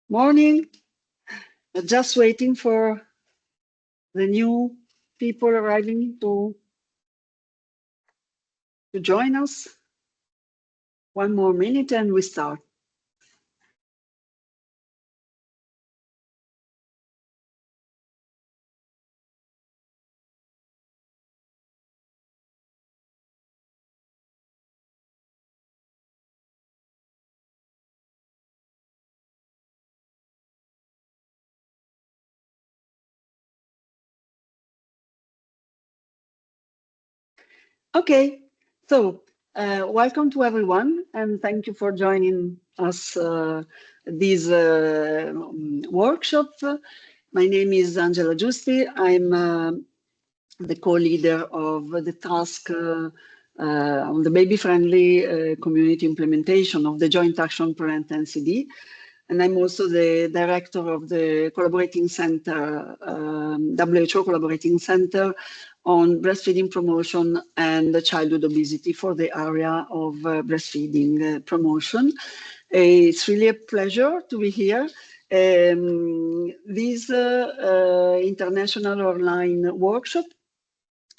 Morning. Just waiting for the new people arriving to join us. One more minute and we start. Okay, so welcome to everyone and thank you for joining us this workshop. My name is Angela Giusti. I'm the co-leader of the task on the baby-friendly community implementation of the Joint Action PreventNCD. And I'm also the director of the collaborating center, WHO collaborating center on breastfeeding promotion and childhood obesity for the area of breastfeeding promotion. It's really a pleasure to be here. This international online workshop,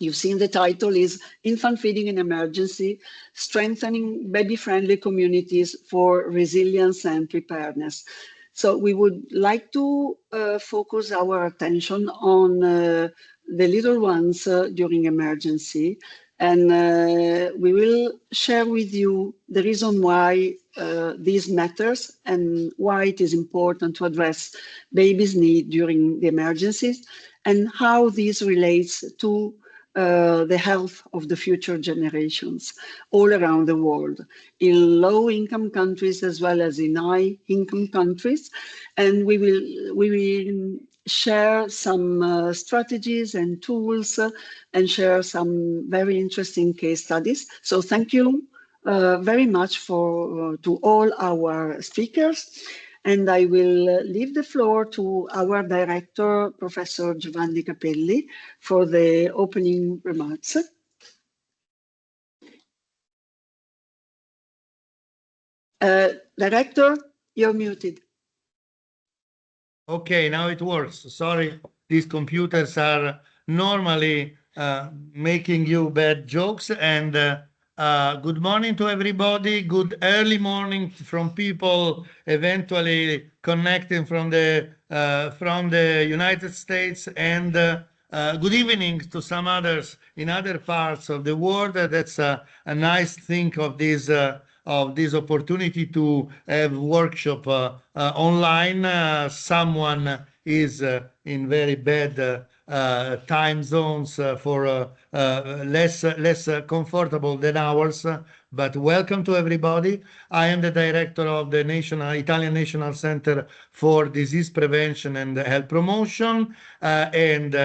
you've seen the title, is Infant Feeding in Emergency, Strengthening Baby-Friendly Communities for Resilience and Preparedness. So we would like to focus our attention on the little ones during emergency. And we will share with you the reason why this matters and why it is important to address babies' need during the emergencies and how this relates to the health of the future generations all around the world, in low-income countries as well as in high-income countries. And we will share some strategies and tools and share some very interesting case studies. So thank you very much to all our speakers. And I will leave the floor to our director, Professor Giovanni Capelli, for the opening remarks. Director, you're muted. Okay, now it works. Sorry, these computers are normally making you bad jokes. And good morning to everybody. Good early morning from people eventually connecting from the United States, and good evening to some others in other parts of the world. That's a nice thing of this opportunity to have workshop online. Someone is in very bad time zones for less comfortable than ours. But welcome to everybody. I am the director of the Italian National Center for Disease Prevention and Health Promotion, and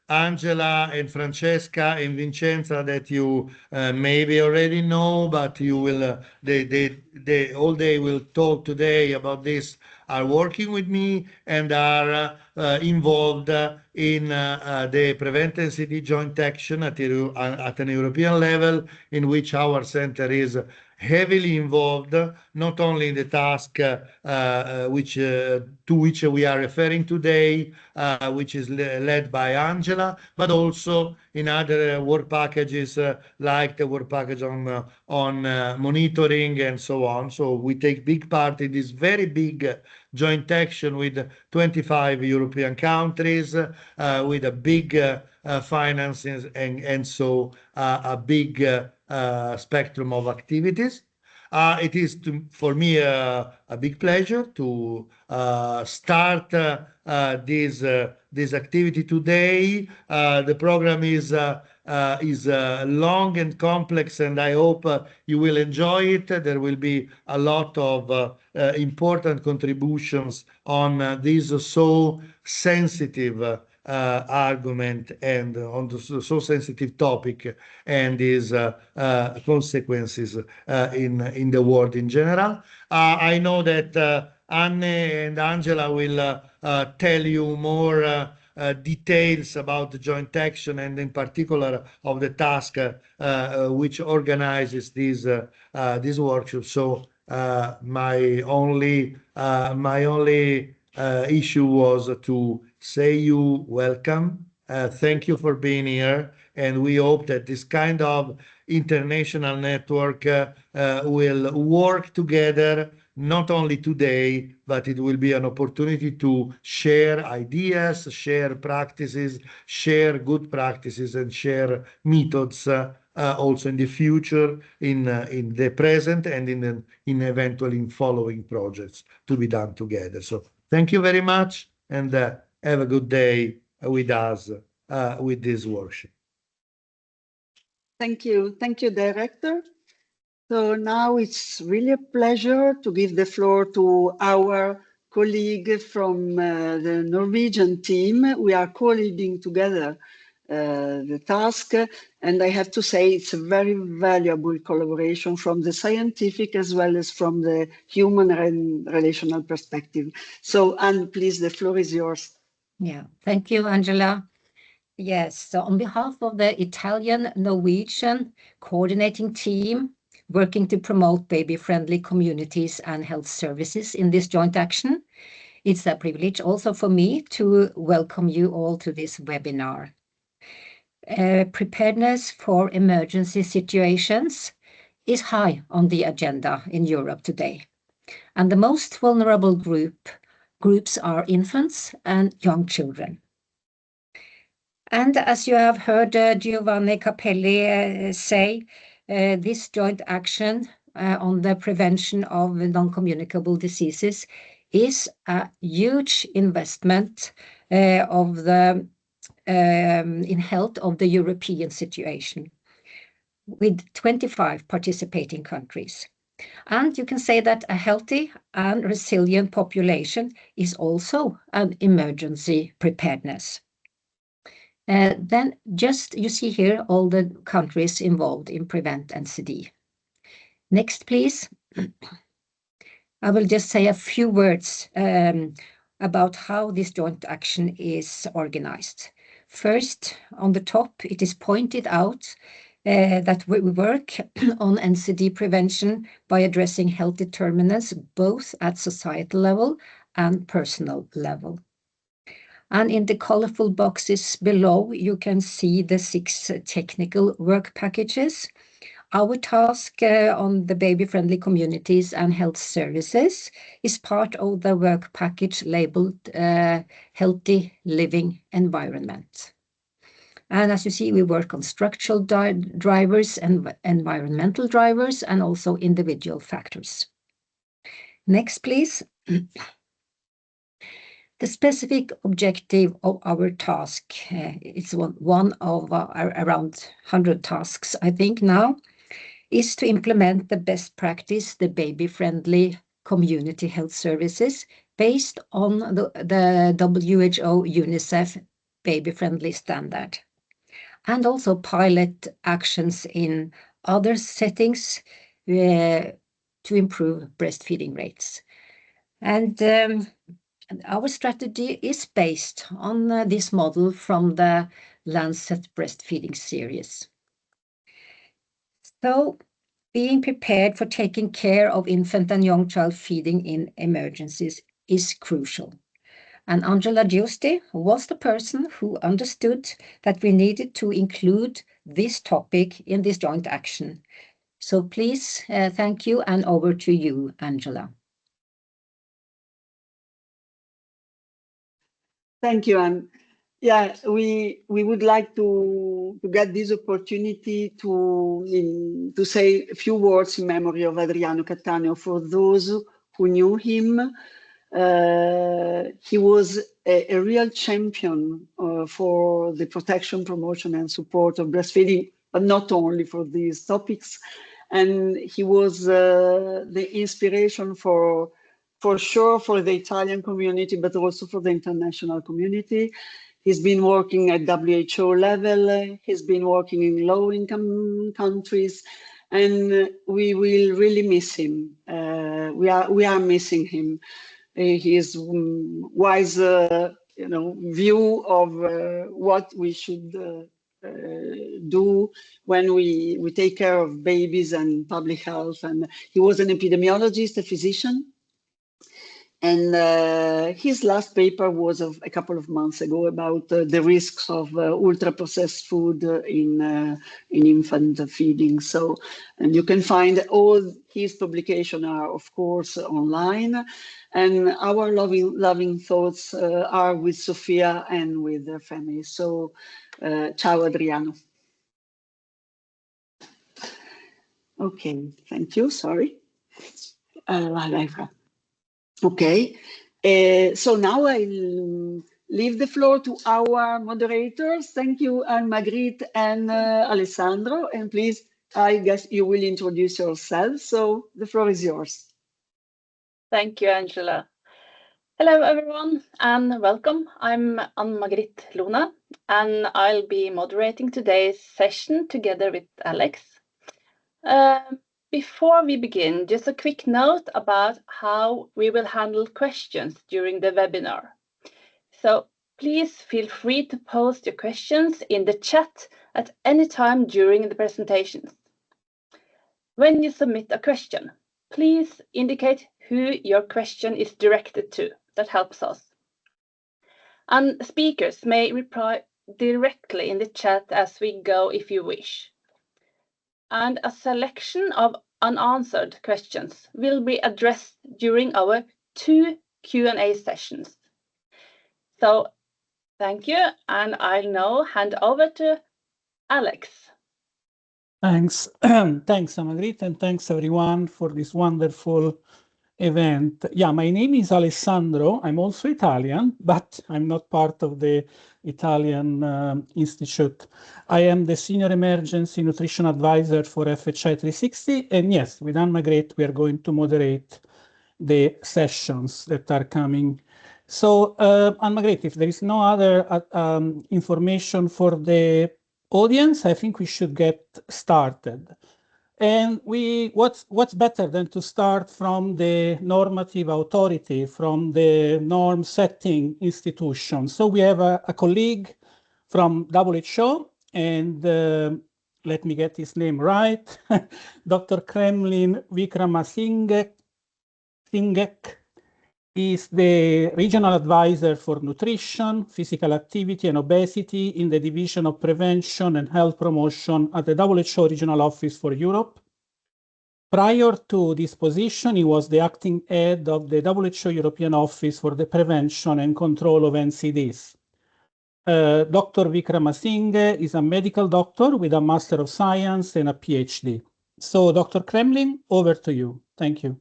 Angela and Francesca and Vincenza, that you maybe already know, but you will they all day will talk today about this, are working with me and are involved in the PreventNCD joint action at an European level, in which our center is heavily involved, not only in the task to which we are referring today, which is led by Angela, but also in other work packages like the work package on monitoring and so on. So we take big part in this very big joint action with 25 European countries, with a big finances and so a big spectrum of activities. It is for me a big pleasure to start this activity today. The program is long and complex, and I hope you will enjoy it. There will be a lot of important contributions on this so sensitive argument and on the so sensitive topic and its consequences in the world in general. I know that Anne and Angela will tell you more details about the joint action, and in particular of the task which organizes this workshop. So my only issue was to say you welcome. Thank you for being here, and we hope that this kind of international network will work together, not only today, but it will be an opportunity to share ideas, share practices, share good practices, and share methods also in the future, in the present, and in eventually in following projects to be done together. So thank you very much, and have a good day with us with this workshop. Thank you, Director. So now it's really a pleasure to give the floor to our colleague from the Norwegian team. We are co-leading together the task, and I have to say it's a very valuable collaboration from the scientific as well as from the human and relational perspective. So, Anne, please, the floor is yours. Yeah, thank you, Angela. Yes, so on behalf of the Italian-Norwegian coordinating team working to promote baby-friendly communities and health services in this joint action, it's a privilege also for me to welcome you all to this webinar. Preparedness for emergency situations is high on the agenda in Europe today. And the most vulnerable groups are infants and young children. And as you have heard Giovanni Capelli say, this joint action on the prevention of non-communicable diseases is a huge investment in health of the European situation, with 25 participating countries. And you can say that a healthy and resilient population is also an emergency preparedness. Then just you see here all the countries involved in PreventNCD. Next, please. I will just say a few words about how this joint action is organized. First, on the top, it is pointed out that we work on NCD prevention by addressing health determinants both at societal level and personal level. And in the colorful boxes below, you can see the 6 technical work packages. Our task on the baby-friendly communities and health services is part of the work package labeled Healthy Living Environment. And as you see, we work on structural drivers and environmental drivers and also individual factors. Next, please. The specific objective of our task, it's one of around 100 tasks, I think now, is to implement the best practice, the baby-friendly community health services, based on the WHO UNICEF baby-friendly standard, and also pilot actions in other settings to improve breastfeeding rates. And our strategy is based on this model from the Lancet Breastfeeding series. So, being prepared for taking care of infant and young child feeding in emergencies is crucial. And Angela Giusti was the person who understood that we needed to include this topic in this joint action. So please, thank you, and over to you, Angela. Thank you, Anne. Yeah, we would like to get this opportunity to say a few words in memory of Adriano Cattaneo. For those who knew him, he was a real champion for the protection, promotion, and support of breastfeeding, but not only for these topics. And he was the inspiration for sure for the Italian community, but also for the international community. He's been working at WHO level, he's been working in low-income countries, and we will really miss him. We are missing him. His wise view of what we should do when we take care of babies and public health. And he was an epidemiologist, a physician. And his last paper was of a couple of months ago about the risks of ultra-processed food in infant feeding. So, and you can find all his publications are, of course, online. And our loving thoughts are with Sofia and with their family. So, ciao, Adriano. Okay, thank you. Sorry. Okay, so now I'll leave the floor to our moderators. Thank you, Anne-Margrethe and Alessandro. And please, I guess you will introduce yourselves. So the floor is yours. Thank you, Angela. Hello, everyone, and welcome. I'm Anne-Margrethe Lona, and I'll be moderating today's session together with Alex. Before we begin, just a quick note about how we will handle questions during the webinar. So please feel free to post your questions in the chat at any time during the presentations. When you submit a question, please indicate who your question is directed to. That helps us. And speakers may reply directly in the chat as we go if you wish. And a selection of unanswered questions will be addressed during our 2 Q&A sessions. So thank you, and I'll now hand over to Alex. Thanks, thanks, Anne-Margrethe, and thanks everyone for this wonderful event. Yeah, my name is Alessandro. I'm also Italian, but I'm not part of the Italian Institute. I am the Senior Emergency Nutrition Advisor for FHI 360. And yes, with Anne-Margrethe, we are going to moderate the sessions that are coming. So Anne-Margrethe, if there is no other information for the audience, I think we should get started. And what's better than to start from the normative authority, from the norm setting institution. So we have a colleague from WHO, and let me get his name right, Dr. Kremlin Vikramasinghe is the regional advisor for nutrition, physical activity, and obesity in the Division of Prevention and Health Promotion at the WHO Regional Office for Europe. Prior to this position, he was the acting head of the WHO European Office for the Prevention and Control of NCDs. Dr. Vikramasinghe is a medical doctor with a Master of Science and a PhD. So, Dr. Kremlin, over to you. Thank you.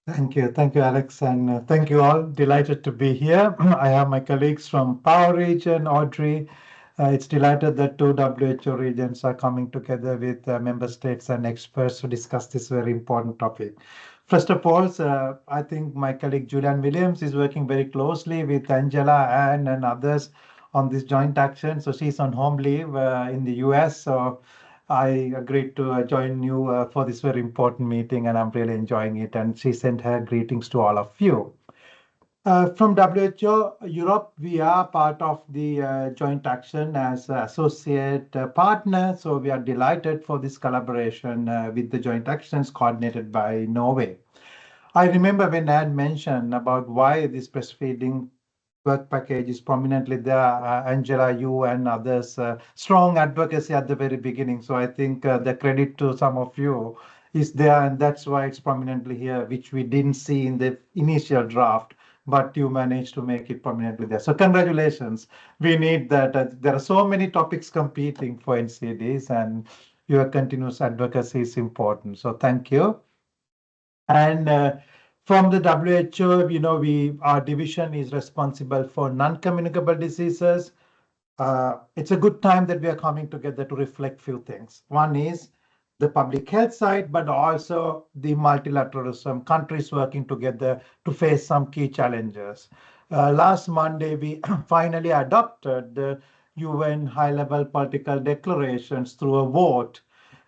Thank you, Alex, and thank you all. Delighted to be here. I have my colleagues from Power Region, Audrey. It's delighted that 2 WHO regions are coming together with member states and experts to discuss this very important topic. First of all, I think my colleague Julian Williams is working very closely with Angela, Anne, and others on this joint action. So she's on home leave in the US. So I agreed to join you for this very important meeting, and I'm really enjoying it. And she sent her greetings to all of you. From WHO Europe, we are part of the joint action as associate partner. So we are delighted for this collaboration with the joint actions coordinated by Norway. I remember when Anne mentioned about why this breastfeeding work package is prominently there. Angela, you and others, strong advocacy at the very beginning. So I think the credit to some of you is there, and that's why it's prominently here, which we didn't see in the initial draft, but you managed to make it prominently there. So congratulations. We need that. There are so many topics competing for NCDs, and your continuous advocacy is important. So thank you. And from the WHO, our division is responsible for non-communicable diseases. It's a good time that we are coming together to reflect few things. One is the public health side, but also the multilateralism, countries working together to face some key challenges. Last Monday, we finally adopted the UN high-level political declarations through a vote.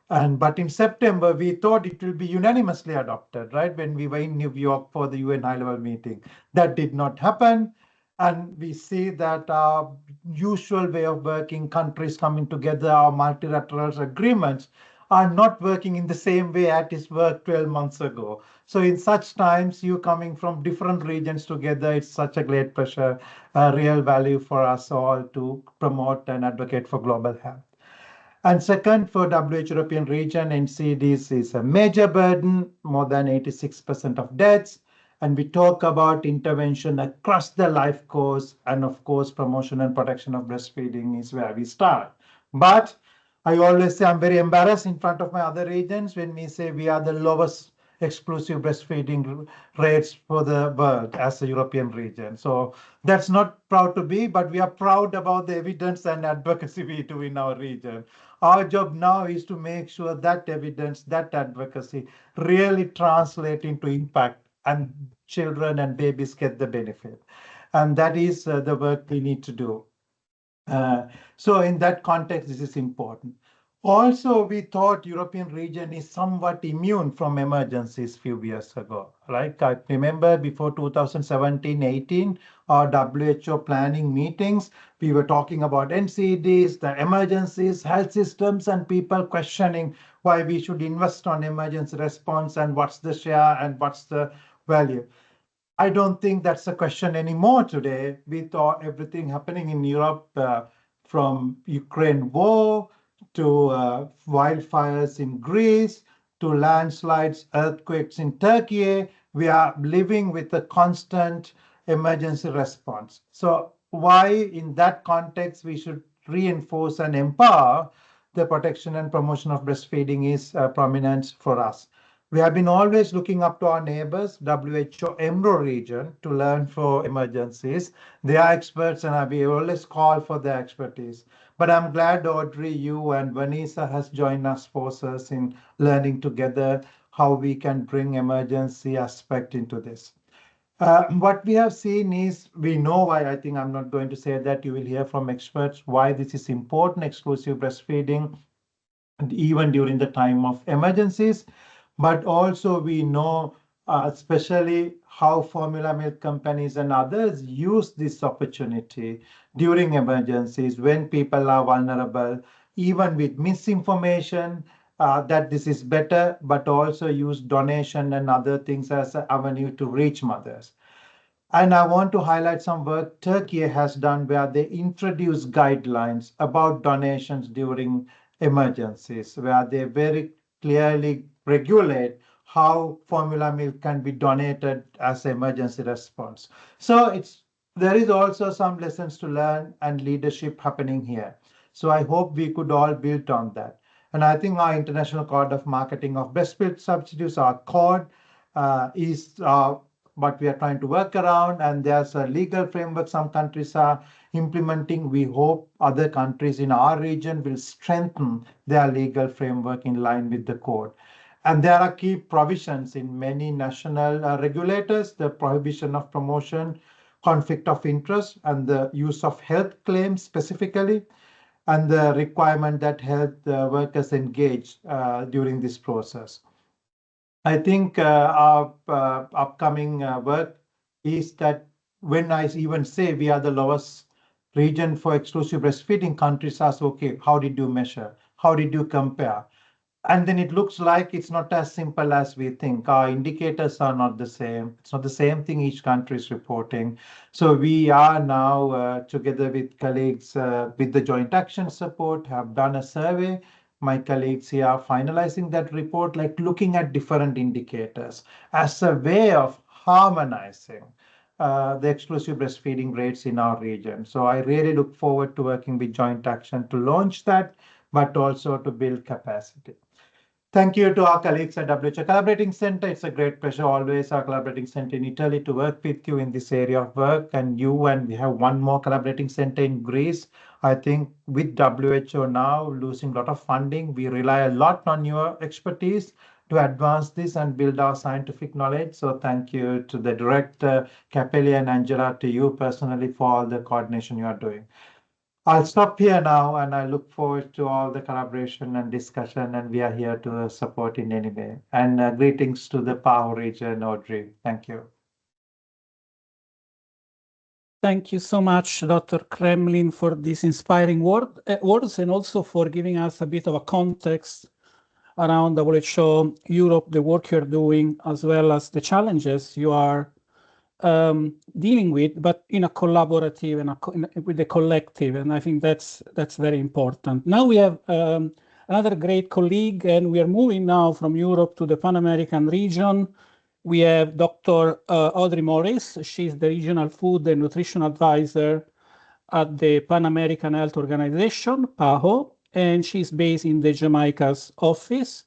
But in September, we thought it will be unanimously adopted, right? When we were in New York for the UN high-level meeting. That did not happen. And we see that our usual way of working, countries coming together, our multilateral agreements are not working in the same way as it worked 12 months ago. So in such times, you coming from different regions together, it's such a great pleasure, a real value for us all to promote and advocate for global health. And second, for WHO European region, NCDs is a major burden, more than 86% of deaths. And we talk about intervention across the life course. And of course, promotion and protection of breastfeeding is where we start. But I always say I'm very embarrassed in front of my other regions when we say we are the lowest exclusive breastfeeding rates for the world as a European region. So that's not proud to be, but we are proud about the evidence and advocacy we do in our region. Our job now is to make sure that evidence, that advocacy really translate into impact and children and babies get the benefit. And that is the work we need to do. So in that context, this is important. Also, we thought European region is somewhat immune from emergencies few years ago. Like I remember before 2017-18, our WHO planning meetings, we were talking about NCDs, the emergencies, health systems, and people questioning why we should invest on emergency response and what's the share and what's the value. I don't think that's a question anymore today. With everything happening in Europe, from Ukraine war to wildfires in Greece to landslides, earthquakes in Turkey, we are living with a constant emergency response. So why in that context we should reinforce and empower the protection and promotion of breastfeeding is prominent for us. We have been always looking up to our neighbors, WHO EMRO region, to learn for emergencies. They are experts and we always call for their expertise. But I'm glad, Audrey, you and Vanessa has joined us forces in learning together how we can bring emergency aspect into this. What we have seen is, we know why, I think I'm not going to say that, you will hear from experts why this is important, exclusive breastfeeding, even during the time of emergencies. But also we know, especially how formula milk companies and others use this opportunity during emergencies when people are vulnerable, even with misinformation, that this is better, but also use donation and other things as an avenue to reach mothers. And I want to highlight some work Turkey has done where they introduce guidelines about donations during emergencies, where they very clearly regulate how formula milk can be donated as emergency response. So there is also some lessons to learn and leadership happening here. So I hope we could all build on that. And I think our International Code of Marketing of Breast Milk Substitutes, our code, is what we are trying to work around, and there's a legal framework some countries are implementing. We hope other countries in our region will strengthen their legal framework in line with the code. And there are key provisions in many national regulators, the prohibition of promotion, conflict of interest, and the use of health claims specifically, and the requirement that health workers engage during this process. I think our upcoming work is that when I even say we are the lowest region for exclusive breastfeeding, countries ask, okay, how did you measure? How did you compare? And then it looks like it's not as simple as we think. Our indicators are not the same. It's not the same thing each country is reporting. So we are now, together with colleagues with the Joint Action Support, have done a survey. My colleagues here are finalizing that report, like looking at different indicators as a way of harmonizing the exclusive breastfeeding rates in our region. So I really look forward to working with Joint Action to launch that, but also to build capacity. Thank you to our colleagues at WHO Collaborating Center. It's a great pleasure always, our Collaborating Center in Italy, to work with you in this area of work. And we have one more Collaborating Center in Greece. I think with WHO now losing a lot of funding, we rely a lot on your expertise to advance this and build our scientific knowledge. So thank you to the director, Capelli and Angela, to you personally for all the coordination you are doing. I'll stop here now, and I look forward to all the collaboration and discussion, and we are here to support in any way. And greetings to the PAHO region, Audrey. Thank you. Thank you so much, Dr. Kremlin, for these inspiring words and also for giving us a bit of a context around WHO, Europe, the work you're doing, as well as the challenges you are dealing with, but in a collaborative and with the collective. And I think that's very important. Now we have another great colleague, and we are moving now from Europe to the Pan American region. We have Dr. Audrey Morris. She's the Regional Food and Nutrition Advisor at the Pan American Health Organization, PAHO, and she's based in the Jamaica's office,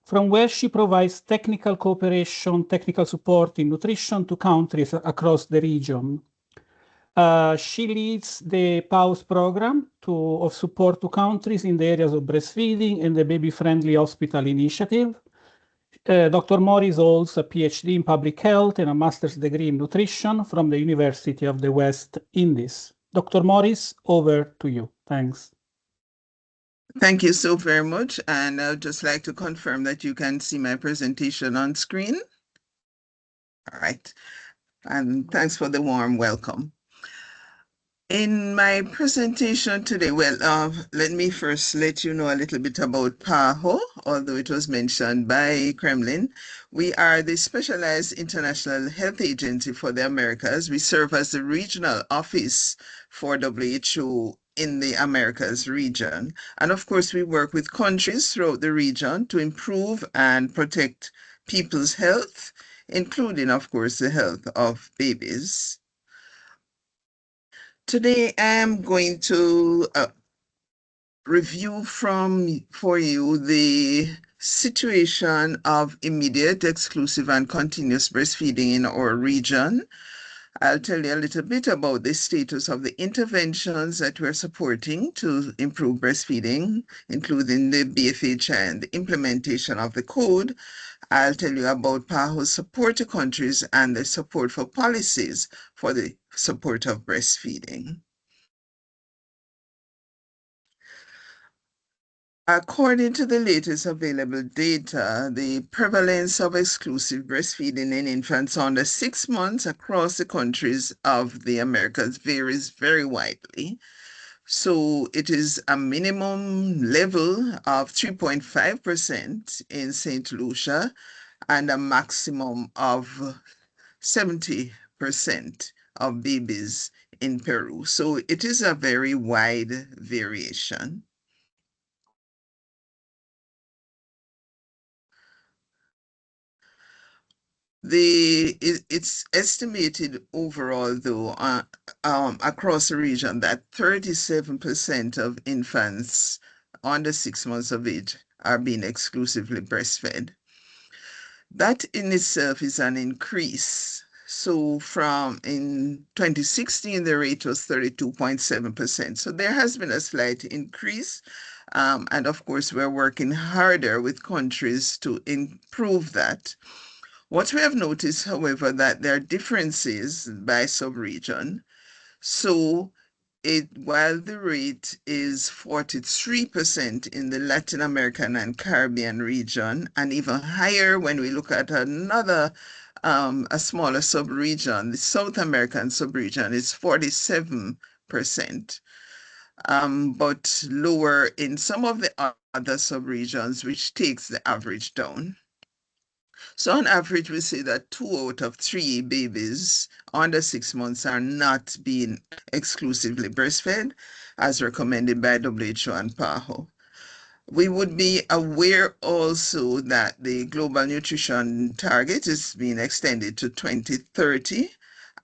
from where she provides technical cooperation, technical support in nutrition to countries across the region. She leads the PAUS program of support to countries in the areas of breastfeeding and the baby-friendly hospital initiative. Dr. Morris holds a PhD in public health and a master's degree in nutrition from the University of the West Indies. Dr. Morris, over to you. Thanks. Thank you so very much. And I'd just like to confirm that you can see my presentation on screen. All right. And thanks for the warm welcome. In my presentation today, let me first let you know a little bit about PAHO, although it was mentioned by Kremlin. We are the specialized international health agency for the Americas. We serve as the regional office for WHO in the Americas region. And of course, we work with countries throughout the region to improve and protect people's health, including, of course, the health of babies. Today, I'm going to review for you the situation of immediate, exclusive, and continuous breastfeeding in our region. I'll tell you a little bit about the status of the interventions that we're supporting to improve breastfeeding, including the BFH and the implementation of the code. I'll tell you about PAHO's support to countries and the support for policies for the support of breastfeeding. According to the latest available data, the prevalence of exclusive breastfeeding in infants under 6 months across the countries of the Americas varies very widely. So it is a minimum level of 3.5% in St. Lucia and a maximum of 70% of babies in Peru. So it is a very wide variation. It's estimated overall, though, across the region that 37% of infants under 6 months of age are being exclusively breastfed. That in itself is an increase. So in 2016, the rate was 32.7%. So there has been a slight increase. And of course, we're working harder with countries to improve that. What we have noticed, however, that there are differences by sub-region. So while the rate is 43% in the Latin American and Caribbean region, and even higher when we look at another, a smaller sub-region, the South American sub-region is 47%, but lower in some of the other sub-regions, which takes the average down. So on average, we say that 2 out of 3 babies under 6 months are not being exclusively breastfed, as recommended by WHO and PAHO. We would be aware also that the global nutrition target is being extended to 2030,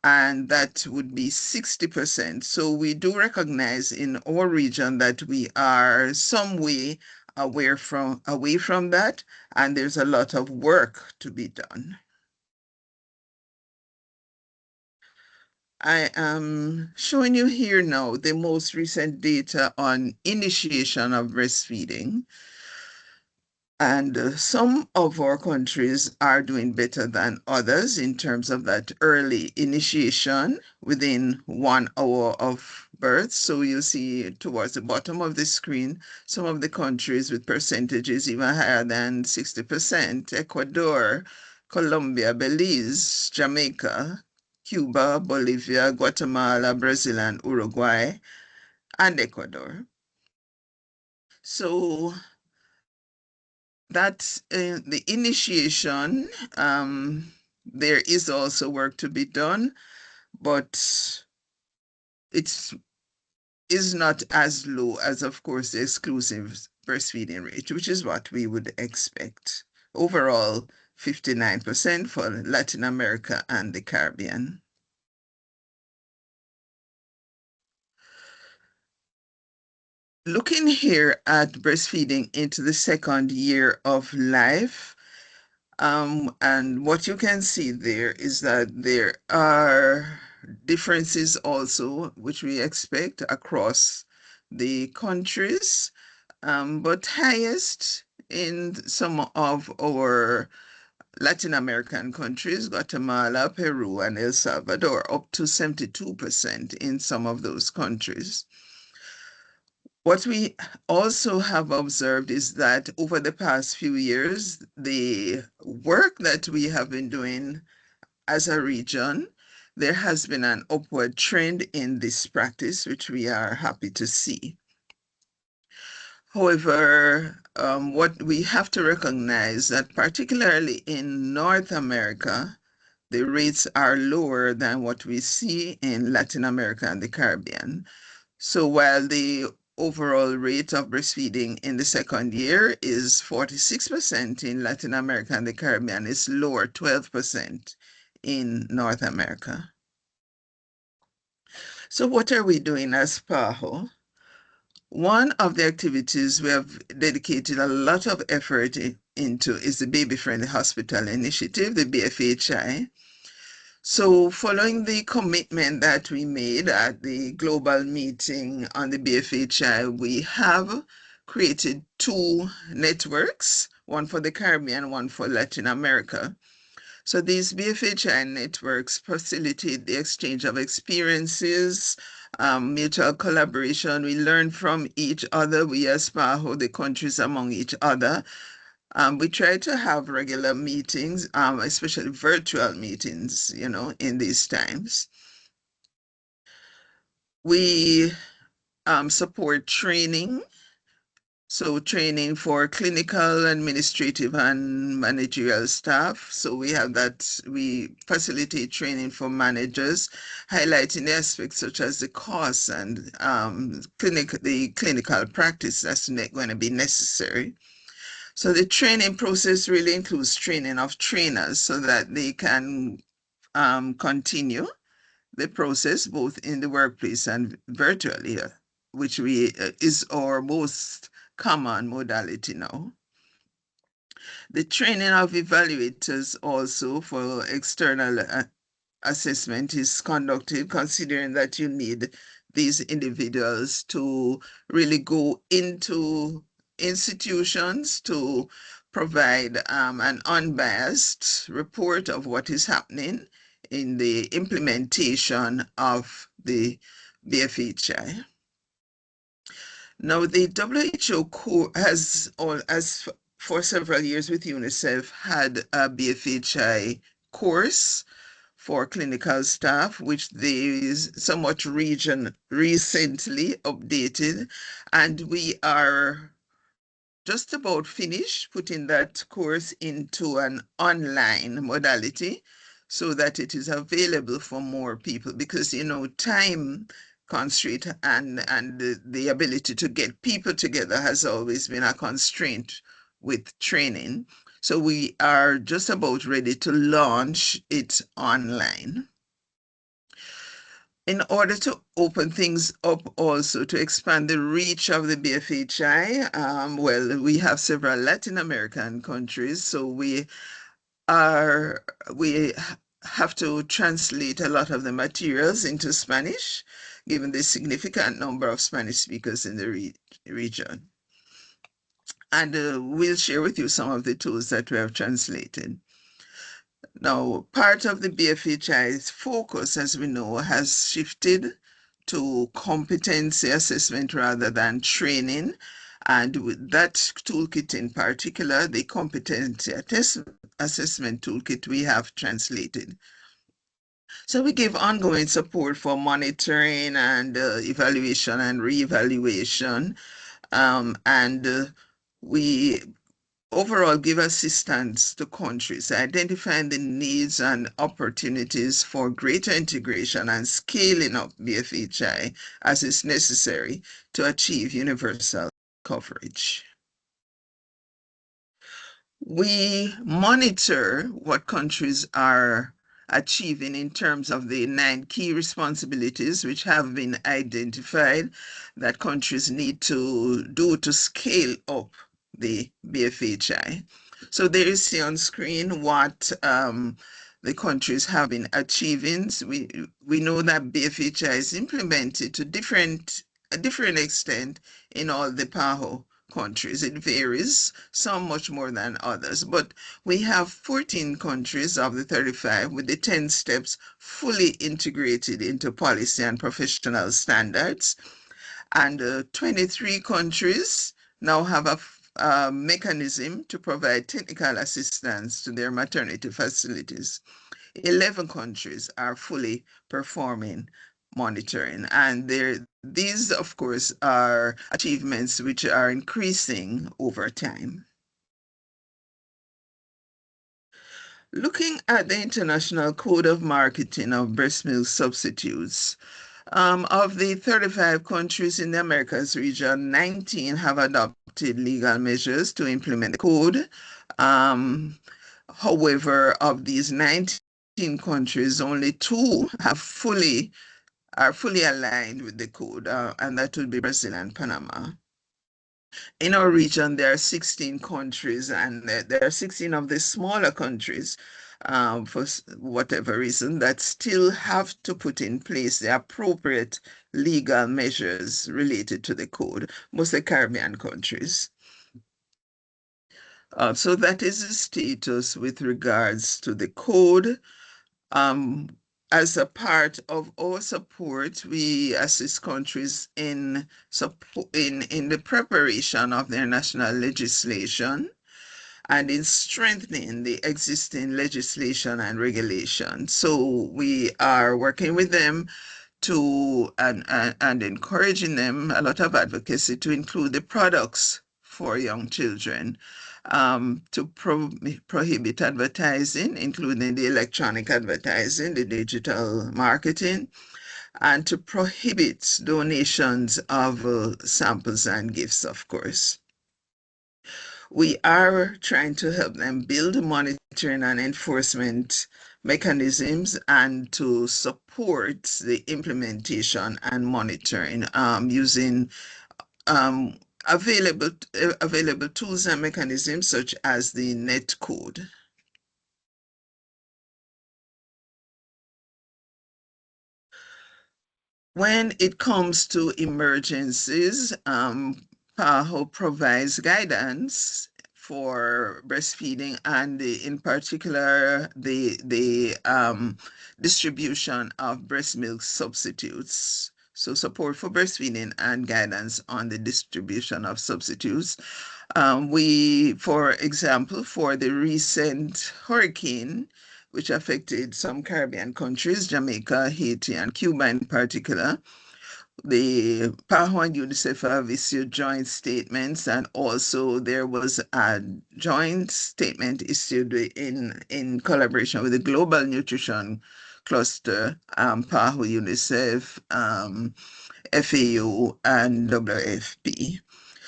and that would be 60%. So we do recognize in our region that we are some way away from that, and there's a lot of work to be done. I am showing you here now the most recent data on initiation of breastfeeding. And some of our countries are doing better than others in terms of that early initiation within 1 hour of birth. So you see towards the bottom of the screen, some of the countries with percentages even higher than 60%, Ecuador, Colombia, Belize, Jamaica, Cuba, Bolivia, Guatemala, Brazil, and Uruguay, and Ecuador. So that's the initiation. There is also work to be done, but it is not as low as, of course, the exclusive breastfeeding rate, which is what we would expect. Overall, 59% for Latin America and the Caribbean. Looking here at breastfeeding into the second year of life, and what you can see there is that there are differences also, which we expect across the countries, but highest in some of our Latin American countries, Guatemala, Peru, and El Salvador, up to 72% in some of those countries. What we also have observed is that over the past few years, the work that we have been doing as a region, there has been an upward trend in this practice, which we are happy to see. However, what we have to recognize that particularly in North America, the rates are lower than what we see in Latin America and the Caribbean. So while the overall rate of breastfeeding in the second year is 46% in Latin America and the Caribbean, it's lower, 12% in North America. So what are we doing as PAHO? One of the activities we have dedicated a lot of effort into is the Baby Friendly Hospital Initiative, the BFHI. So following the commitment that we made at the global meeting on the BFHI, we have created 2 networks, one for the Caribbean, one for Latin America. So these BFHI networks facilitate the exchange of experiences, mutual collaboration. We learn from each other. We as PAHO, the countries among each other. We try to have regular meetings, especially virtual meetings, in these times. We support training. So training for clinical, administrative, and managerial staff. So we have that, we facilitate training for managers, highlighting the aspects such as the costs and the clinical practice that's going to be necessary. So the training process really includes training of trainers so that they can continue the process both in the workplace and virtually, which is our most common modality now. The training of evaluators also for external assessment is conducted, considering that you need these individuals to really go into institutions to provide an unbiased report of what is happening in the implementation of the BFHI. Now, the WHO has for several years with UNICEF had a BFHI course for clinical staff, which they somewhat recently updated, and we are just about finished putting that course into an online modality so that it is available for more people, because time constraint and the ability to get people together has always been a constraint with training. So we are just about ready to launch it online. In order to open things up also to expand the reach of the BFHI, well, we have several Latin American countries, so we have to translate a lot of the materials into Spanish, given the significant number of Spanish speakers in the region. And we'll share with you some of the tools that we have translated. Now, part of the BFHI's focus, as we know, has shifted to competency assessment rather than training. And with that toolkit in particular, the competency assessment toolkit we have translated. So we give ongoing support for monitoring and evaluation and reevaluation. We overall give assistance to countries, identifying the needs and opportunities for greater integration and scaling up BFHI as is necessary to achieve universal coverage. We monitor what countries are achieving in terms of the 9 key responsibilities which have been identified that countries need to do to scale up the BFHI. So there you see on screen what the countries have been achieving. We know that BFHI is implemented to a different extent in all the PAHO countries. It varies, some much more than others, but we have 14 countries of the 35 with the 10 steps fully integrated into policy and professional standards. And 23 countries now have a mechanism to provide technical assistance to their maternity facilities. 11 countries are fully performing monitoring, and these, of course, are achievements which are increasing over time. Looking at the International Code of Marketing of Breast Milk Substitutes, of the 35 countries in the Americas region, 19 have adopted legal measures to implement the code. However, of these 19 countries, only 2 are fully aligned with the code, and that would be Brazil and Panama. In our region, there are 16 countries, and there are 16 of the smaller countries, for whatever reason, that still have to put in place the appropriate legal measures related to the code, mostly Caribbean countries. So that is the status with regards to the code. As a part of our support, we assist countries in the preparation of their national legislation and in strengthening the existing legislation and regulation. So we are working with them and encouraging them, a lot of advocacy to include the products for young children, to prohibit advertising, including the electronic advertising, the digital marketing, and to prohibit donations of samples and gifts, of course. We are trying to help them build monitoring and enforcement mechanisms and to support the implementation and monitoring using available tools and mechanisms such as the net code. When it comes to emergencies, PAHO provides guidance for breastfeeding and in particular the distribution of breast milk substitutes. So support for breastfeeding and guidance on the distribution of substitutes. For example, for the recent hurricane, which affected some Caribbean countries, Jamaica, Haiti, and Cuba in particular, the PAHO and UNICEF have issued joint statements, and also there was a joint statement issued in collaboration with the Global Nutrition Cluster, PAHO, UNICEF, FAO, and WFP.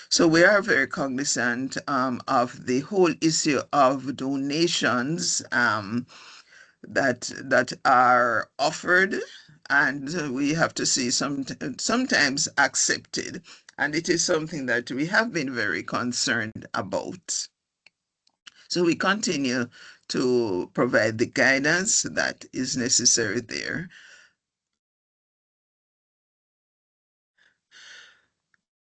So we are very cognizant of the whole issue of donations that are offered, and we have to see sometimes accepted. And it is something that we have been very concerned about. So we continue to provide the guidance that is necessary there.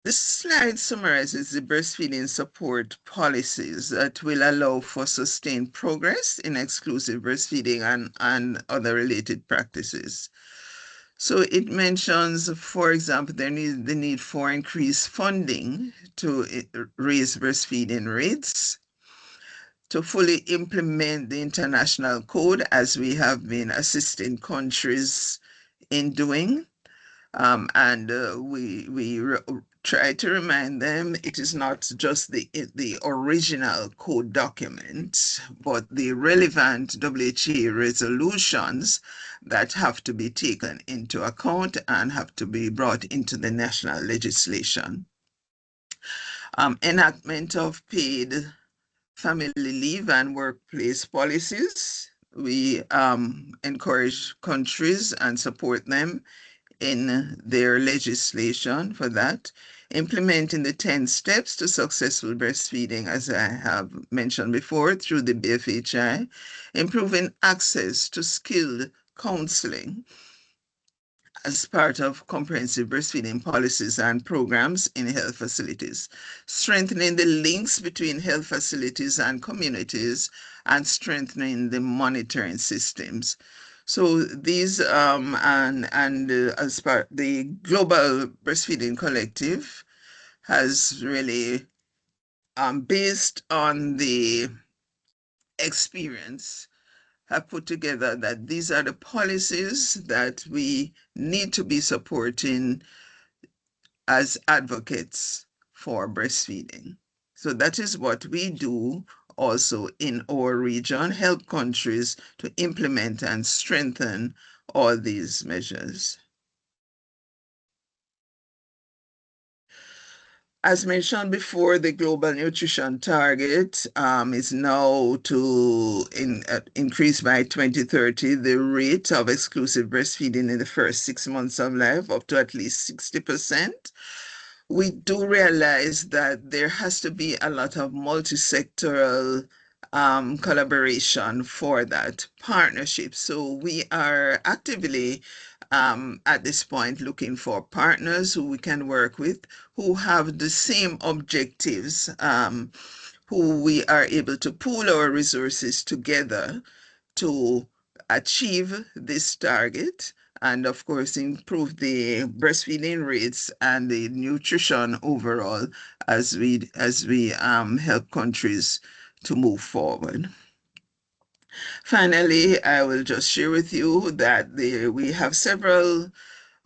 This slide summarizes the breastfeeding support policies that will allow for sustained progress in exclusive breastfeeding and other related practices. So it mentions, for example, the need for increased funding to raise breastfeeding rates, to fully implement the international code, as we have been assisting countries in doing. We try to remind them it is not just the original code document, but the relevant WHO resolutions that have to be taken into account and have to be brought into the national legislation. Enactment of paid family leave and workplace policies. We encourage countries and support them in their legislation for that. Implementing the 10 steps to successful breastfeeding, as I have mentioned before, through the BFHI. Improving access to skilled counseling as part of comprehensive breastfeeding policies and programs in health facilities, strengthening the links between health facilities and communities, and strengthening the monitoring systems. So these as part the Global Breastfeeding Collective has really based on the experience have put together that these are the policies that we need to be supporting as advocates for breastfeeding. So that is what we do also in our region, help countries to implement and strengthen all these measures. As mentioned before, the global nutrition target is now to increase by 2030 the rate of exclusive breastfeeding in the first 6 months of life up to at least 60%. We do realize that there has to be a lot of multi-sectoral collaboration for that partnership. So we are actively at this point looking for partners who we can work with, who have the same objectives, who we are able to pool our resources together to achieve this target, and of course improve the breastfeeding rates and the nutrition overall as we help countries to move forward. Finally, I will just share with you that we have several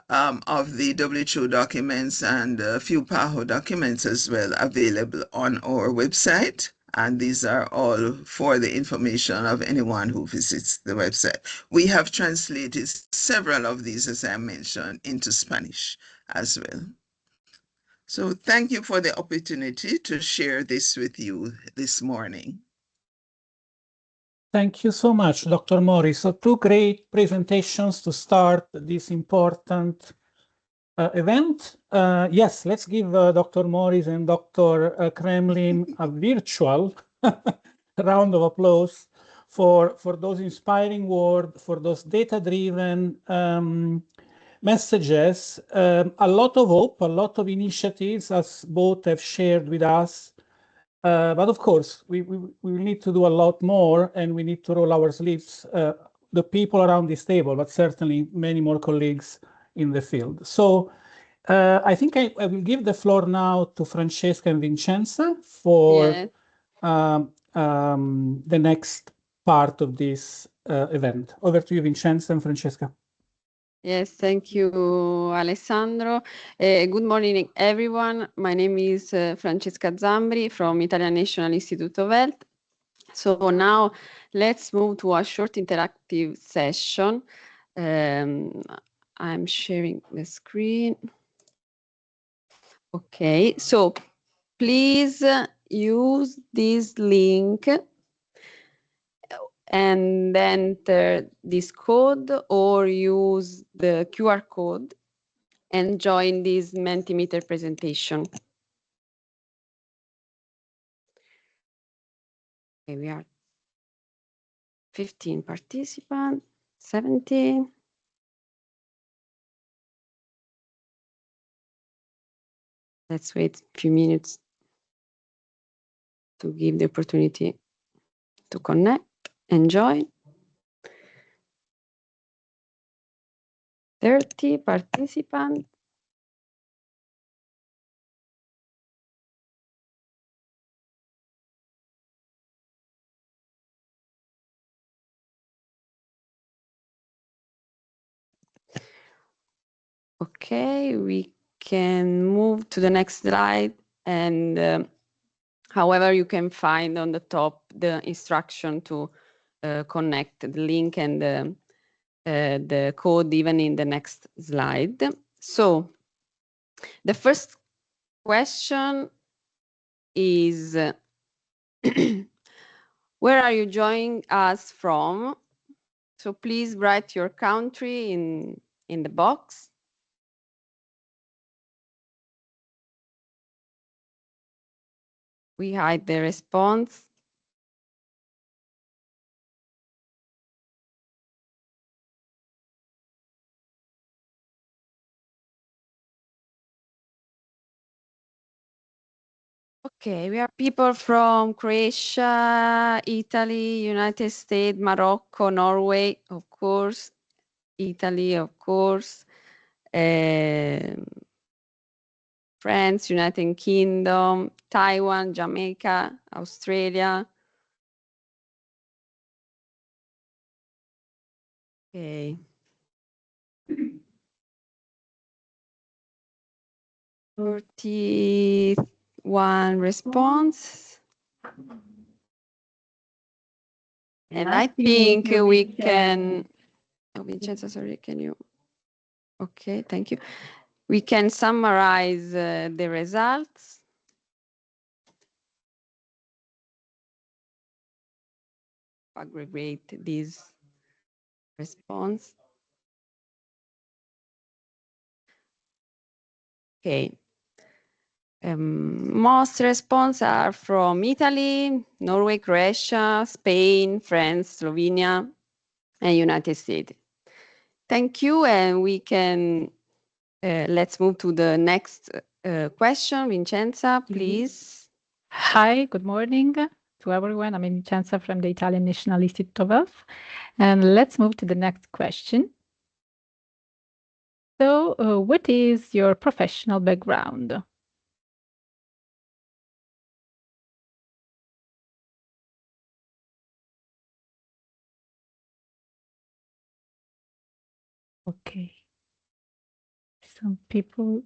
of the WHO documents and a few PAHO documents as well available on our website. And these are all for the information of anyone who visits the website. We have translated several of these, as I mentioned, into Spanish as well. So thank you for the opportunity to share this with you this morning. Thank you so much, Dr. Morris. So 2 great presentations to start this important event. Yes, let's give Dr. Morris and Dr. Kremlin a virtual round of applause for those inspiring words, for those data-driven messages, a lot of hope, a lot of initiatives, as both have shared with us. But of course, we need to do a lot more, and we need to roll our sleeves, the people around this table, but certainly many more colleagues in the field. So I think I will give the floor now to Francesca and Vincenza for the next part of this event. Over to you, Vincenza and Francesca. Yes, thank you, Alessandro. Good morning, everyone. My name is Francesca Zambri from Italian National Institute of Health. So now let's move to a short interactive session. I'm sharing the screen. Okay, so please use this link and enter this code or use the QR code and join this Mentimeter presentation. Okay, we are 15 participants, 17. Let's wait a few minutes to give the opportunity to connect and join. 30 participants. Okay, we can move to the next slide. And however, you can find on the top the instruction to connect the link and the code even in the next slide. So the first question is, where are you joining us from? So please write your country in the box. We hide the response. Okay, we are people from Croatia, Italy, United States, Morocco, Norway, of course, Italy, of course, France, United Kingdom, Taiwan, Jamaica, Australia. Okay. 41 response. And I think we can, oh, Vincenzo, sorry, can you? Okay, thank you. We can summarize the results. Aggregate this response. Okay. Most responses are from Italy, Norway, Croatia, Spain, France, Slovenia, and United States. Thank you, and we can, let's move to the next question. Vincenza, please. Hi, good morning to everyone. I'm Vincenza from the Italian National Institute of Health. And let's move to the next question. So, what is your professional background? Okay. Some people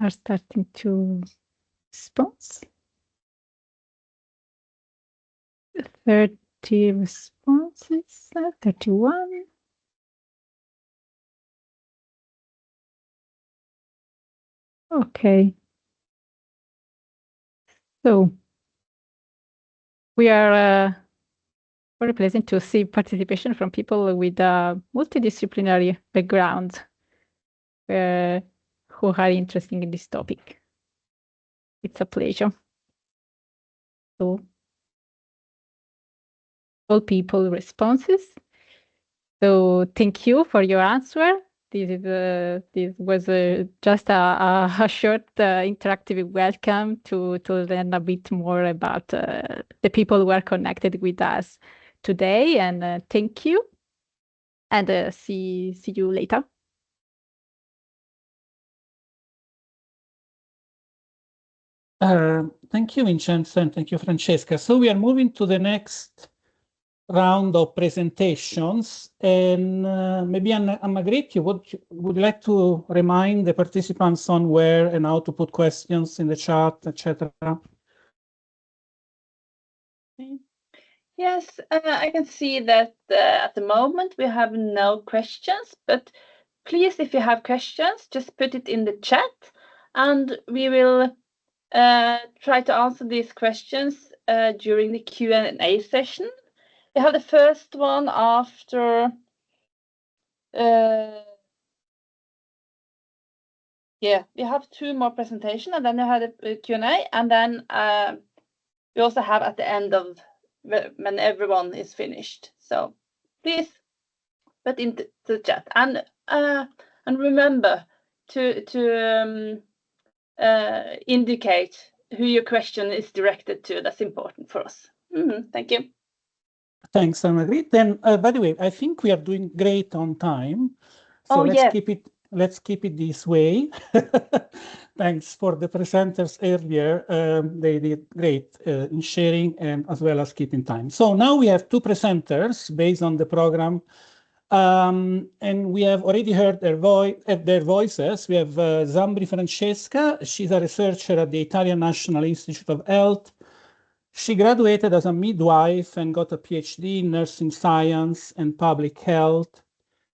are starting to respond. 30 responses, 31. Okay. So we are very pleasant to see participation from people with a multidisciplinary background who are interested in this topic. It's a pleasure. So all people responses. So thank you for your answer. This was just a short interactive welcome to learn a bit more about the people who are connected with us today. And thank you. And see you later. Thank you, Vincenzo, and thank you, Francesca. So we are moving to the next round of presentations, and maybe Anna-Grit, would you like to remind the participants on where and how to put questions in the chat, etc.? Yes, I can see that at the moment we have no questions, but please, if you have questions, just put it in the chat, and we will try to answer these questions during the Q&A session. We have the first one after, yeah, we have two more presentations, and then we have the Q&A, and then we also have at the end of when everyone is finished. So please put into the chat, and remember to indicate who your question is directed to. That's important for us. Thank you. Thanks, Anna-Grit. Then, by the way, I think we are doing great on time. So let's keep it this way. Thanks for the presenters earlier. They did great in sharing and as well as keeping time. So now we have two presenters based on the program And we have already heard their voices. We have Zambri Francesca. She's a researcher at the Italian National Institute of Health. She graduated as a midwife and got a PhD in nursing science and public health.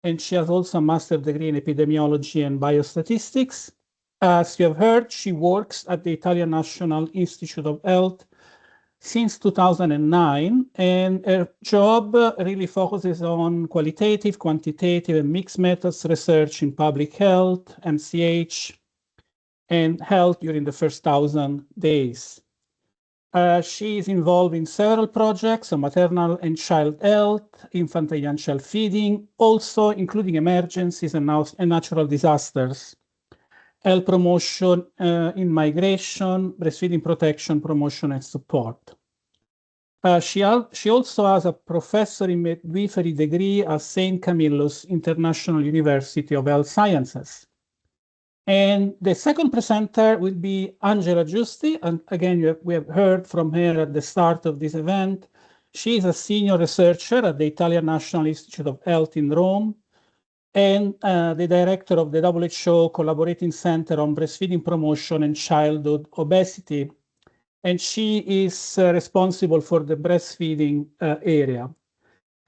And she has also a master's degree in epidemiology and biostatistics. As you have heard, she works at the Italian National Institute of Health since 2009, and her job really focuses on qualitative, quantitative, and mixed methods research in public health, MCH, and health during the first 1,000 days. She is involved in several projects on maternal and child health, infant and young child feeding, also including emergencies and natural disasters, health promotion in migration, breastfeeding protection, promotion, and support. She also has a professor in midwifery degree at St. Camillus International University of Health Sciences. And the second presenter will be Angela Giusti. And again, we have heard from her at the start of this event. She is a senior researcher at the Italian National Institute of Health in Rome and the director of the WHO Collaborating Center on Breastfeeding Promotion and Childhood Obesity. And she is responsible for the breastfeeding area.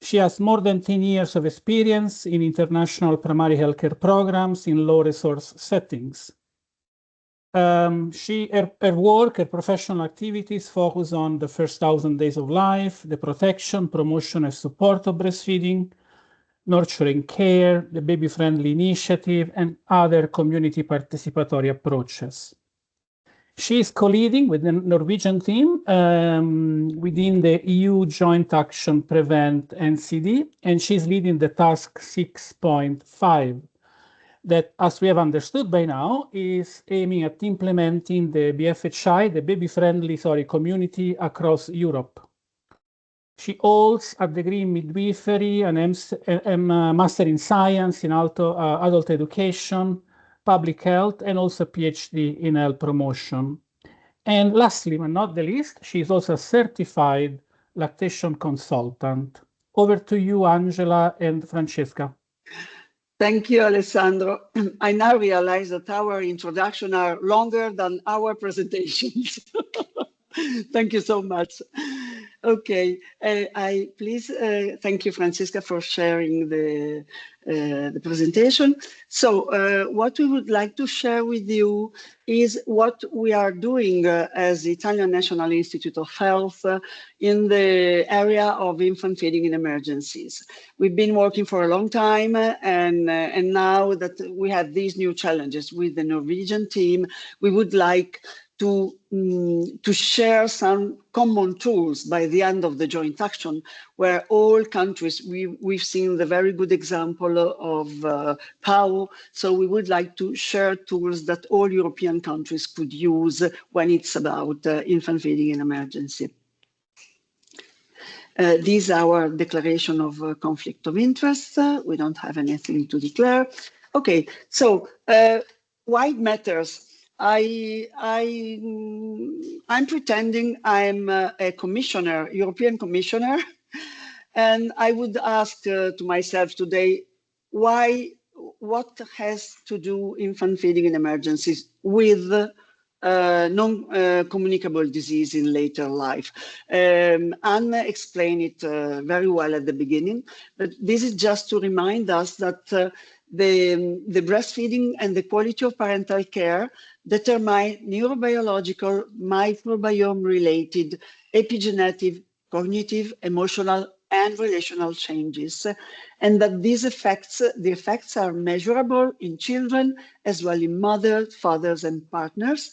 She has more than 10 years of experience in international primary healthcare programs in low resource settings. Her work, her professional activities focus on the first 1,000 days of life, the protection, promotion, and support of breastfeeding, nurturing care, the baby-friendly initiative, and other community participatory approaches. She is co-leading with the Norwegian team within the EU Joint Action PreventNCD, and she's leading the task 6.5 that, as we have understood by now, is aiming at implementing the BFHI, the baby-friendly community across Europe. She holds a degree in midwifery and a master in science in adult education, public health, and also a PhD in health promotion. And lastly, but not the least, she is also a certified lactation consultant. Over to you, Angela and Francesca. Thank you, Alessandro. I now realize that our introductions are longer than our presentations. Thank you so much. Okay, thank you, Francesca, for sharing the presentation. So what we would like to share with you is what we are doing as the Italian National Institute of Health in the area of infant feeding in emergencies. We've been working for a long time, and now that we have these new challenges with the Norwegian team, we would like to share some common tools by the end of the joint action, where all countries, we've seen the very good example of PAO, so we would like to share tools that all European countries could use when it's about infant feeding in emergency. These are our declaration of conflict of interest. We don't have anything to declare. Okay, so why it matters? I'm pretending I'm a commissioner, European commissioner, and I would ask to myself today, what has to do infant feeding in emergencies with non-communicable disease in later life? Anna explained it very well at the beginning, but this is just to remind us that the breastfeeding and the quality of parental care determine neurobiological, microbiome-related, epigenetic, cognitive, emotional, and relational changes, and that the effects are measurable in children as well in mothers, fathers, and partners.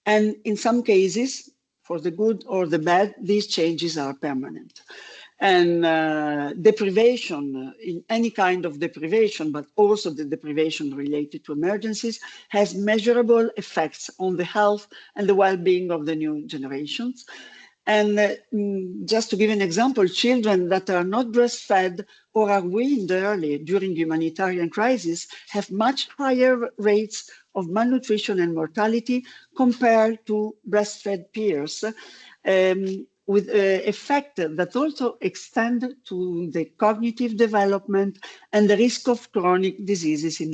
And in some cases, for the good or the bad, these changes are permanent. And deprivation, in any kind of deprivation, but also the deprivation related to emergencies, has measurable effects on the health and the well-being of the new generations. And just to give an example, children that are not breastfed or are weaned early during humanitarian crisis have much higher rates of malnutrition and mortality compared to breastfed peers. with effect that also extend to the cognitive development and the risk of chronic diseases in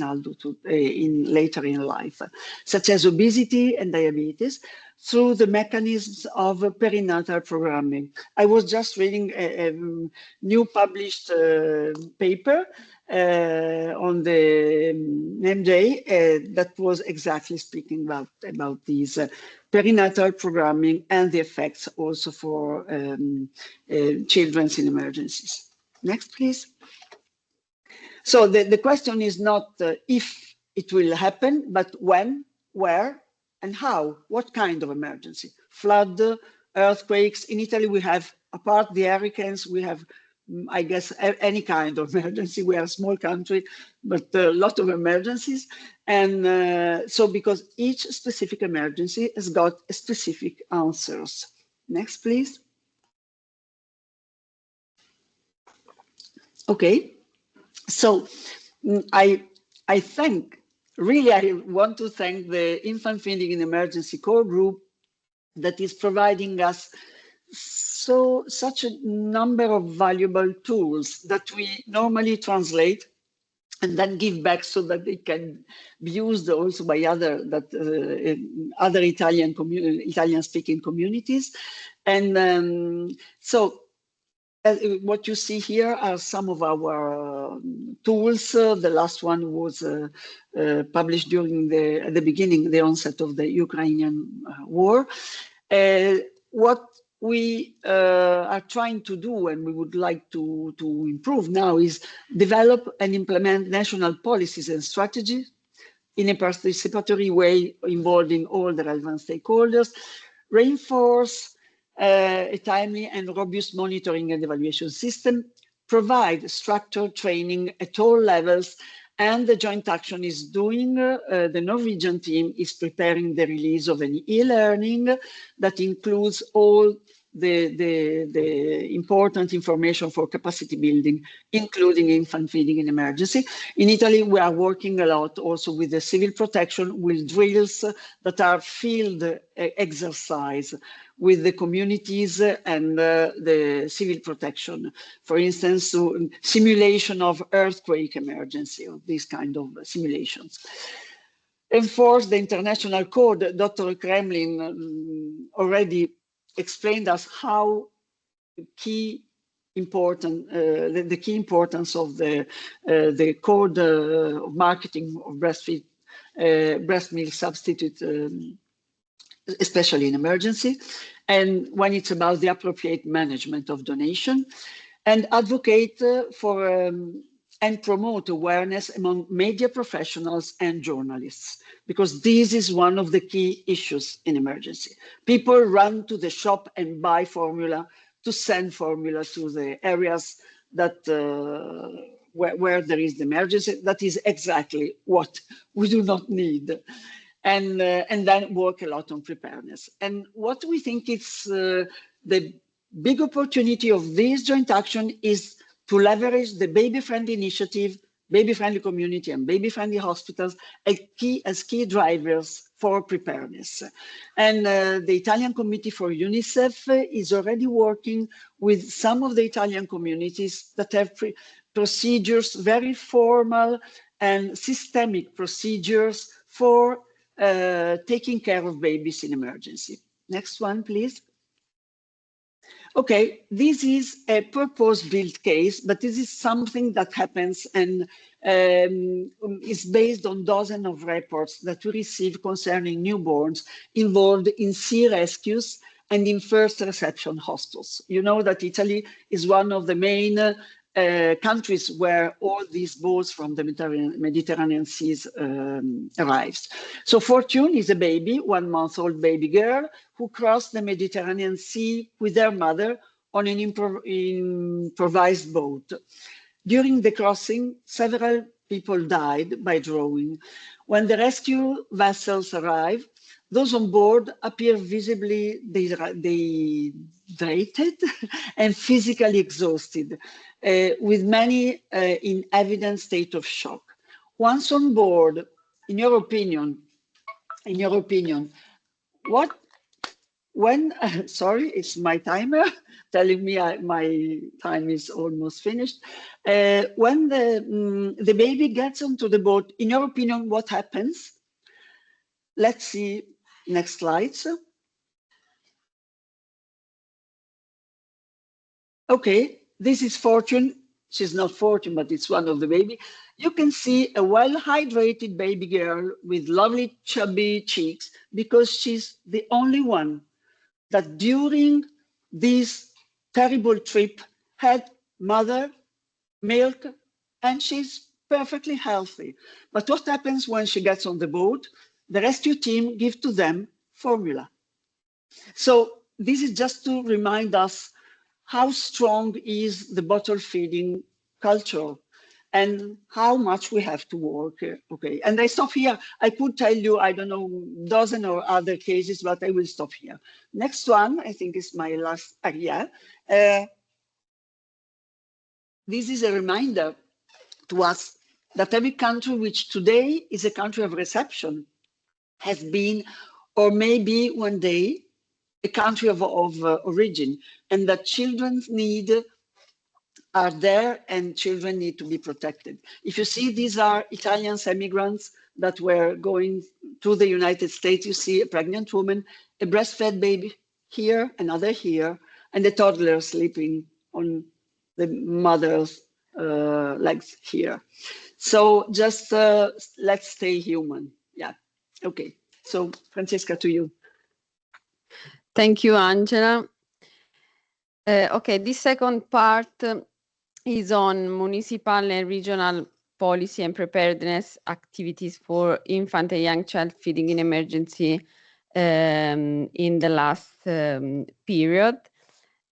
later in life, such as obesity and diabetes, through the mechanisms of perinatal programming. I was just reading a new published paper on the MJ that was exactly speaking about these perinatal programming and the effects also for children in emergencies. Next, please. So the question is not if it will happen, but when, where, and how. What kind of emergency? Flood, earthquakes. In Italy, we have, apart the hurricanes, we have, I guess, any kind of emergency. We are a small country, but a lot of emergencies. And so because each specific emergency has got specific answers. Next, please. Okay, so I want to thank the Infant Feeding in Emergency Core Group that is providing us such a number of valuable tools that we normally translate and then give back so that they can be used also by other Italian-speaking communities. And so what you see here are some of our tools. The last one was published during the onset of the Ukrainian war. What we are trying to do, and we would like to improve now, is develop and implement national policies and strategies in a participatory way involving all the relevant stakeholders, reinforce a timely and robust monitoring and evaluation system, provide structured training at all levels, and the joint action is doing, the Norwegian team is preparing the release of an e-learning that includes all the important information for capacity building, including infant feeding in emergency. In Italy, we are working a lot also with the civil protection, with drills that are field exercise with the communities and the civil protection. For instance, simulation of earthquake emergency, or these kind of simulations. Enforce the international code. Dr. Kremlin already explained us how the key importance of the code of marketing of breast milk substitute, especially in emergency, and when it's about the appropriate management of donation, and advocate for and promote awareness among media professionals and journalists, because this is one of the key issues in emergency. People run to the shop and buy formula to send formula to the areas that where there is the emergency. That is exactly what we do not need. And then work a lot on preparedness. And what we think is the big opportunity of this joint action is to leverage the baby-friendly initiative, baby-friendly community, and baby-friendly hospitals as key drivers for preparedness. And the Italian Committee for UNICEF is already working with some of the Italian communities that have procedures, very formal and systemic procedures for taking care of babies in emergency. Next one, please. Okay, this is a purpose-built case, but this is something that happens and is based on dozens of reports that we receive concerning newborns involved in sea rescues and in first reception hospitals. You know that Italy is one of the main countries where all these boats from the Mediterranean seas arrives. So Fortune is a baby, 1-month-old baby girl, who crossed the Mediterranean Sea with her mother on an improvised boat. During the crossing, several people died by drowning. When the rescue vessels arrive, those on board appear visibly dehydrated and physically exhausted, with many in evident state of shock. Once on board, in your opinion, what when, sorry, it's my timer telling me my time is almost finished. When the baby gets onto the boat, in your opinion, what happens? Let's see, next slides. Okay, this is Fortune. She's not Fortune, but it's one of the baby. You can see a well-hydrated baby girl with lovely chubby cheeks because she's the only one that during this terrible trip had mother, milk, and she's perfectly healthy. But what happens when she gets on the boat? The rescue team give to them formula. So this is just to remind us how strong is the bottle feeding culture and how much we have to work. Okay, and I stop here. I could tell you, I don't know, dozen or other cases, but I will stop here. Next one, I think is my last area. This is a reminder to us that every country which today is a country of reception has been, or maybe one day, a country of origin, and that children's need are there and children need to be protected. If you see, these are Italian immigrants that were going to the United States. You see a pregnant woman, a breastfed baby here, another here, and a toddler sleeping on the mother's legs here. So just let's stay human. Yeah, okay. So Francesca, to you. Thank you, Angela. Okay, this second part is on municipal and regional policy and preparedness activities for infant and young child feeding in emergency in the last period.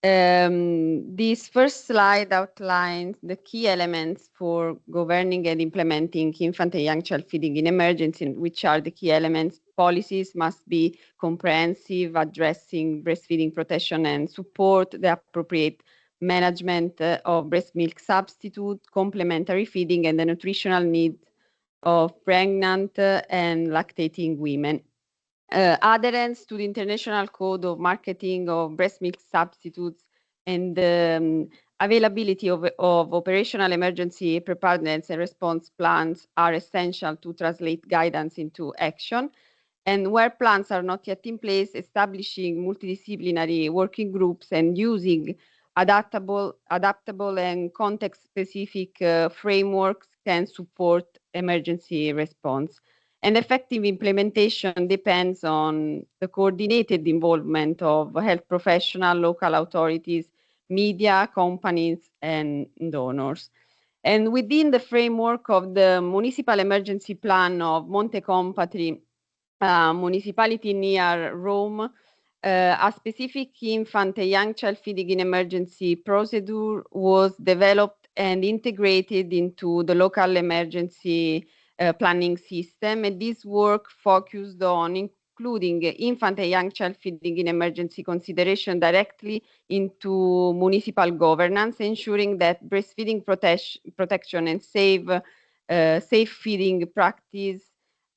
This first slide outlines the key elements for governing and implementing infant and young child feeding in emergency, which are the key elements. Policies must be comprehensive, addressing breastfeeding protection and support, the appropriate management of breast milk substitute, complementary feeding, and the nutritional needs of pregnant and lactating women. Adherence to the International Code of Marketing of Breast Milk Substitutes and availability of operational emergency preparedness and response plans are essential to translate guidance into action. And where plans are not yet in place, establishing multidisciplinary working groups and using adaptable and context-specific frameworks can support emergency response. And effective implementation depends on the coordinated involvement of health professionals, local authorities, media, companies, and donors. And within the framework of the Municipal Emergency Plan of Monte Compatri, municipality near Rome, a specific infant and young child feeding in emergency procedure was developed and integrated into the local emergency planning system. And this work focused on including infant and young child feeding in emergency consideration directly into municipal governance, ensuring that breastfeeding protection and safe feeding practice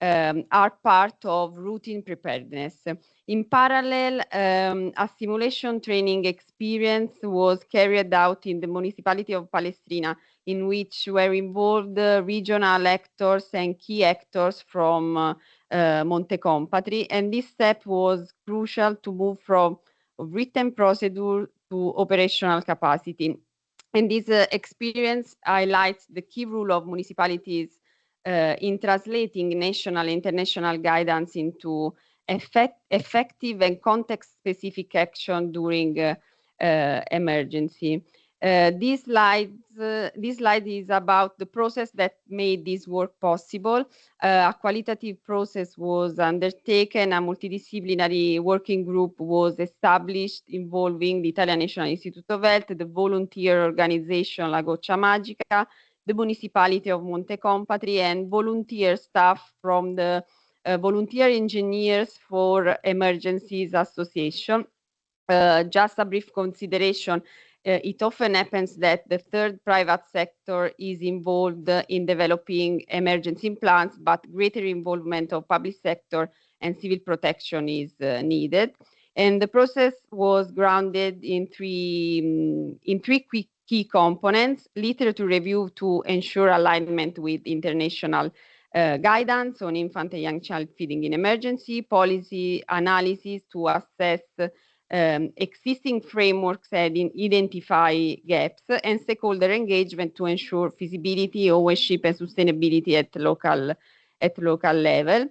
are part of routine preparedness. In parallel, a simulation training experience was carried out in the municipality of Palestrina, in which were involved regional actors and key actors from Monte Compatri. And this step was crucial to move from written procedure to operational capacity. And this experience highlights the key role of municipalities in translating national and international guidance into effective and context-specific action during emergency. This slide is about the process that made this work possible. A qualitative process was undertaken, a multidisciplinary working group was established involving the Italian National Institute of Health, the volunteer organization La Goccia Magica, the municipality of Monte Compatri, and volunteer staff from the Volunteer Engineers for Emergencies Association. Just a brief consideration, it often happens that the third private sector is involved in developing emergency plans, but greater involvement of public sector and civil protection is needed. And the process was grounded in three key components: literature review to ensure alignment with international guidance on infant and young child feeding in emergency, policy analysis to assess existing frameworks and identify gaps, and stakeholder engagement to ensure feasibility, ownership, and sustainability at local level.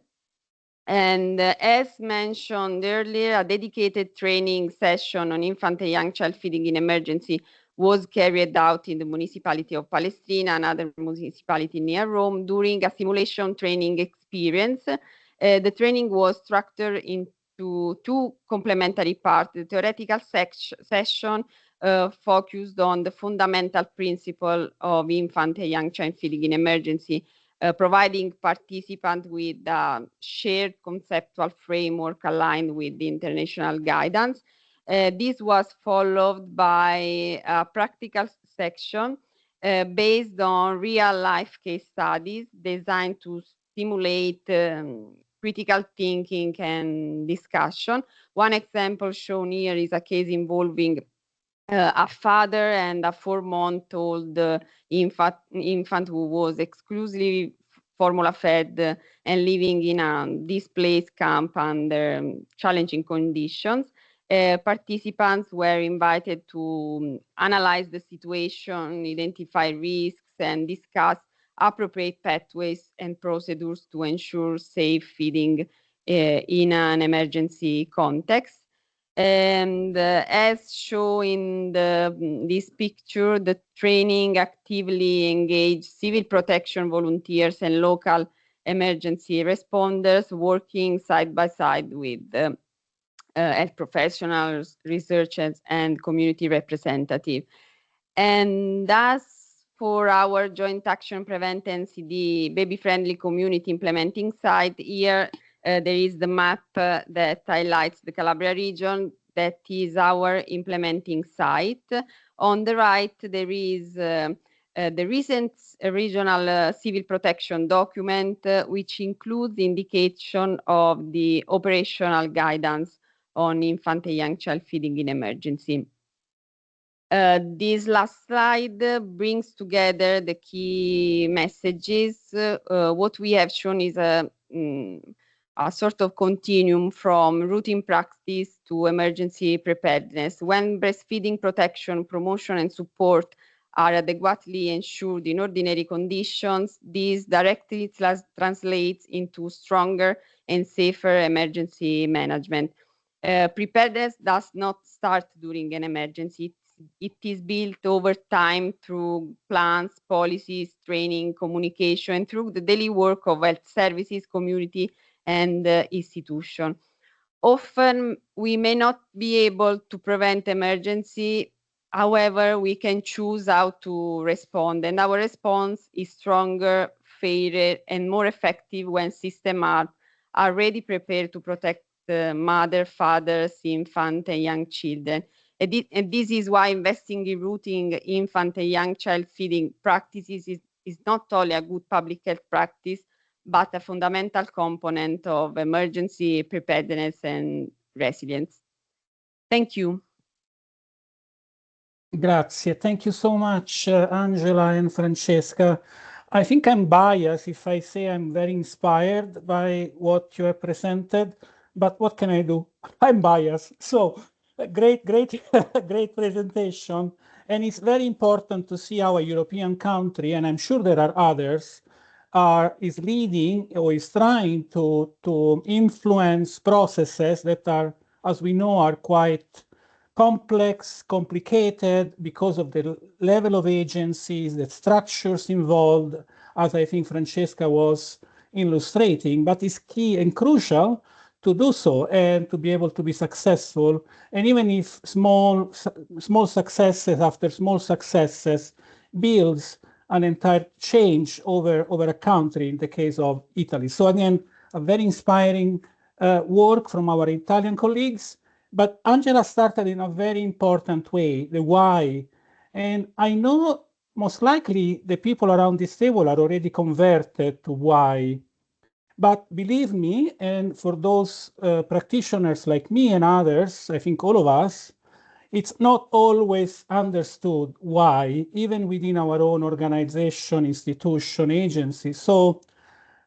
And as mentioned earlier, a dedicated training session on infant and young child feeding in emergency was carried out in the municipality of Palestrina, another municipality near Rome, during a simulation training experience. The training was structured into two complementary parts. The theoretical session focused on the fundamental principle of infant and young child feeding in emergency, providing participants with a shared conceptual framework aligned with the international guidance. This was followed by a practical section based on real-life case studies designed to stimulate critical thinking and discussion. One example shown here is a case involving a father and a 4-month-old infant who was exclusively formula fed and living in a displaced camp under challenging conditions. Participants were invited to analyze the situation, identify risks, and discuss appropriate pathways and procedures to ensure safe feeding in an emergency context. And as shown in this picture, the training actively engaged civil protection volunteers and local emergency responders working side by side with health professionals, researchers, and community representatives. And thus, for our joint action PreventNCD baby-friendly community implementing site, here there is the map that highlights the Calabria region. That is our implementing site. On the right, there is the recent regional civil protection document, which includes indication of the operational guidance on infant and young child feeding in emergency. This last slide brings together the key messages. What we have shown is a sort of continuum from routine practice to emergency preparedness. When breastfeeding protection, promotion, and support are adequately ensured in ordinary conditions, this directly translates into stronger and safer emergency management. Preparedness does not start during an emergency. It is built over time through plans, policies, training, communication, and through the daily work of health services, community, and institution. Often we may not be able to prevent emergency. However, we can choose how to respond, and our response is stronger, fairer, and more effective when systems are already prepared to protect mother, fathers, infant, and young children. And this is why investing in routine infant and young child feeding practices is not only a good public health practice, but a fundamental component of emergency preparedness and resilience. Thank you. Grazie. Thank you so much, Angela and Francesca. I think I'm biased if I say I'm very inspired by what you have presented, but what can I do? I'm biased. So great presentation. And it's very important to see how a European country, and I'm sure there are others, is leading or is trying to influence processes that are, as we know, are quite complex, complicated because of the level of agencies, the structures involved, as I think Francesca was illustrating, but it's key and crucial to do so and to be able to be successful. And even if small successes after small successes builds an entire change over a country, in the case of Italy. So again, a very inspiring work from our Italian colleagues. But Angela started in a very important way, the why. And I know most likely the people around this table are already converted to why. But believe me, and for those practitioners like me and others, I think all of us, it's not always understood why, even within our own organization, institution, agency. So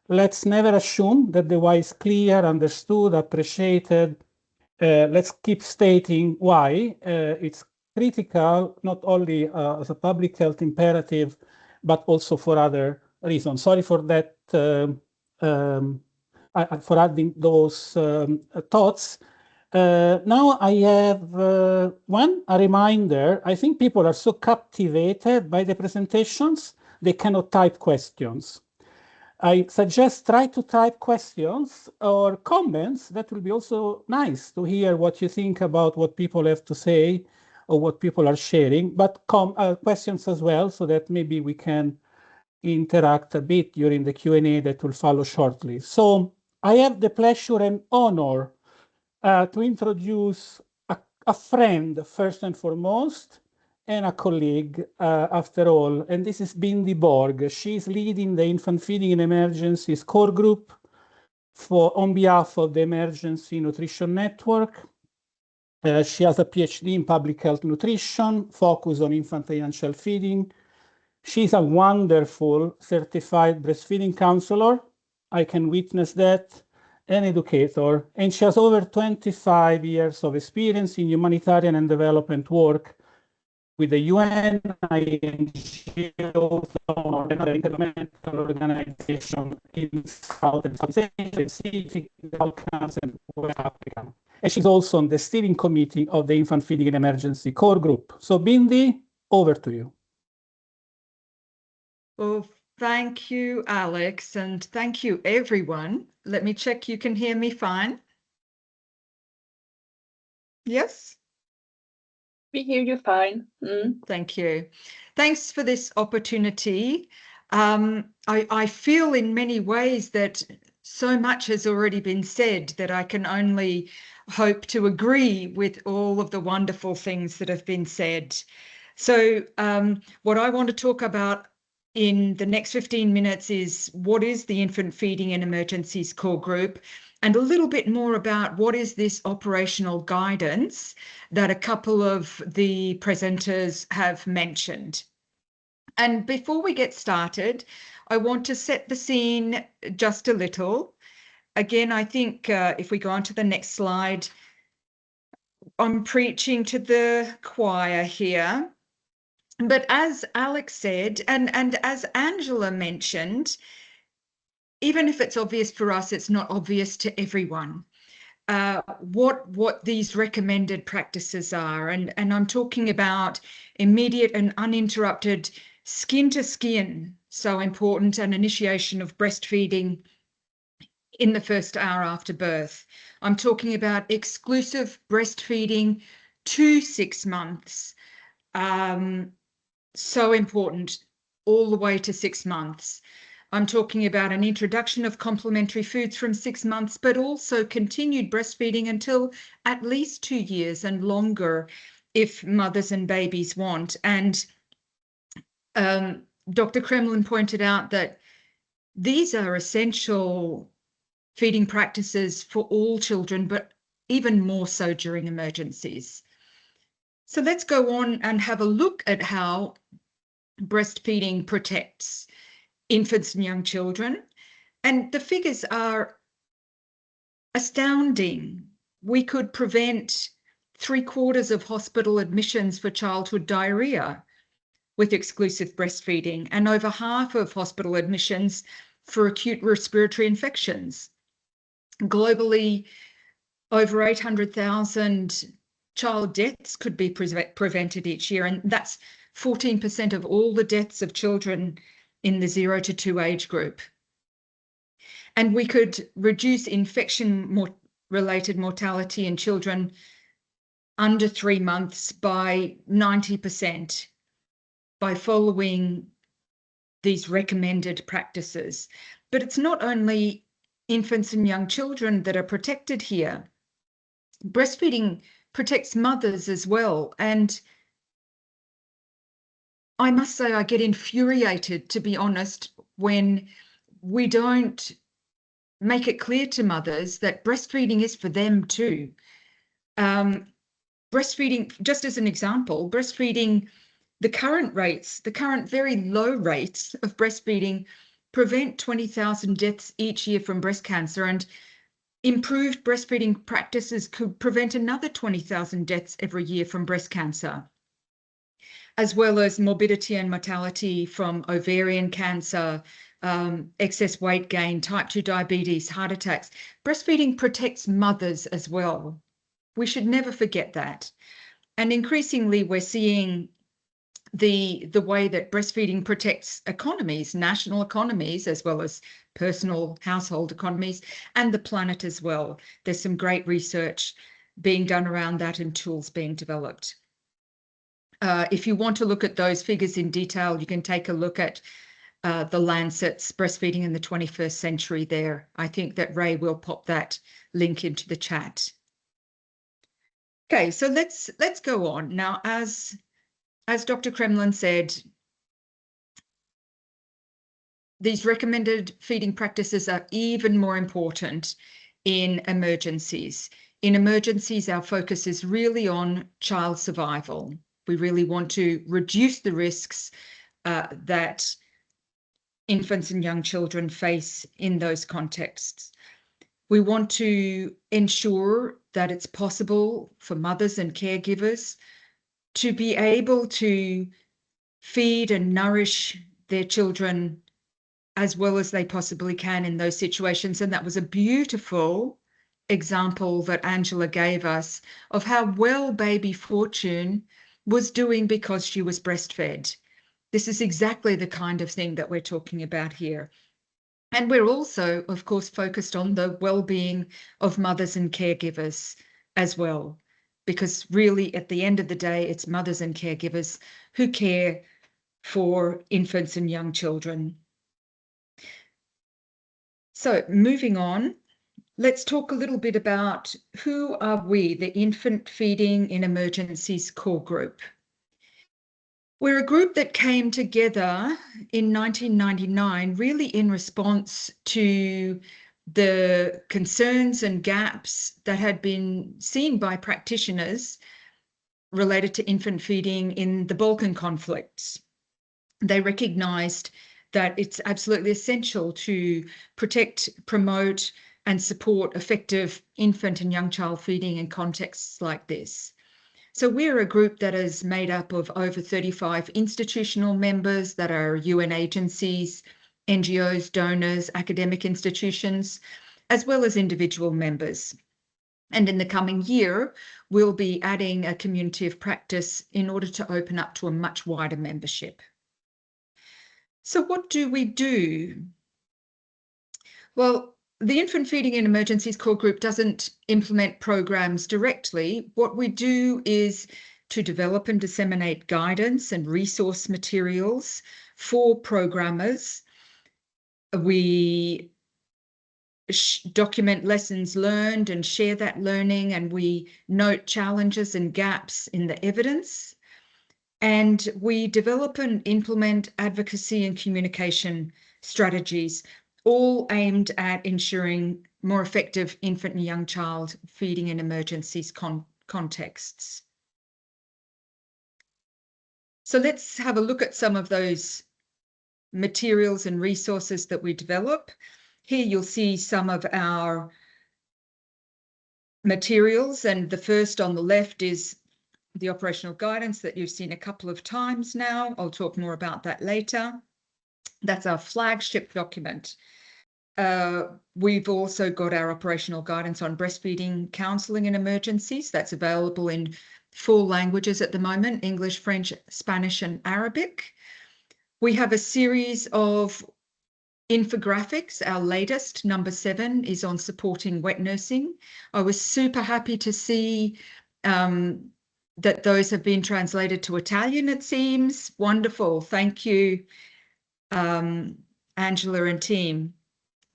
let's never assume that the why is clear, understood, appreciated. Let's keep stating why. It's critical, not only as a public health imperative, but also for other reasons. Sorry for that, for adding those thoughts. Now I have a reminder. I think people are so captivated by the presentations, they cannot type questions. I suggest try to type questions or comments. That will be also nice to hear what you think about what people have to say or what people are sharing, but questions as well, so that maybe we can interact a bit during the Q&A that will follow shortly. So I have the pleasure and honor to introduce a friend first and foremost, and a colleague after all, and this is Bindi Borg. She's leading the Infant Feeding in Emergencies core group on behalf of the Emergency Nutrition Network. She has a PhD in public health nutrition, focus on infant and young child feeding. She's a wonderful certified breastfeeding counselor. I can witness that, an educator, and she has over 25 years of experience in humanitarian and development work with the UN, INGOs, or another intergovernmental organization in South and South Asia, Pacific, Balkans, and West Africa. And she's also on the steering committee of the Infant Feeding and Emergency core group. So Bindi, over to you. Well, thank you, Alex, and thank you, everyone. Let me check you can hear me fine. Yes? We hear you fine. Thank you. Thanks for this opportunity. I feel in many ways that so much has already been said that I can only hope to agree with all of the wonderful things that have been said. So what I want to talk about in the next 15 minutes is what is the Infant Feeding and Emergencies core group, and a little bit more about what is this operational guidance that a couple of the presenters have mentioned. And before we get started, I want to set the scene just a little. Again, I think if we go on to the next slide, I'm preaching to the choir here. But as Alex said, and as Angela mentioned, even if it's obvious for us, it's not obvious to everyone what these recommended practices are. And I'm talking about immediate and uninterrupted skin to skin, so important, and initiation of breastfeeding in the first hour after birth. I'm talking about exclusive breastfeeding to 6 months. So important all the way to 6 months. I'm talking about an introduction of complementary foods from 6 months, but also continued breastfeeding until at least 2 years and longer if mothers and babies want. And Dr. Kremlin pointed out that these are essential feeding practices for all children, but even more so during emergencies. So let's go on and have a look at how breastfeeding protects infants and young children. And the figures are astounding. We could prevent 3/4 of hospital admissions for childhood diarrhea with exclusive breastfeeding, and over half of hospital admissions for acute respiratory infections. Globally, over 800,000 child deaths could be prevented each year, and that's 14% of all the deaths of children in the 0 to 2 age group. And we could reduce infection-related mortality in children under 3 months by 90% by following these recommended practices. But it's not only infants and young children that are protected here. Breastfeeding protects mothers as well. And I must say I get infuriated, to be honest, when we don't make it clear to mothers that breastfeeding is for them too. Breastfeeding, just as an example, breastfeeding, the current very low rates of breastfeeding prevent 20,000 deaths each year from breast cancer, and improved breastfeeding practices could prevent another 20,000 deaths every year from breast cancer, as well as morbidity and mortality from ovarian cancer, excess weight gain, type 2 diabetes, heart attacks. Breastfeeding protects mothers as well. We should never forget that. And increasingly, we're seeing the way that breastfeeding protects economies, national economies, as well as personal household economies, and the planet as well. There's some great research being done around that and tools being developed. If you want to look at those figures in detail, you can take a look at the Lancet's Breastfeeding in the 21st Century there. I think that Ray will pop that link into the chat. Okay, so let's go on. Now, as Dr. Kremlin said, these recommended feeding practices are even more important in emergencies. In emergencies, our focus is really on child survival. We really want to reduce the risks that infants and young children face in those contexts. We want to ensure that it's possible for mothers and caregivers to be able to feed and nourish their children as well as they possibly can in those situations. And that was a beautiful example that Angela gave us of how well baby Fortune was doing because she was breastfed. This is exactly the kind of thing that we're talking about here. And we're also, of course, focused on the well-being of mothers and caregivers as well, because really at the end of the day, it's mothers and caregivers who care for infants and young children. So moving on, let's talk a little bit about who are we, the Infant Feeding in Emergencies core group. We're a group that came together in 1999, really in response to the concerns and gaps that had been seen by practitioners related to infant feeding in the Balkan conflicts. They recognised that it's absolutely essential to protect, promote, and support effective infant and young child feeding in contexts like this. So we're a group that is made up of over 35 institutional members that are UN agencies, NGOs, donors, academic institutions, as well as individual members. And in the coming year, we'll be adding a community of practice in order to open up to a much wider membership. So what do we do? Well, the Infant Feeding in Emergencies core group doesn't implement programs directly. What we do is to develop and disseminate guidance and resource materials for programmers. We document lessons learned and share that learning, and we note challenges and gaps in the evidence. And we develop and implement advocacy and communication strategies, all aimed at ensuring more effective infant and young child feeding in emergencies contexts. So let's have a look at some of those materials and resources that we develop. Here you'll see some of our materials, and the first on the left is the operational guidance that you've seen a couple of times now. I'll talk more about that later. That's our flagship document. We've also got our operational guidance on breastfeeding counselling in emergencies. That's available in 4 languages at the moment: English, French, Spanish, and Arabic. We have a series of infographics. Our latest, number 7, is on supporting wet nursing. I was super happy to see that those have been translated to Italian, it seems. Wonderful. Thank you, Angela and team.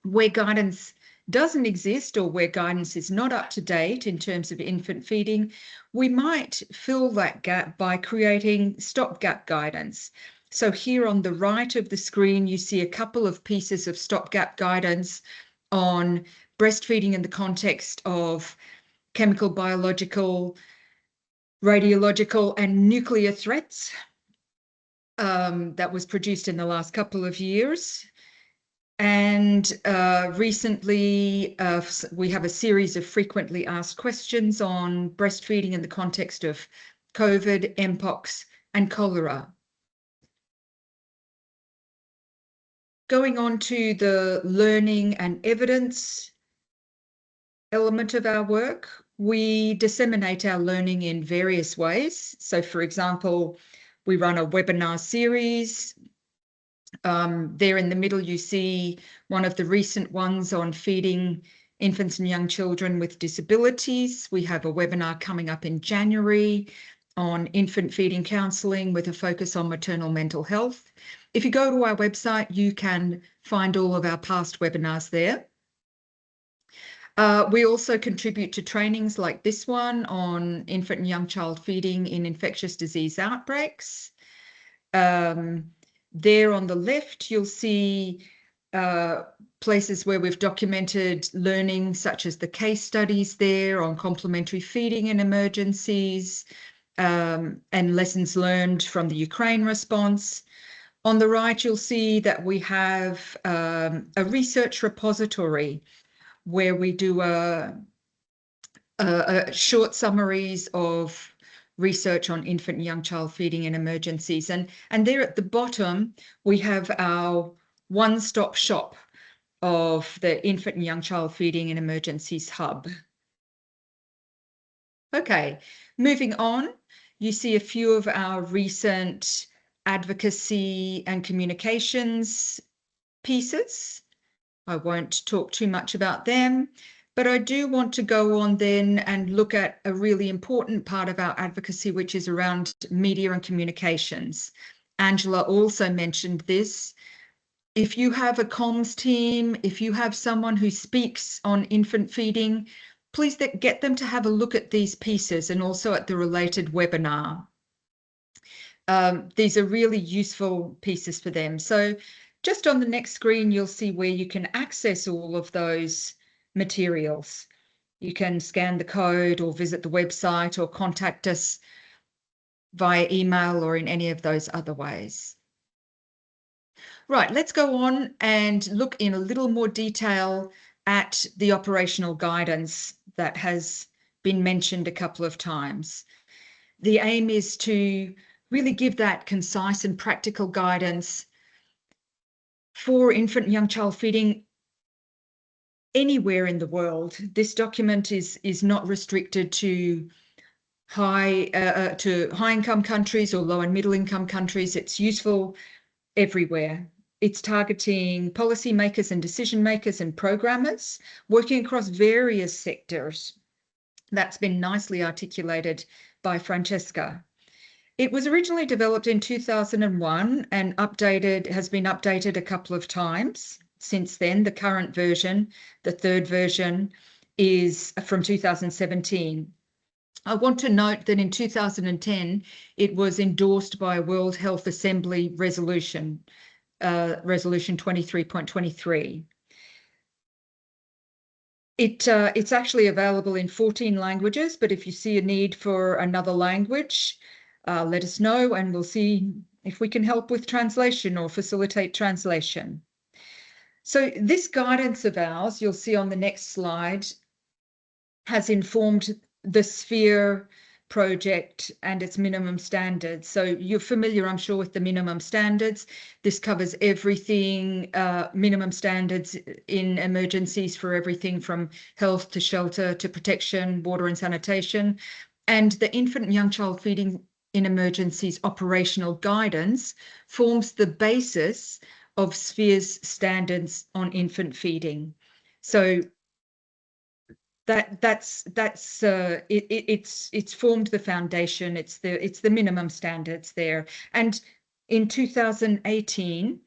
Where guidance doesn't exist or where guidance is not up to date in terms of infant feeding, we might fill that gap by creating stopgap guidance. So here on the right of the screen, you see a couple of pieces of stopgap guidance on breastfeeding in the context of chemical, biological, radiological and nuclear threats. That was produced in the last couple of years. And recently, we have a series of frequently asked questions on breastfeeding in the context of COVID, Mpox, and cholera. Going on to the learning and evidence element of our work, we disseminate our learning in various ways. So, for example, we run a webinar series. There in the middle, you see one of the recent ones on feeding infants and young children with disabilities. We have a webinar coming up in January on infant feeding counselling with a focus on maternal mental health. If you go to our website, you can find all of our past webinars there. We also contribute to trainings like this one on infant and young child feeding in infectious disease outbreaks. There on the left, you'll see places where we've documented learning, such as the case studies there on complementary feeding in emergencies, and lessons learned from the Ukraine response. On the right, you'll see that we have a research repository where we do short summaries of research on infant and young child feeding in emergencies. And there at the bottom, we have our one-stop shop of the infant and young child feeding in emergencies hub. Okay, moving on, you see a few of our recent advocacy and communications pieces. I won't talk too much about them, but I do want to go on then and look at a really important part of our advocacy, which is around media and communications. Angela also mentioned this. If you have a comms team, if you have someone who speaks on infant feeding, please get them to have a look at these pieces and also at the related webinar. These are really useful pieces for them. So just on the next screen, you'll see where you can access all of those materials. You can scan the code or visit the website or contact us via email or in any of those other ways. Right, let's go on and look in a little more detail at the operational guidance that has been mentioned a couple of times. The aim is to really give that concise and practical guidance for infant and young child feeding anywhere in the world. This document is not restricted to high-income countries or low and middle-income countries. It's useful everywhere. It's targeting policymakers and decision makers and programmers working across various sectors. That's been nicely articulated by Francesca. It was originally developed in 2001 and has been updated a couple of times since then. The current version, the third version, is from 2017. I want to note that in 2010, it was endorsed by a World Health Assembly resolution, Resolution 23.23. It's actually available in 14 languages, but if you see a need for another language, let us know and we'll see if we can help with translation or facilitate translation. So this guidance of ours, you'll see on the next slide, has informed the SPHERE project and its minimum standards. So you're familiar, I'm sure, with the minimum standards. This covers everything, minimum standards in emergencies for everything from health to shelter to protection, water and sanitation. And the infant and young child feeding in emergencies operational guidance forms the basis of SPHERE's standards on infant feeding. So it's formed the foundation. It's the minimum standards there. And in 2018,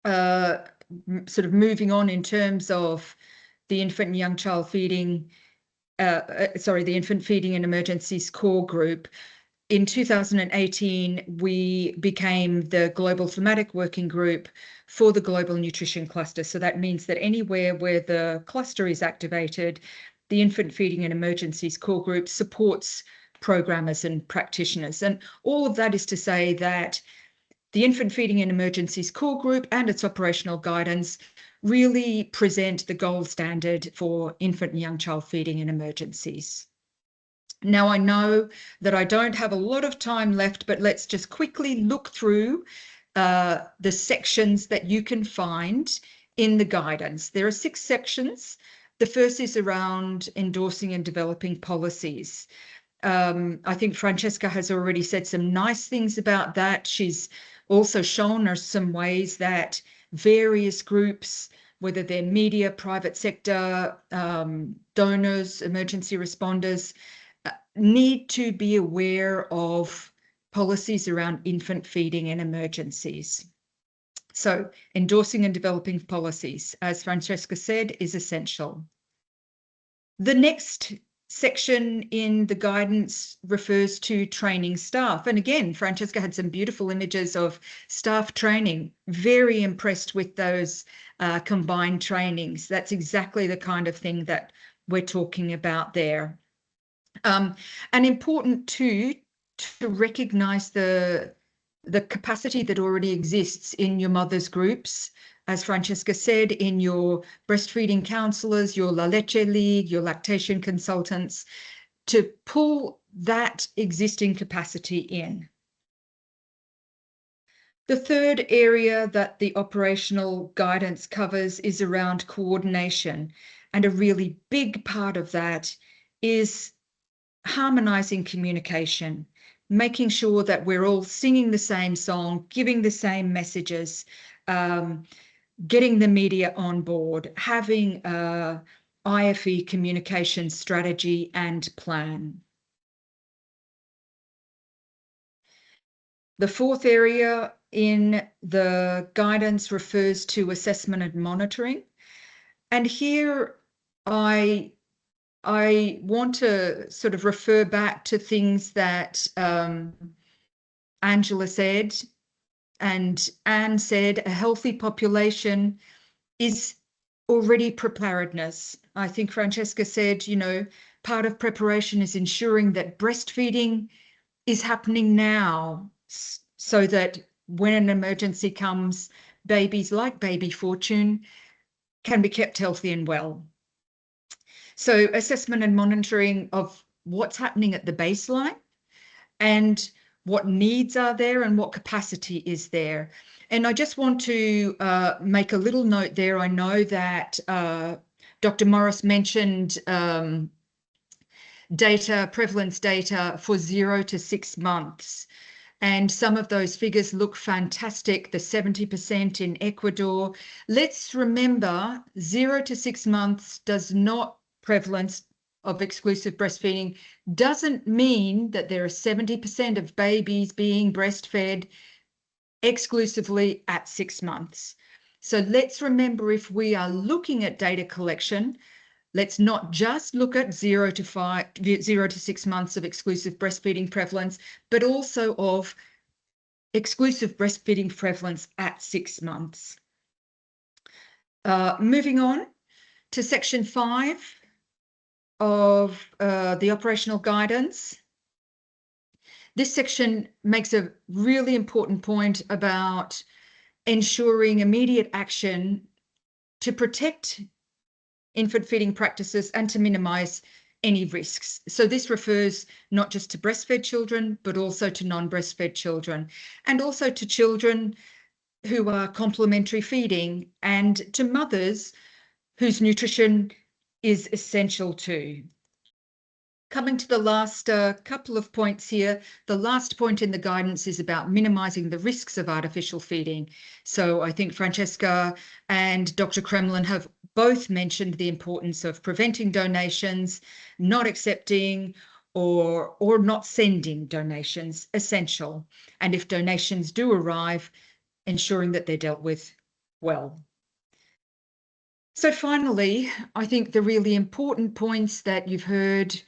sort of moving on in terms of the infant and young child feeding, the infant feeding in emergencies core group, in 2018, we became the Global Thematic Working Group for the Global Nutrition Cluster. So that means that anywhere where the cluster is activated, the Infant Feeding and Emergencies Core Group supports programmers and practitioners. And all of that is to say that the Infant Feeding and Emergencies Core Group and its operational guidance really present the gold standard for infant and young child feeding and emergencies. Now, I know that I don't have a lot of time left, but let's just quickly look through the sections that you can find in the guidance. There are 6 sections. The first is around endorsing and developing policies. I think Francesca has already said some nice things about that. She's also shown us some ways that various groups, whether they're media, private sector, donors, emergency responders, need to be aware of policies around infant feeding and emergencies. So endorsing and developing policies, as Francesca said, is essential. The next section in the guidance refers to training staff. And again, Francesca had some beautiful images of staff training. Very impressed with those combined trainings. That's exactly the kind of thing that we're talking about there. And important too, to recognise the capacity that already exists in your mothers' groups, as Francesca said, in your breastfeeding counsellors, your La Leche League, your lactation consultants, to pull that existing capacity in. The third area that the operational guidance covers is around coordination, and a really big part of that is harmonising communication, making sure that we're all singing the same song, giving the same messages, getting the media on board, having a IFE communication strategy and plan. The fourth area in the guidance refers to assessment and monitoring. And here I want to sort of refer back to things that Angela said and Anne said. A healthy population is already preparedness. I think Francesca said, you know, part of preparation is ensuring that breastfeeding is happening now so that when an emergency comes, babies like baby Fortune can be kept healthy and well. So assessment and monitoring of what's happening at the baseline and what needs are there and what capacity is there. And I just want to make a little note there. I know that Dr. Morris mentioned prevalence data for 0 to 6 months. And some of those figures look fantastic, the 70% in Ecuador. Let's remember 0 to 6 months does not prevalence of exclusive breastfeeding doesn't mean that there are 70% of babies being breastfed exclusively at 6 months. So let's remember, if we are looking at data collection, let's not just look at 0 to 6 months of exclusive breastfeeding prevalence, but also of exclusive breastfeeding prevalence at 6 months. Moving on to section 5 of the operational guidance. This section makes a really important point about ensuring immediate action to protect infant feeding practices and to minimise any risks. So this refers not just to breastfed children, but also to non-breastfed children, and also to children who are complementary feeding and to mothers whose nutrition is essential too. Coming to the last couple of points here, the last point in the guidance is about minimising the risks of artificial feeding. So I think Francesca and Dr. Kremlin have both mentioned the importance of preventing donations, not accepting or not sending donations, essential. And if donations do arrive, ensuring that they're dealt with well. So finally, I think the really important points that you've heard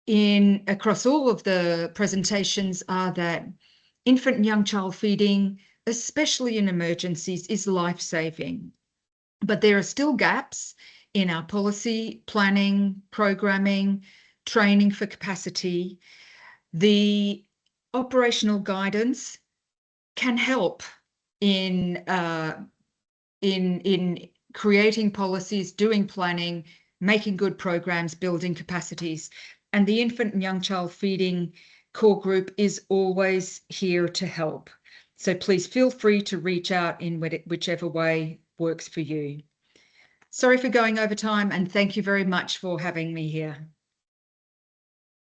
across all of the presentations are that infant and young child feeding, especially in emergencies, is life-saving. But there are still gaps in our policy, planning, programming, training for capacity. The operational guidance can help in creating policies, doing planning, making good programs, building capacities. And the infant and young child feeding core group is always here to help. So please feel free to reach out in whichever way works for you. Sorry for going over time, and thank you very much for having me here.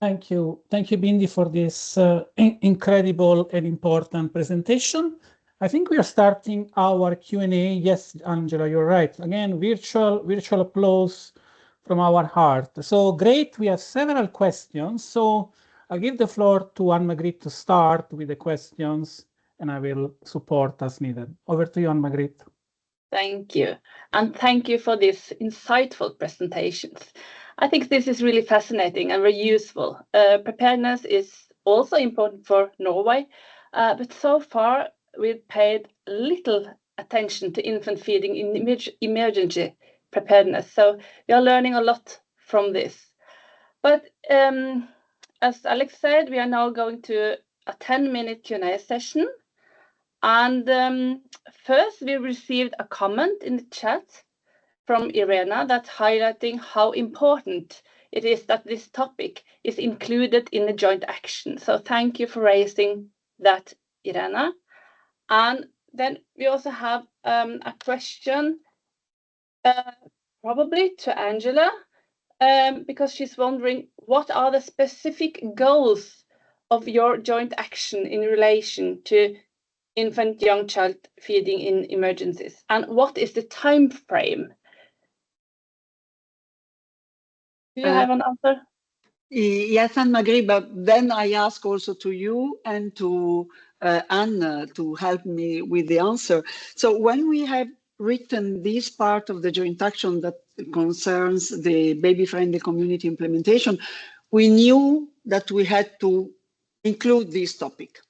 Thank you, Bindi, for this incredible and important presentation. I think we are starting our Q&A. Yes, Angela, you're right. Again, virtual applause from our heart. So great, we have several questions. So I'll give the floor to Anne-Margrethe to start with the questions, and I will support as needed. Over to you, Anne-Margrethe. Thank you. And thank you for these insightful presentations. I think this is really fascinating and very useful. Preparedness is also important for Norway, but so far we've paid little attention to infant feeding in emergency preparedness. So we are learning a lot from this. But as Alex said, we are now going to a 10-minute Q&A session. And first, we received a comment in the chat from Irena that's highlighting how important it is that this topic is included in the joint action. So thank you for raising that, Irena. And then we also have a question probably to Angela, because she's wondering, what are the specific goals of your joint action in relation to infant young child feeding in emergencies, and what is the time frame? Do you have an answer? Yes, Anne-Margrethe, but then I ask also to you and to Anne to help me with the answer. So when we have written this part of the joint action that concerns the baby-friendly community implementation, we knew that we had to include this topic.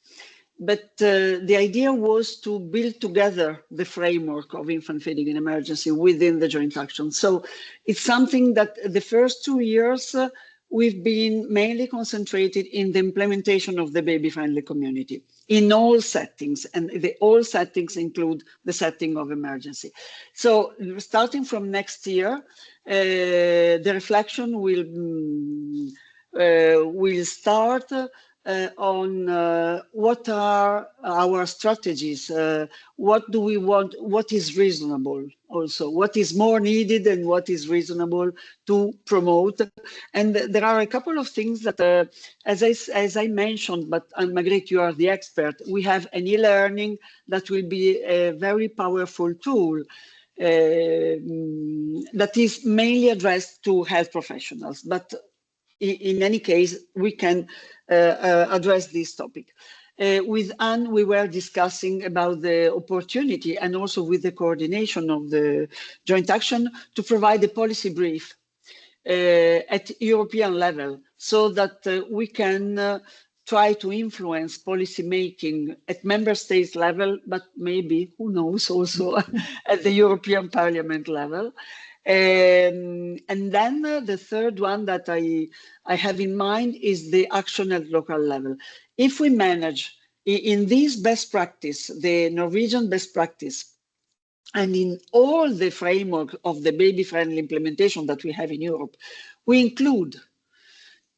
But the idea was to build together the framework of infant feeding in emergency within the joint action. So it's something that the first 2 years we've been mainly concentrated in the implementation of the baby-friendly community in all settings, and all settings include the setting of emergency. So starting from next year, the reflection will start on what are our strategies, what do we want, what is reasonable also, what is more needed and what is reasonable to promote. And there are a couple of things that, as I mentioned, but Anne-Margrethe, you are the expert, we have an e-learning that will be a very powerful tool that is mainly addressed to health professionals, but in any case, we can address this topic. With Anne, we were discussing about the opportunity and also with the coordination of the joint action to provide a policy brief at European level so that we can try to influence policy making at member states level, but maybe, who knows, also at the European Parliament level. And then the third one that I have in mind is the action at local level. If we manage in this best practice, the Norwegian best practice, and in all the framework of the baby-friendly implementation that we have in Europe, we include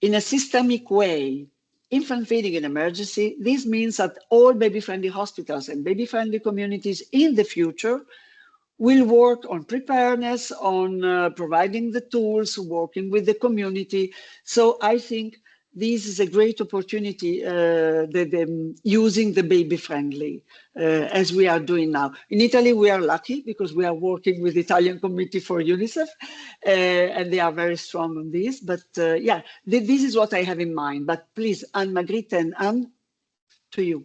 in a systemic way infant feeding in emergency. This means that all baby-friendly hospitals and baby-friendly communities in the future will work on preparedness, on providing the tools, working with the community. So I think this is a great opportunity, using the baby-friendly, as we are doing now. In Italy, we are lucky because we are working with the Italian Committee for UNICEF, and they are very strong on this. But yeah, this is what I have in mind. But please, Anne-Margrethe and Anne, to you.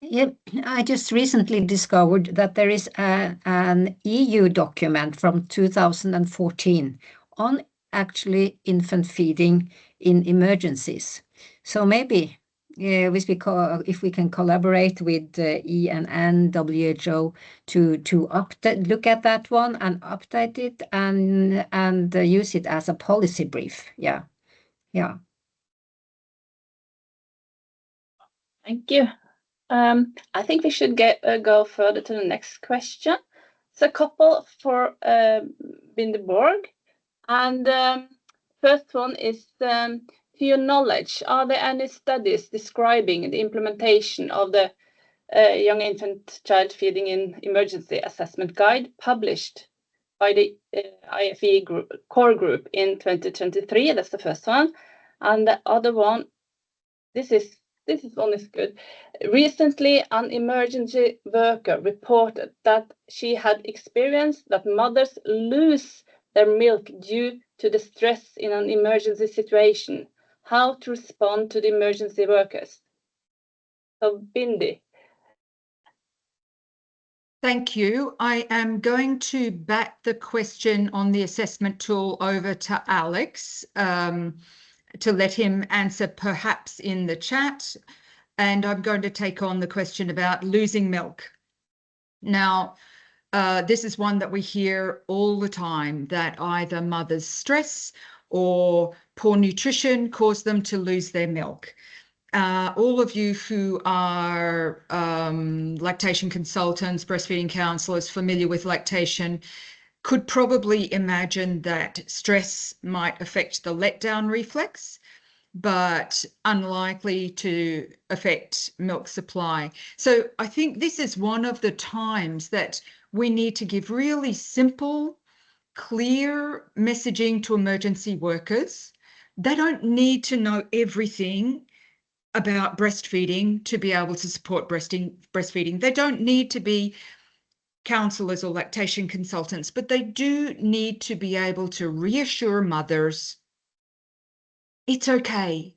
Yeah, I just recently discovered that there is an EU document from 2014 on actually infant feeding in emergencies. So maybe if we can collaborate with ENN, WHO to look at that one and update it and use it as a policy brief. Yeah. Thank you. I think we should go further to the next question. It's a couple for Bindeborg. And first one is, to your knowledge, are there any studies describing the implementation of the Young Infant Child Feeding in Emergency Assessment Guide published by the IFE core group in 2023? That's the first one. And the other one, this one is good. Recently, an emergency worker reported that she had experienced that mothers lose their milk due to the stress in an emergency situation. How to respond to the emergency workers? So, Bindi. Thank you. I am going to back the question on the assessment tool over to Alex to let him answer perhaps in the chat. And I'm going to take on the question about losing milk. Now, this is one that we hear all the time, that either mothers' stress or poor nutrition cause them to lose their milk. All of you who are lactation consultants, breastfeeding counselors, familiar with lactation, could probably imagine that stress might affect the letdown reflex, but unlikely to affect milk supply. So I think this is one of the times that we need to give really simple, clear messaging to emergency workers. They don't need to know everything about breastfeeding to be able to support breastfeeding. They don't need to be counselors or lactation consultants, but they do need to be able to reassure mothers, it's okay.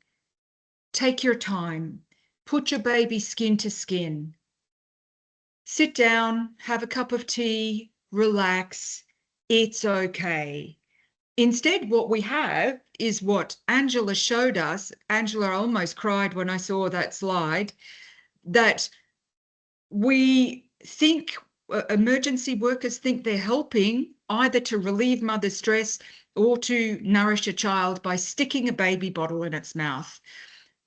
Take your time. Put your baby skin to skin. Sit down, have a cup of tea, relax. It's okay. Instead, what we have is what Angela showed us. Angela almost cried when I saw that slide, that we think emergency workers think they're helping either to relieve mother's stress or to nourish a child by sticking a baby bottle in its mouth.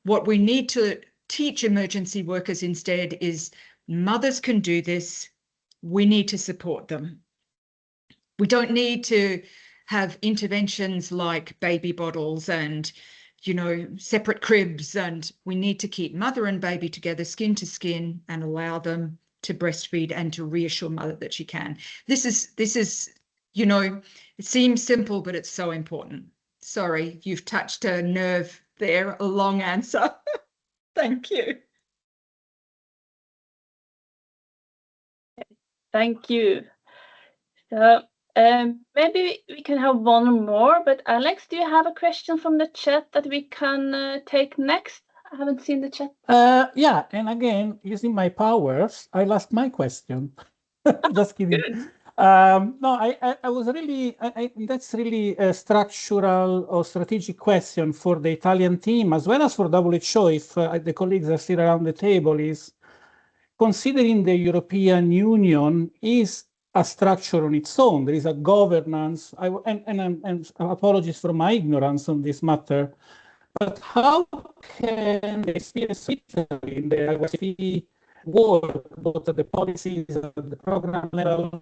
What we need to teach emergency workers instead is mothers can do this. We need to support them. We don't need to have interventions like baby bottles and, separate cribs, and we need to keep mother and baby together, skin to skin, and allow them to breastfeed and to reassure mother that she can. This is, it seems simple, but it's so important. Sorry, you've touched a nerve there, a long answer. Thank you. Thank you. So maybe we can have one more, but Alex, do you have a question from the chat that we can take next? I haven't seen the chat. Yeah, and again, using my powers, I lost my question. Just kidding. No, I was really, that's really a structural or strategic question for the Italian team, as well as for WHO, if the colleagues are still around the table, is considering the European Union is a structure on its own. There is a governance, and apologies for my ignorance on this matter, but how can the experience in the IWC work, both at the policies at the program level,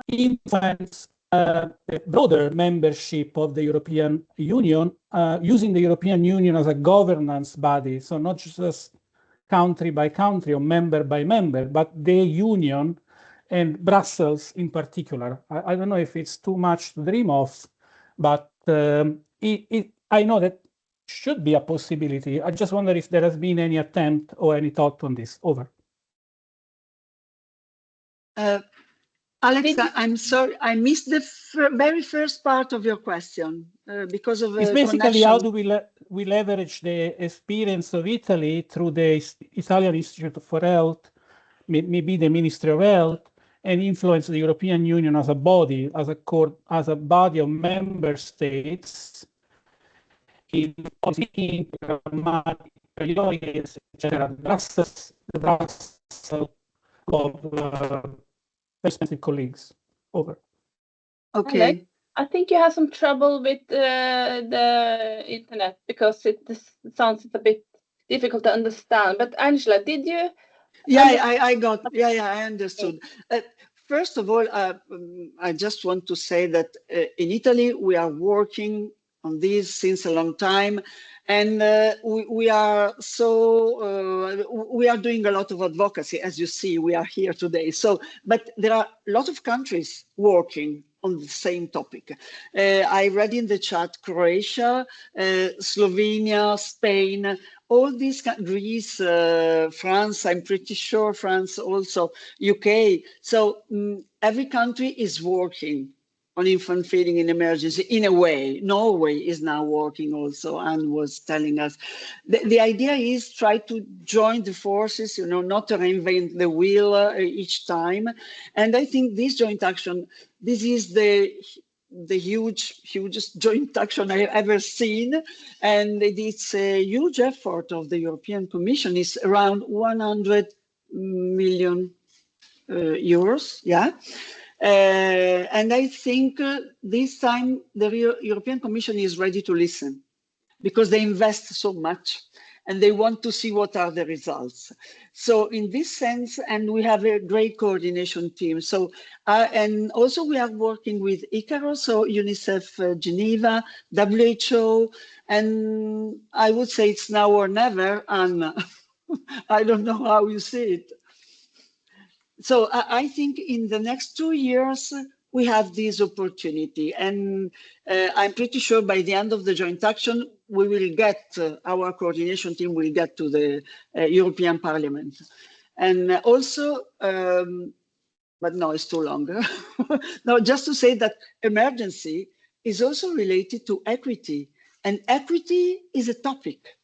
influence the broader membership of the European Union, using the European Union as a governance body, so not just country by country or member by member, but the Union and Brussels in particular. I don't know if it's too much to dream of, but I know that should be a possibility. I just wonder if there has been any attempt or any thought on this. Over. Alex, I'm sorry, I missed the very first part of your question because of it's basically connection. How do we leverage the experience of Italy through the Italian Institute for Health, maybe the Ministry of Health, and influence the European Union as a body, as a body of member states in policy, pragmatic priorities, etc. The last of expensive colleagues. Over. Okay. Alex, I think you have some trouble with the internet because this sounds a bit difficult to understand. But Angela, did you? Yeah, I understood. First of all, I just want to say that in Italy, we are working on this since a long time. And we are doing a lot of advocacy. As you see, we are here today. So, but there are a lot of countries working on the same topic. I read in the chat Croatia, Slovenia, Spain, all these Greece, France, I'm pretty sure France also, UK. So every country is working on infant feeding in emergency in a way. Norway is now working also and was telling us. The idea is try to join the forces, not to reinvent the wheel each time. And I think this joint action, this is the hugest joint action I've ever seen. And it's a huge effort of the European Commission. It's around 100 million euros, yeah. And I think this time the European Commission is ready to listen because they invest so much and they want to see what are the results. So in this sense, and we have a great coordination team. So, and also we are working with ICARO, so UNICEF Geneva, WHO, and I would say it's now or never, Anna. I don't know how you see it. So I think in the next 2 years, we have this opportunity. And I'm pretty sure by the end of the joint action, we will get, our coordination team will get to the European Parliament. And also, but no, it's too long. No, just to say that emergency is also related to equity. And equity is a topic.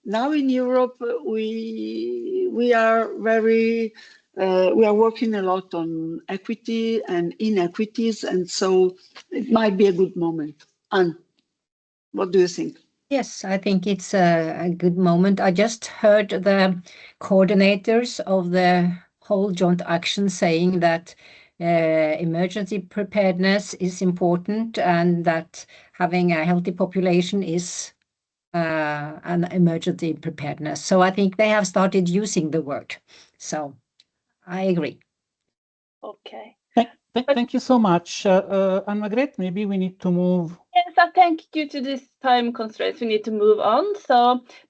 Now in Europe, we are working a lot on equity and inequities, and so it might be a good moment. Anne, what do you think? Yes, I think it's a good moment. I just heard the coordinators of the whole joint action saying that emergency preparedness is important and that having a healthy population is an emergency preparedness. So I think they have started using the word. So I agree. Okay. Thank you so much. Anne-Margrethe, maybe we need to move. Yes, I think due to this time constraints, we need to move on.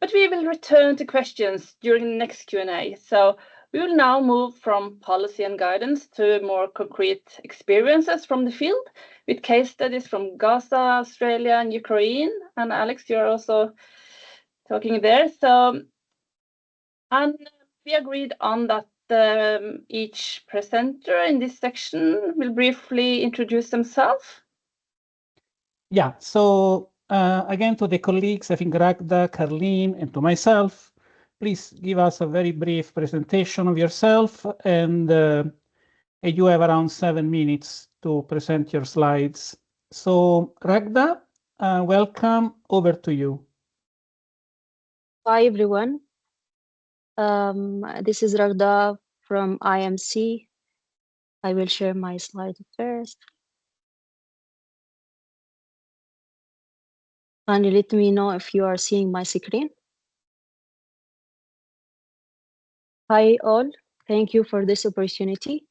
But we will return to questions during the next Q&A. So we will now move from policy and guidance to more concrete experiences from the field with case studies from Gaza, Australia, and Ukraine. And Alex, you're also talking there. And we agreed on that each presenter in this section will briefly introduce themselves. Yeah, so again, to the colleagues, I think Ragda, Carleen, and to myself, please give us a very brief presentation of yourself, and you have around 7 minutes to present your slides. So Ragda, welcome, over to you. Hi, everyone. This is Ragda from IMC. I will share my slide first. And let me know if you are seeing my screen. Hi all, thank you for this opportunity.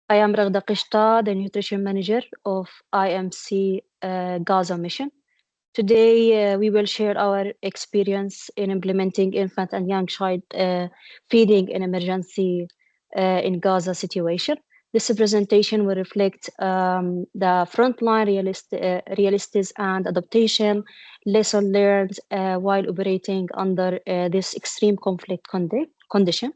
I am Ragda Qishta, the Nutrition Manager of IMC Gaza Mission. Today, we will share our experience in implementing infant and young child feeding in emergency in Gaza situation. This presentation will reflect the frontline realities and adaptation, lesson learned while operating under this extreme conflict condition.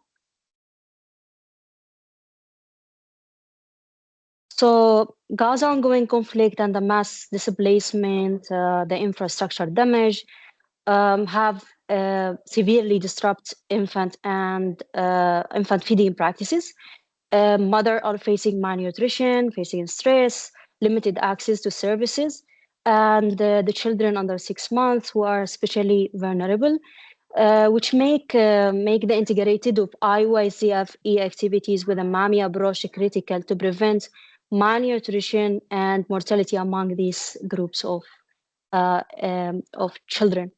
So Gaza ongoing conflict and the mass displacement, the infrastructure damage have severely disrupted infant feeding practices. Mothers are facing malnutrition, facing stress, limited access to services, and the children under 6 months who are especially vulnerable, which make the integrated of IYCFE activities with a MAMI approach critical to prevent malnutrition and mortality among these groups of children.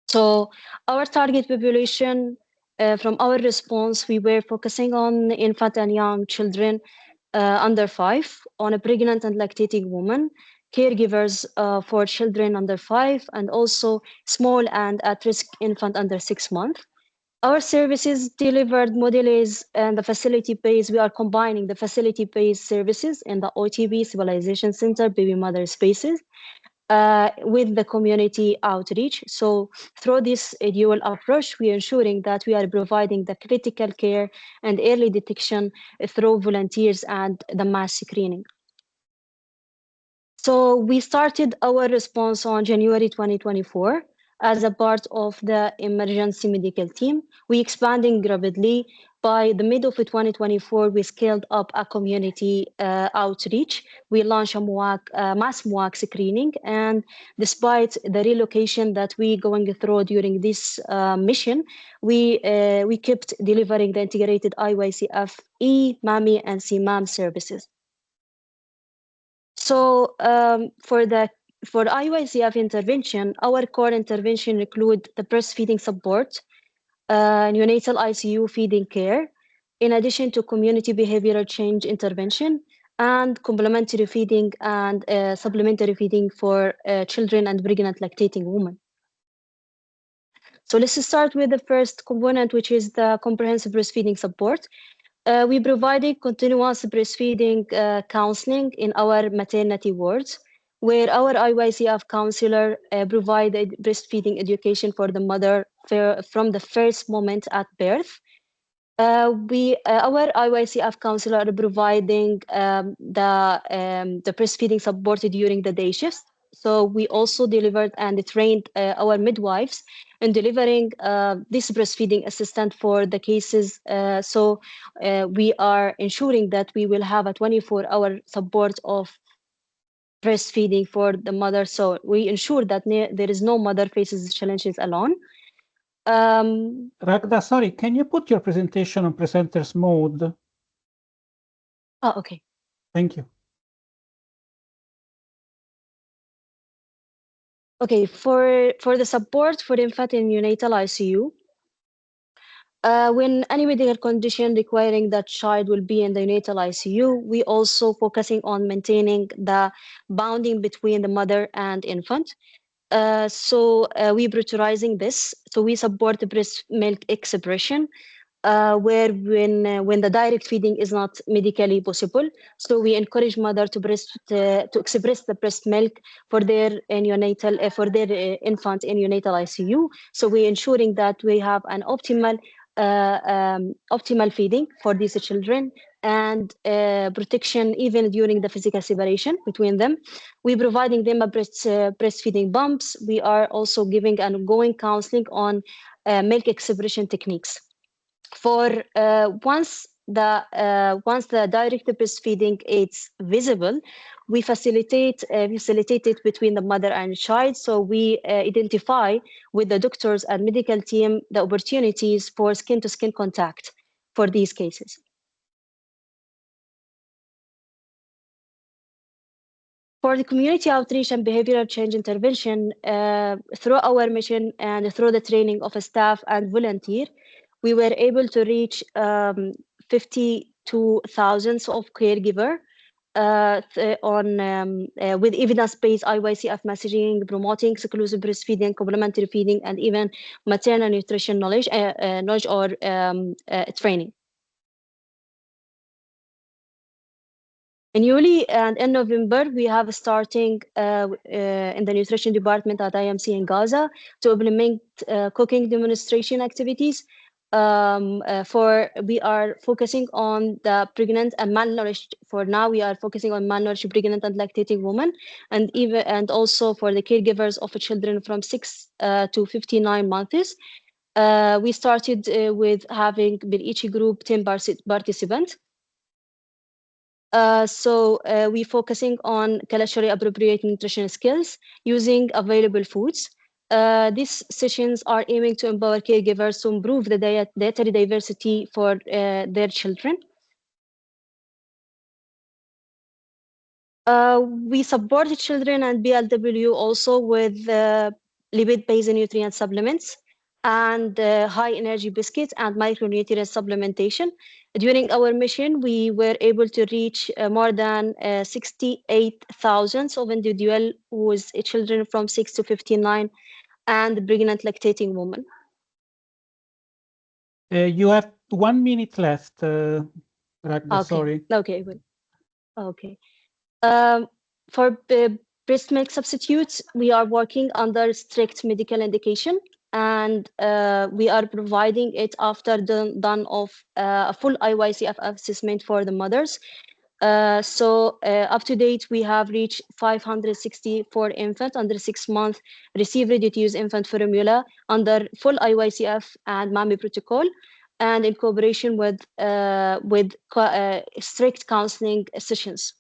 So our target population, from our response, we were focusing on infant and young children under 5, on a pregnant and lactating woman, caregivers for children under 5, and also small and at-risk infant under 6 months. Our services delivered model is and the facility-based. We are combining the facility-based services in the OTB Civilization Center, baby mother spaces, with the community outreach. So through this dual approach, we are ensuring that we are providing the critical care and early detection through volunteers and the mass screening. So we started our response on January 2024 as a part of the emergency medical team. We expanding rapidly. By the mid of 2024, we scaled up a community outreach. We launched a mass MUAC screening, and despite the relocation that we going through during this mission, we kept delivering the integrated IYCFE, MAMI, and CMAM services. So for IYCF intervention, our core intervention include the breastfeeding support, neonatal ICU feeding care, in addition to community behavioral change intervention, and complementary feeding and supplementary feeding for children and pregnant lactating women. So let's start with the first component, which is the comprehensive breastfeeding support. We provided continuous breastfeeding counseling in our maternity wards, where our IYCF counselor provided breastfeeding education for the mother from the first moment at birth. Our IYCF counselor are providing the breastfeeding support during the day shifts. So we also delivered and trained our midwives in delivering this breastfeeding assistant for the cases. So we are ensuring that we will have a 24-hour support of breastfeeding for the mother. So we ensure that there is no mother faces challenges alone. Ragda, sorry, can you put your presentation on presenters mode? Oh, okay. Thank you. Okay, for the support for infant and neonatal ICU, when any medical condition requiring that child will be in the neonatal ICU, we also focusing on maintaining the bonding between the mother and infant. So we brutalizing this. So we support the breast milk expression, where when the direct feeding is not medically possible, so we encourage mother to express the breast milk for their neonatal infant in neonatal ICU. So we ensuring that we have an optimal feeding for these children and protection even during the physical separation between them. We providing them a breastfeeding bumps. We are also giving ongoing counseling on milk expression techniques. For once the direct breastfeeding is visible, we facilitate it between the mother and child. So we identify with the doctors and medical team the opportunities for skin-to-skin contact for these cases. For the community outreach and behavioral change intervention, through our mission and through the training of a staff and volunteer, we were able to reach 52,000 of caregiver with evidence-based IYCF messaging, promoting exclusive breastfeeding, complementary feeding, and even maternal nutrition knowledge or training. In Yuli and in November, we have starting in the nutrition department at IMC in Gaza to implement cooking demonstration activities. We are focusing on the pregnant and malnourished. For now, we are focusing on malnourished pregnant and lactating women, and also for the caregivers of children from 6 to 59 months. We started with having in each group 10 participants. So we're focusing on culturally appropriate nutrition skills using available foods. These sessions are aiming to empower caregivers to improve the dietary diversity for their children. We support children and BLW also with lipid-based nutrient supplements and high-energy biscuits and micronutrient supplementation. During our mission, we were able to reach more than 68,000 of individuals with children from 6 to 59 and pregnant lactating women. You have 1 minute left, Ragda, Okay. sorry. Okay. Well, okay. For breast milk substitutes, we are working under strict medical indication, and we are providing it after done of a full IYCF assessment for the mothers. So up to date, we have reached 564 infants under 6 months receive ready-to-use infant formula under full IYCF and MAMI protocol, and in cooperation with strict counseling sessions.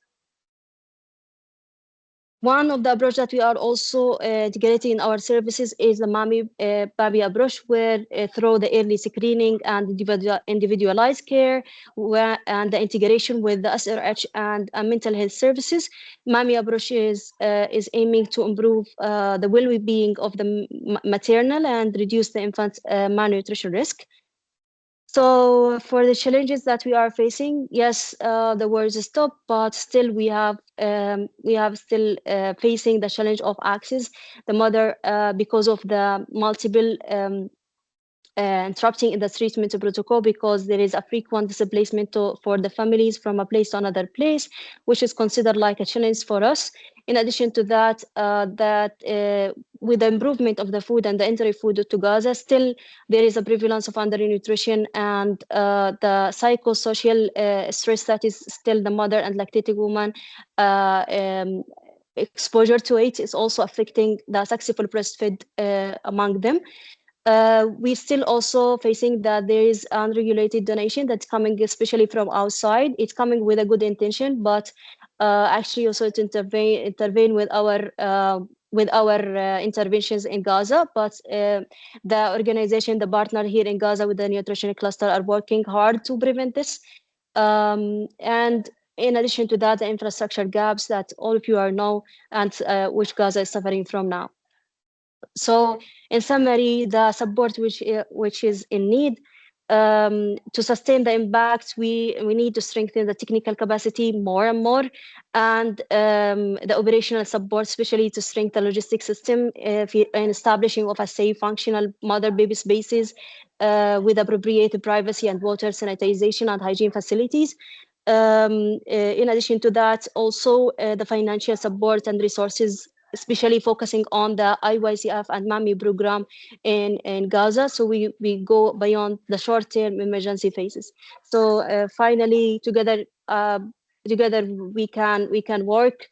One of the approaches that we are also integrating in our services is the MAMI Baby approach, where through the early screening and individualized care and the integration with the SRH and mental health services, MAMI approach is aiming to improve the well-being of the maternal and reduce the infant's malnutrition risk. So for the challenges that we are facing, yes, the war is stopped, but still we have still facing the challenge of access. The mother, because of the multiple interrupting in the treatment protocol, because there is a frequent displacement for the families from a place to another place, which is considered like a challenge for us. In addition to that, with the improvement of the food and the entry food to Gaza, still there is a prevalence of undernutrition and the psychosocial stress that is still the mother and lactating woman exposure to it is also affecting the successful breastfeed among them. We still also facing that there is unregulated donation that's coming, especially from outside. It's coming with a good intention, but actually also to intervene with our interventions in Gaza. But the organization, the partner here in Gaza with the nutrition cluster are working hard to prevent this. And in addition to that, the infrastructure gaps that all of you are know and which Gaza is suffering from now. So in summary, the support which is in need to sustain the impact, we need to strengthen the technical capacity more and more, and the operational support, especially to strengthen the logistics system in establishing of a safe, functional mother-baby spaces with appropriate privacy and water sanitization and hygiene facilities. In addition to that, also the financial support and resources, especially focusing on the IYCF and MAMI program in Gaza. So we go beyond the short-term emergency phases. So finally, together we can work,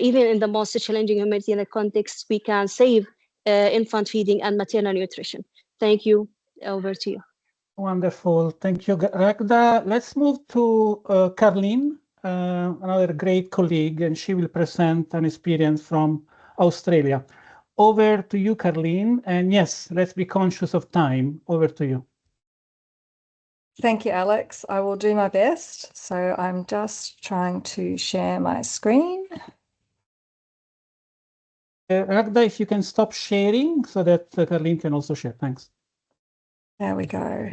even in the most challenging humanitarian context, we can save infant feeding and maternal nutrition. Thank you. Over to you. Wonderful. Thank you, Ragda. Let's move to Carleen, another great colleague, and she will present an experience from Australia. Over to you, Carleen. And yes, let's be conscious of time. Over to you. Thank you, Alex. I will do my best. So I'm just trying to share my screen. Ragda, if you can stop sharing so that Carleen can also share. Thanks. There we go.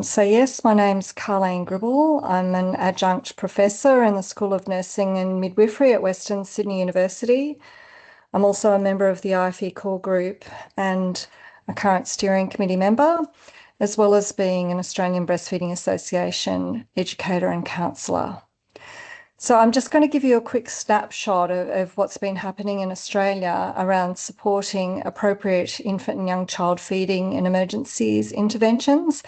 So yes, my name's Carleen Gribble. I'm an adjunct professor in the School of Nursing and Midwifery at Western Sydney University. I'm also a member of the IFE core group and a current steering committee member, as well as being an Australian Breastfeeding Association educator and counsellor. So I'm just going to give you a quick snapshot of what's been happening in Australia around supporting appropriate infant and young child feeding in emergencies interventions.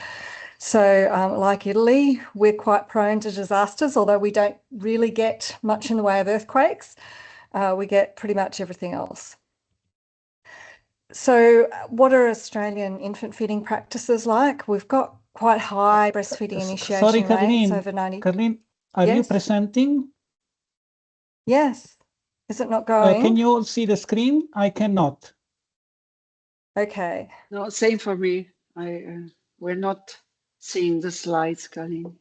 So like Italy, we're quite prone to disasters, although we don't really get much in the way of earthquakes. We get pretty much everything else. So what are Australian infant feeding practices like? We've got quite high breastfeeding initiation Sorry, rates, over 90. Carleen, are you Yes. presenting? Yes. Is it not going? Can you all see the screen? I cannot. Okay. No, same for me. We're not seeing the slides, Colleen.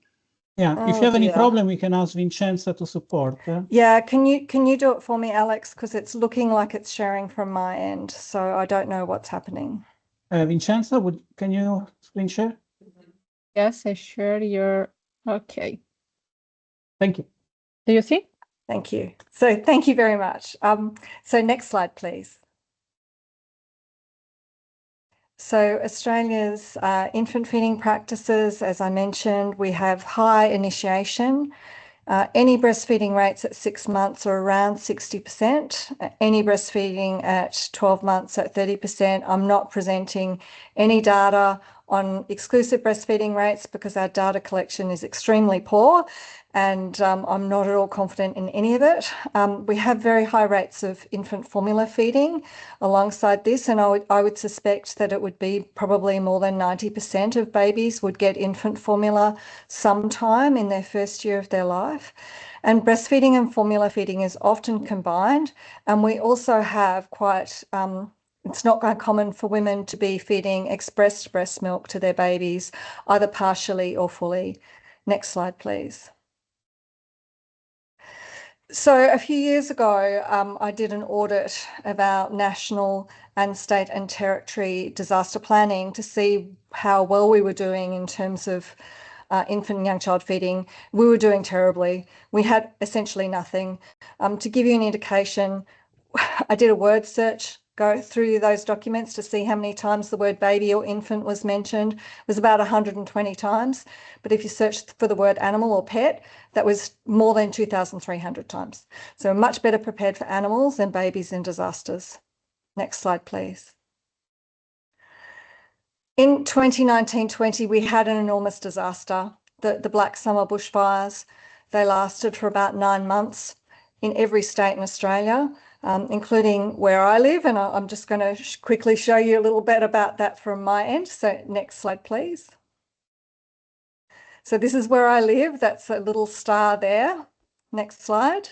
Yeah, if Oh, you have any dear. problem, we can ask Vincenza to support. Yeah, can you do it for me, Alex? Because it's looking like it's sharing from my end, so I don't know what's happening. Vincenza, can you screen share? Yes, I share your. Okay. Thank you. Do you see? Thank you. So thank you very much. So next slide, please. So Australia's infant feeding practices, as I mentioned, we have high initiation. Any breastfeeding rates at 6 months are around 60%. Any breastfeeding at 12 months at 30%. I'm not presenting any data on exclusive breastfeeding rates because our data collection is extremely poor, and I'm not at all confident in any of it. We have very high rates of infant formula feeding alongside this, and I would suspect that it would be probably more than 90% of babies would get infant formula sometime in their first year of their life. And breastfeeding and formula feeding is often combined, and we also have quite it's not common for women to be feeding expressed breast milk to their babies, either partially or fully. Next slide, please. So a few years ago, I did an audit of our national and state and territory disaster planning to see how well we were doing in terms of infant and young child feeding. We were doing terribly. We had essentially nothing. To give you an indication, I did a word search, go through those documents to see how many times the word baby or infant was mentioned. It was about 120 times. But if you search for the word animal or pet, that was more than 2,300 times. So much better prepared for animals than babies in disasters. Next slide, please. In 2019-20, we had an enormous disaster, the Black Summer bushfires. They lasted for about 9 months in every state in Australia, including where I live. And I'm just going to quickly show you a little bit about that from my end. So next slide, please. So this is where I live. That's a little star there. Next slide.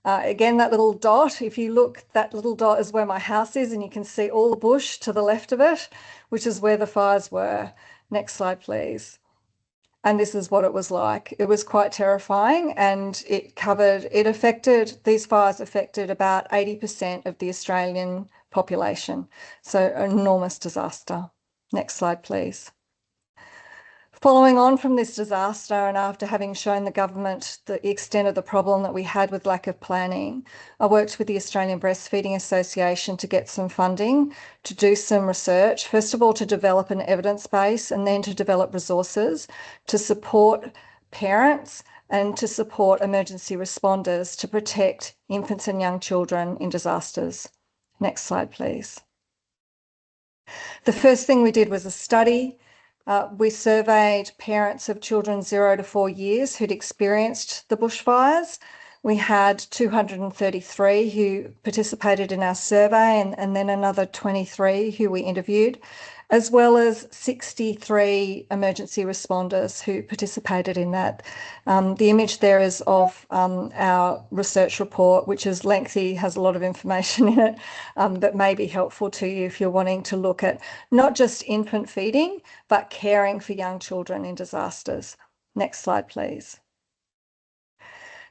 Again, that little dot, if you look, that little dot is where my house is, and you can see all the bush to the left of it, which is where the fires were. Next slide, please. And this is what it was like. It was quite terrifying, and these fires affected about 80% of the Australian population. So an enormous disaster. Next slide, please. Following on from this disaster, and after having shown the government the extent of the problem that we had with lack of planning, I worked with the Australian Breastfeeding Association to get some funding, to do some research, first of all to develop an evidence base, and then to develop resources to support parents and to support emergency responders to protect infants and young children in disasters. Next slide, please. The first thing we did was a study. We surveyed parents of children 0 to 4 years who'd experienced the bushfires. We had 233 who participated in our survey, and then another 23 who we interviewed, as well as 63 emergency responders who participated in that. The image there is of our research report, which is lengthy, has a lot of information in it, that may be helpful to you if you're wanting to look at not just infant feeding, but caring for young children in disasters. Next slide, please.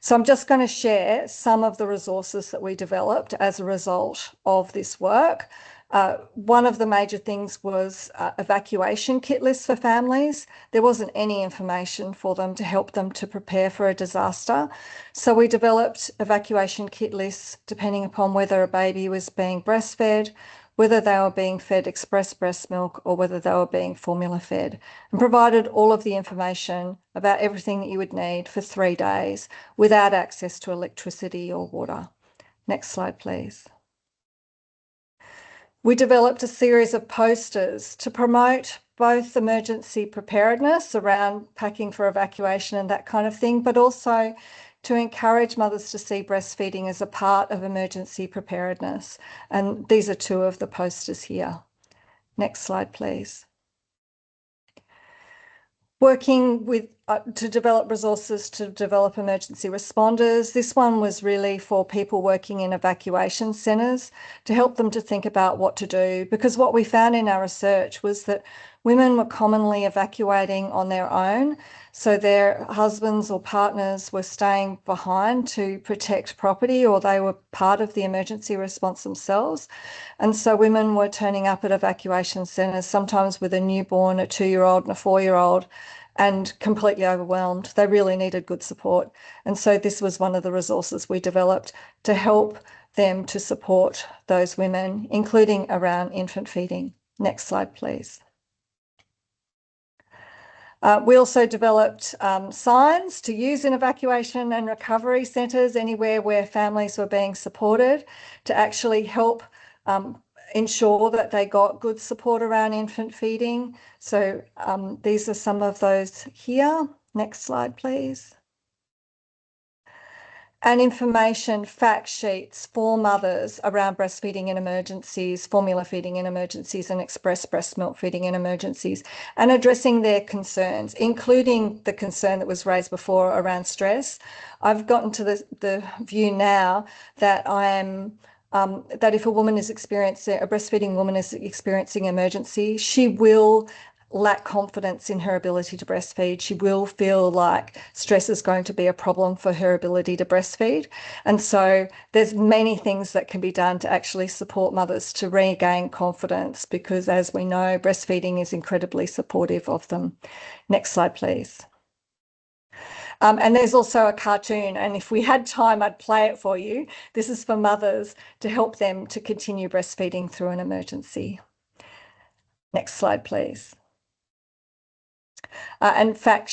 So I'm just going to share some of the resources that we developed as a result of this work. One of the major things was evacuation kit lists for families. There wasn't any information for them to help them to prepare for a disaster. So we developed evacuation kit lists depending upon whether a baby was being breastfed, whether they were being fed express breast milk, or whether they were being formula fed, and provided all of the information about everything that you would need for 3 days without access to electricity or water. Next slide, please. We developed a series of posters to promote both emergency preparedness around packing for evacuation and that kind of thing, but also to encourage mothers to see breastfeeding as a part of emergency preparedness. And these are two of the posters here. Next slide, please. Working with to develop resources to develop emergency responders. This one was really for people working in evacuation centres to help them to think about what to do, because what we found in our research was that women were commonly evacuating on their own, so their husbands or partners were staying behind to protect property, or they were part of the emergency response themselves. And so women were turning up at evacuation centres, sometimes with a newborn, a 2-year-old and a 4-year-old, and completely overwhelmed. They really needed good support. And so this was one of the resources we developed to help them to support those women, including around infant feeding. Next slide, please. We also developed signs to use in evacuation and recovery centres, anywhere where families were being supported, to actually help ensure that they got good support around infant feeding. So these are some of those here. Next slide, please. And information fact sheets for mothers around breastfeeding in emergencies, formula feeding in emergencies, and express breast milk feeding in emergencies, and addressing their concerns, including the concern that was raised before around stress. I've gotten to the view now that that if a woman is experiencing, a breastfeeding woman is experiencing emergency, she will lack confidence in her ability to breastfeed. She will feel like stress is going to be a problem for her ability to breastfeed. And so there's many things that can be done to actually support mothers to regain confidence, because as we know, breastfeeding is incredibly supportive of them. Next slide, please. And there's also a cartoon, and if we had time, I'd play it for you. This is for mothers to help them to continue breastfeeding through an emergency. Next slide, please. And a fact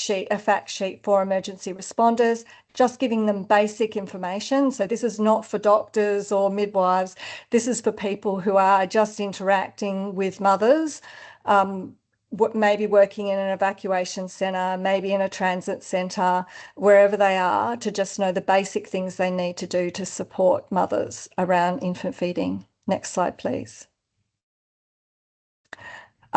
sheet for emergency responders, just giving them basic information. So this is not for doctors or midwives. This is for people who are just interacting with mothers, maybe working in an evacuation centre, maybe in a transit centre, wherever they are, to just know the basic things they need to do to support mothers around infant feeding. Next slide, please.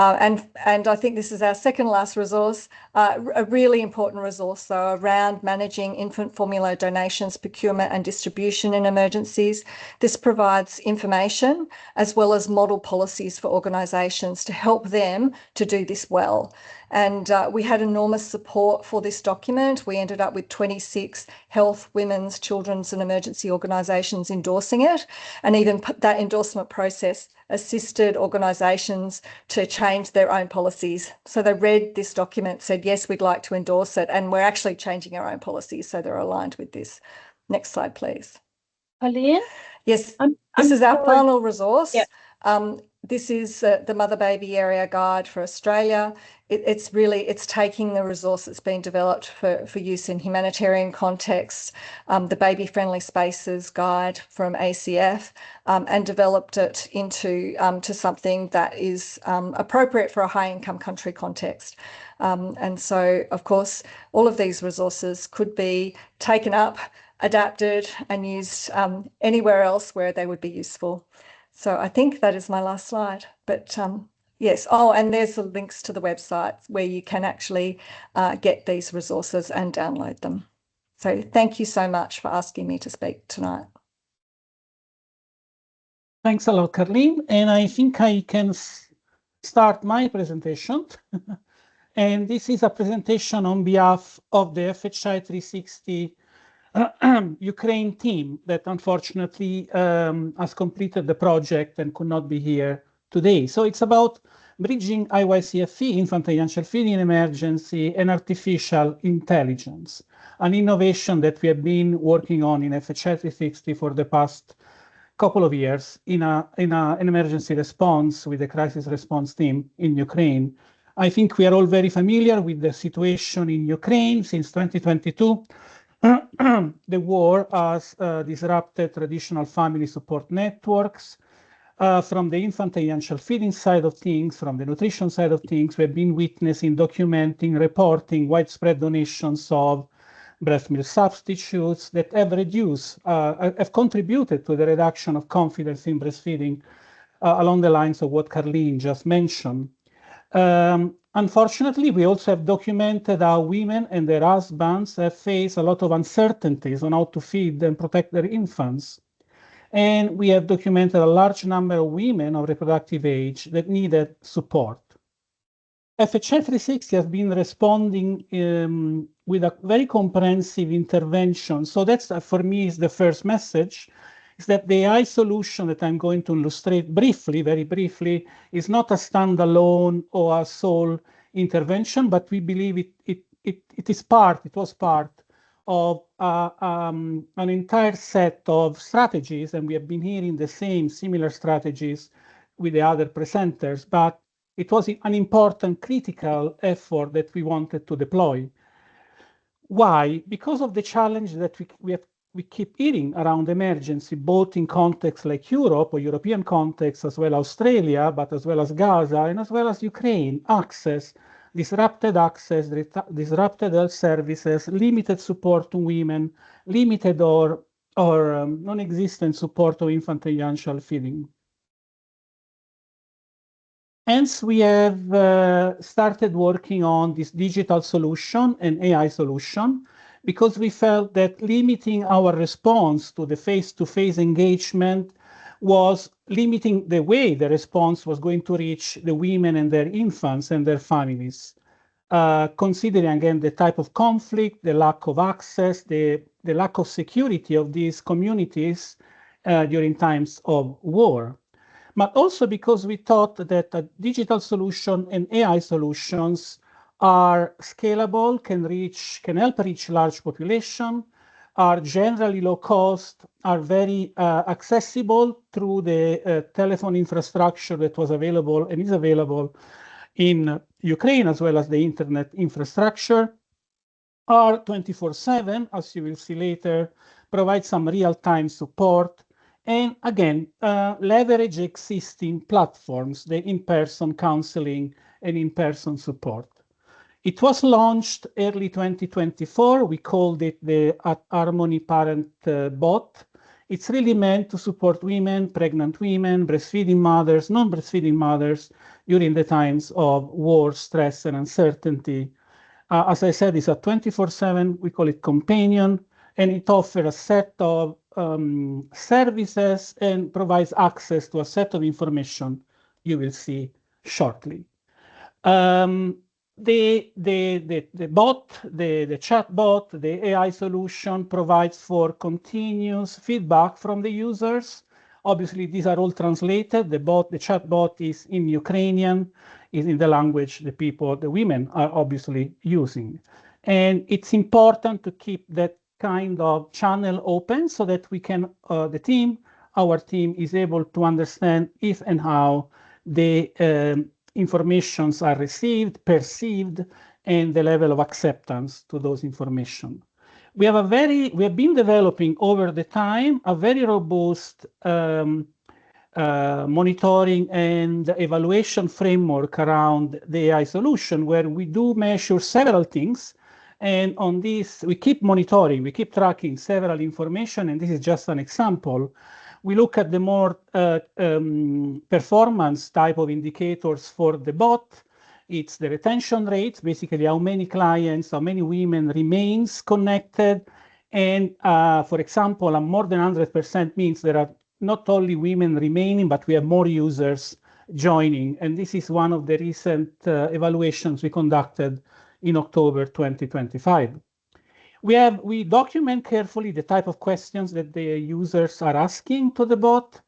And I think this is our second last resource, a really important resource though, around managing infant formula donations, procurement and distribution in emergencies. This provides information as well as model policies for organisations to help them to do this well. And we had enormous support for this document. We ended up with 26 health, women's, children's and emergency organisations endorsing it. And even that endorsement process assisted organisations to change their own policies. So they read this document, said, yes, we'd like to endorse it. And we're actually changing our own policies so they're aligned with this. Next slide, please. Pauline? Yes, this is our final resource. Yeah. This is the Mother Baby Area Guide for Australia. It's taking the resource that's been developed for use in humanitarian contexts, the Baby Friendly Spaces Guide from ACF, and developed it into to something that is appropriate for a high-income country context. And so, of course, all of these resources could be taken up, adapted and used anywhere else where they would be useful. So I think that is my last slide, but yes. Oh, and there's the links to the websites where you can actually get these resources and download them. So thank you so much for asking me to speak tonight. Thanks a lot, Carleen. And I think I can start my presentation. And this is a presentation on behalf of the FHI 360 Ukraine team that unfortunately has completed the project and could not be here today. So it's about bridging IYCFE, infant essential feeding in emergency, and artificial intelligence, an innovation that we have been working on in FHI 360 for the past couple of years in an emergency response with the crisis response team in Ukraine. I think we are all very familiar with the situation in Ukraine since 2022. The war has disrupted traditional family support networks. From the infant essential feeding side of things, from the nutrition side of things, we've been witnessing, documenting, reporting widespread donations of breast milk substitutes that have reduced, have contributed to the reduction of confidence in breastfeeding along the lines of what Carleen just mentioned. Unfortunately, we also have documented how women and their husbands have faced a lot of uncertainties on how to feed and protect their infants. And we have documented a large number of women of reproductive age that needed support. FHL 360 has been responding with a very comprehensive intervention. So that's, for me, is the first message, is that the AI solution that I'm going to illustrate briefly, very briefly, is not a standalone or a sole intervention, but we believe it was part of an entire set of strategies, and we have been hearing the same similar strategies with the other presenters, but it was an important critical effort that we wanted to deploy. Why? Because of the challenge that we keep hearing around emergency, both in contexts like Europe or European context, as well as Australia, but as well as Gaza, and as well as Ukraine, disrupted health services, limited support to women, limited or non-existent support to infant and young child feeding. Hence, we have started working on this digital solution and AI solution because we felt that limiting our response to the face-to-face engagement was limiting the way the response was going to reach the women and their infants and their families. Considering, again, the type of conflict, the lack of access, the lack of security of these communities during times of war. But also because we thought that a digital solution and AI solutions are scalable, can help reach large population, are generally low cost, are very accessible through the telephone infrastructure that was available and is available in Ukraine, as well as the internet infrastructure, are 24/7, as you will see later, provide some real-time support, and again, leverage existing platforms, the in-person counseling and in-person support. It was launched early 2024. We called it the Harmony Parent Bot. It's really meant to support women, pregnant women, breastfeeding mothers, non-breastfeeding mothers during the times of war, stress, and uncertainty. As I said, it's a 24/7, we call it companion, and it offers a set of services and provides access to a set of information you will see shortly. The bot, the chat bot, the AI solution provides for continuous feedback from the users. Obviously, these are all translated. The chat bot is in Ukrainian, is in the language the women are obviously using. And it's important to keep that kind of channel open so that we can, our team is able to understand if and how the informations are received, perceived, and the level of acceptance to those information. We have been developing over the time a very robust monitoring and evaluation framework around the AI solution, where we do measure several things. And on this, we keep monitoring, we keep tracking several information, and this is just an example. We look at the more performance type of indicators for the bot. It's the retention rate, basically how many clients, how many women remains connected. And for example, a more than 100% means there are not only women remaining, but we have more users joining. And this is one of the recent evaluations we conducted in October 2025. We document carefully the type of questions that the users are asking to the bot.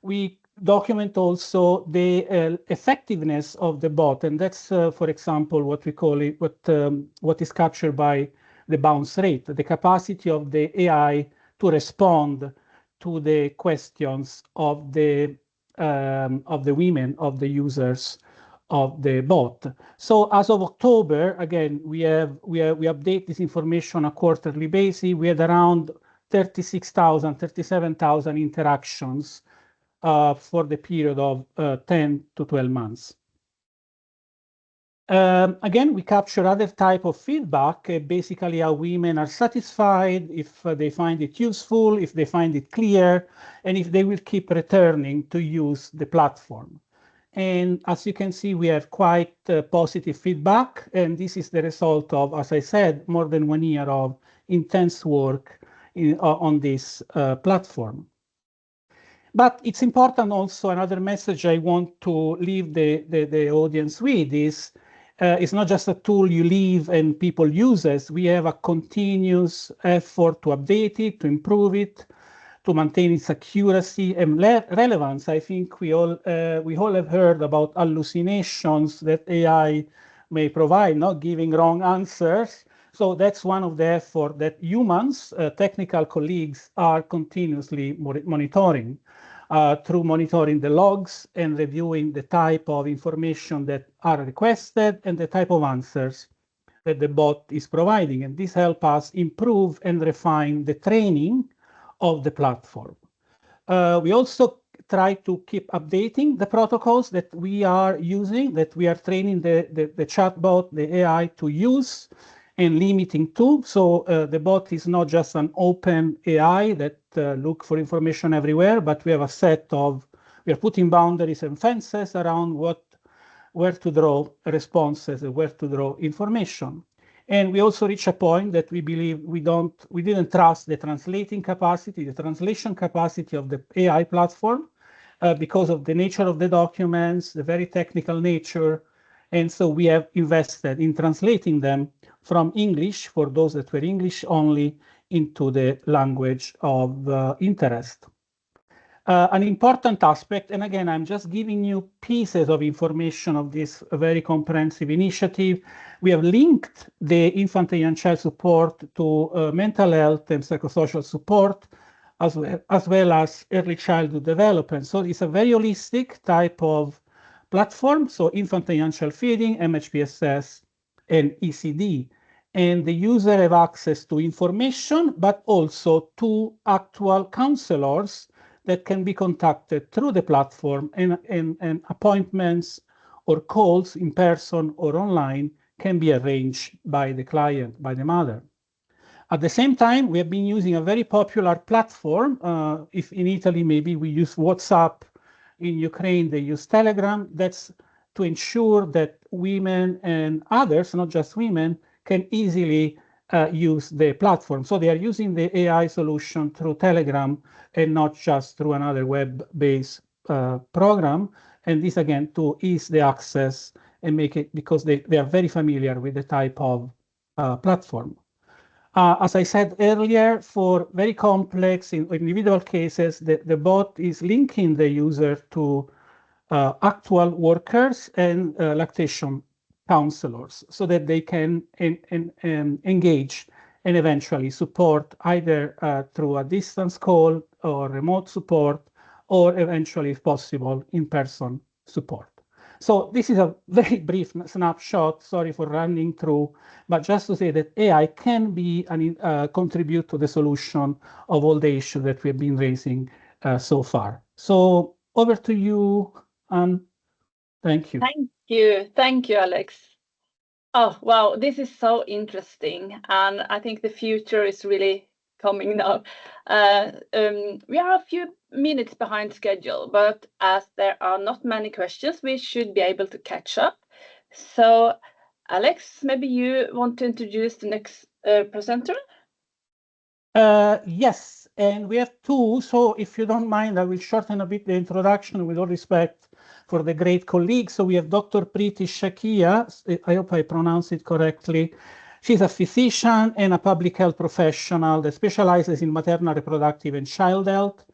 We document also the effectiveness of the bot, and that's, for example, what we call it, what is captured by the bounce rate, the capacity of the AI to respond to the questions of the women, of the users of the bot. So as of October, again, we update this information on a quarterly basis. We had around 36,000, 37,000 interactions for the period of 10 to 12 months. Again, we capture other type of feedback, basically how women are satisfied, if they find it useful, if they find it clear, and if they will keep returning to use the platform. And as you can see, we have quite positive feedback, and this is the result of, as I said, more than 1 year of intense work on this platform. But it's important also, another message I want to leave the audience with is, it's not just a tool you leave and people use it. We have a continuous effort to update it, to improve it, to maintain its accuracy and relevance. I think we all have heard about hallucinations that AI may provide, not giving wrong answers. So that's one of the efforts that humans, technical colleagues, are continuously monitoring. Through monitoring the logs and reviewing the type of information that are requested and the type of answers that the bot is providing. And this helps us improve and refine the training of the platform. We also try to keep updating the protocols that we are using, that we are training the chatbot, the AI to use, and limiting to. So the bot is not just an open AI that look for information everywhere, but we have a set of, we are putting boundaries and fences around where to draw responses and where to draw information. And we also reach a point that we believe we didn't trust the translation capacity of the AI platform because of the nature of the documents, the very technical nature. And so we have invested in translating them from English, for those that were English only, into the language of interest. An important aspect, and again, I'm just giving you pieces of information of this very comprehensive initiative. We have linked the infant and young child support to mental health and psychosocial support, as well as early childhood development. So it's a very holistic type of platform. So infant and young child feeding, MHPSS, and ECD. And the user have access to information, but also to actual counselors that can be contacted through the platform, and appointments or calls in person or online can be arranged by the client, by the mother. At the same time, we have been using a very popular platform. If in Italy, maybe we use WhatsApp, in Ukraine, they use Telegram. That's to ensure that women and others, not just women, can easily use the platform. So they are using the AI solution through Telegram and not just through another web-based program. And this, again, to ease the access and make it, because they are very familiar with the type of platform. As I said earlier, for very complex individual cases, the bot is linking the user to actual workers and lactation counselors so that they can engage and eventually support either through a distance call or remote support, or eventually, if possible, in-person support. So this is a very brief snapshot, sorry for running through, but just to say that AI can be contribute to the solution of all the issues that we have been raising so far. So over to you, Anne. Thank you. Thank you, Alex. Oh, wow, this is so interesting. And I think the future is really coming now. We are a few minutes behind schedule, but as there are not many questions, we should be able to catch up. So, Alex, maybe you want to introduce the next presenter? Yes, and we have two. So if you don't mind, I will shorten a bit the introduction with all respect for the great colleagues. So we have Dr. Preeti Shakia. I hope I pronounce it correctly. She's a physician and a public health professional that specializes in maternal, reproductive, and child health.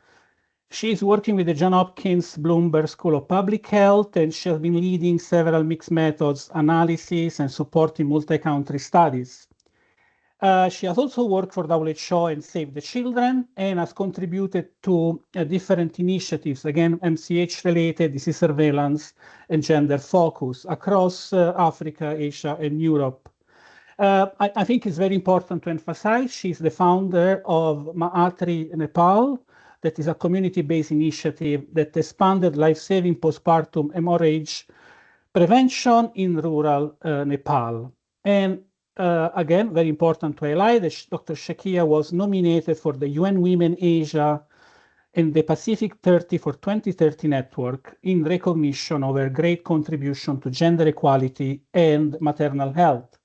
She's working with the Johns Hopkins Bloomberg School of Public Health, and she has been leading several mixed methods analysis and supporting multi-country studies. She has also worked for WHO and Save the Children, and has contributed to different initiatives, again, MCH-related, disease surveillance, and gender focus across Africa, Asia, and Europe. I think it's very important to emphasize she's the founder of Mahatri Nepal, that is a community-based initiative that expanded life-saving postpartum hemorrhage prevention in rural Nepal. And again, very important to highlight that Dr. Shakia was nominated for the UN Women Asia and the Pacific 30 for 2030 network in recognition of her great contribution to gender equality and maternal health.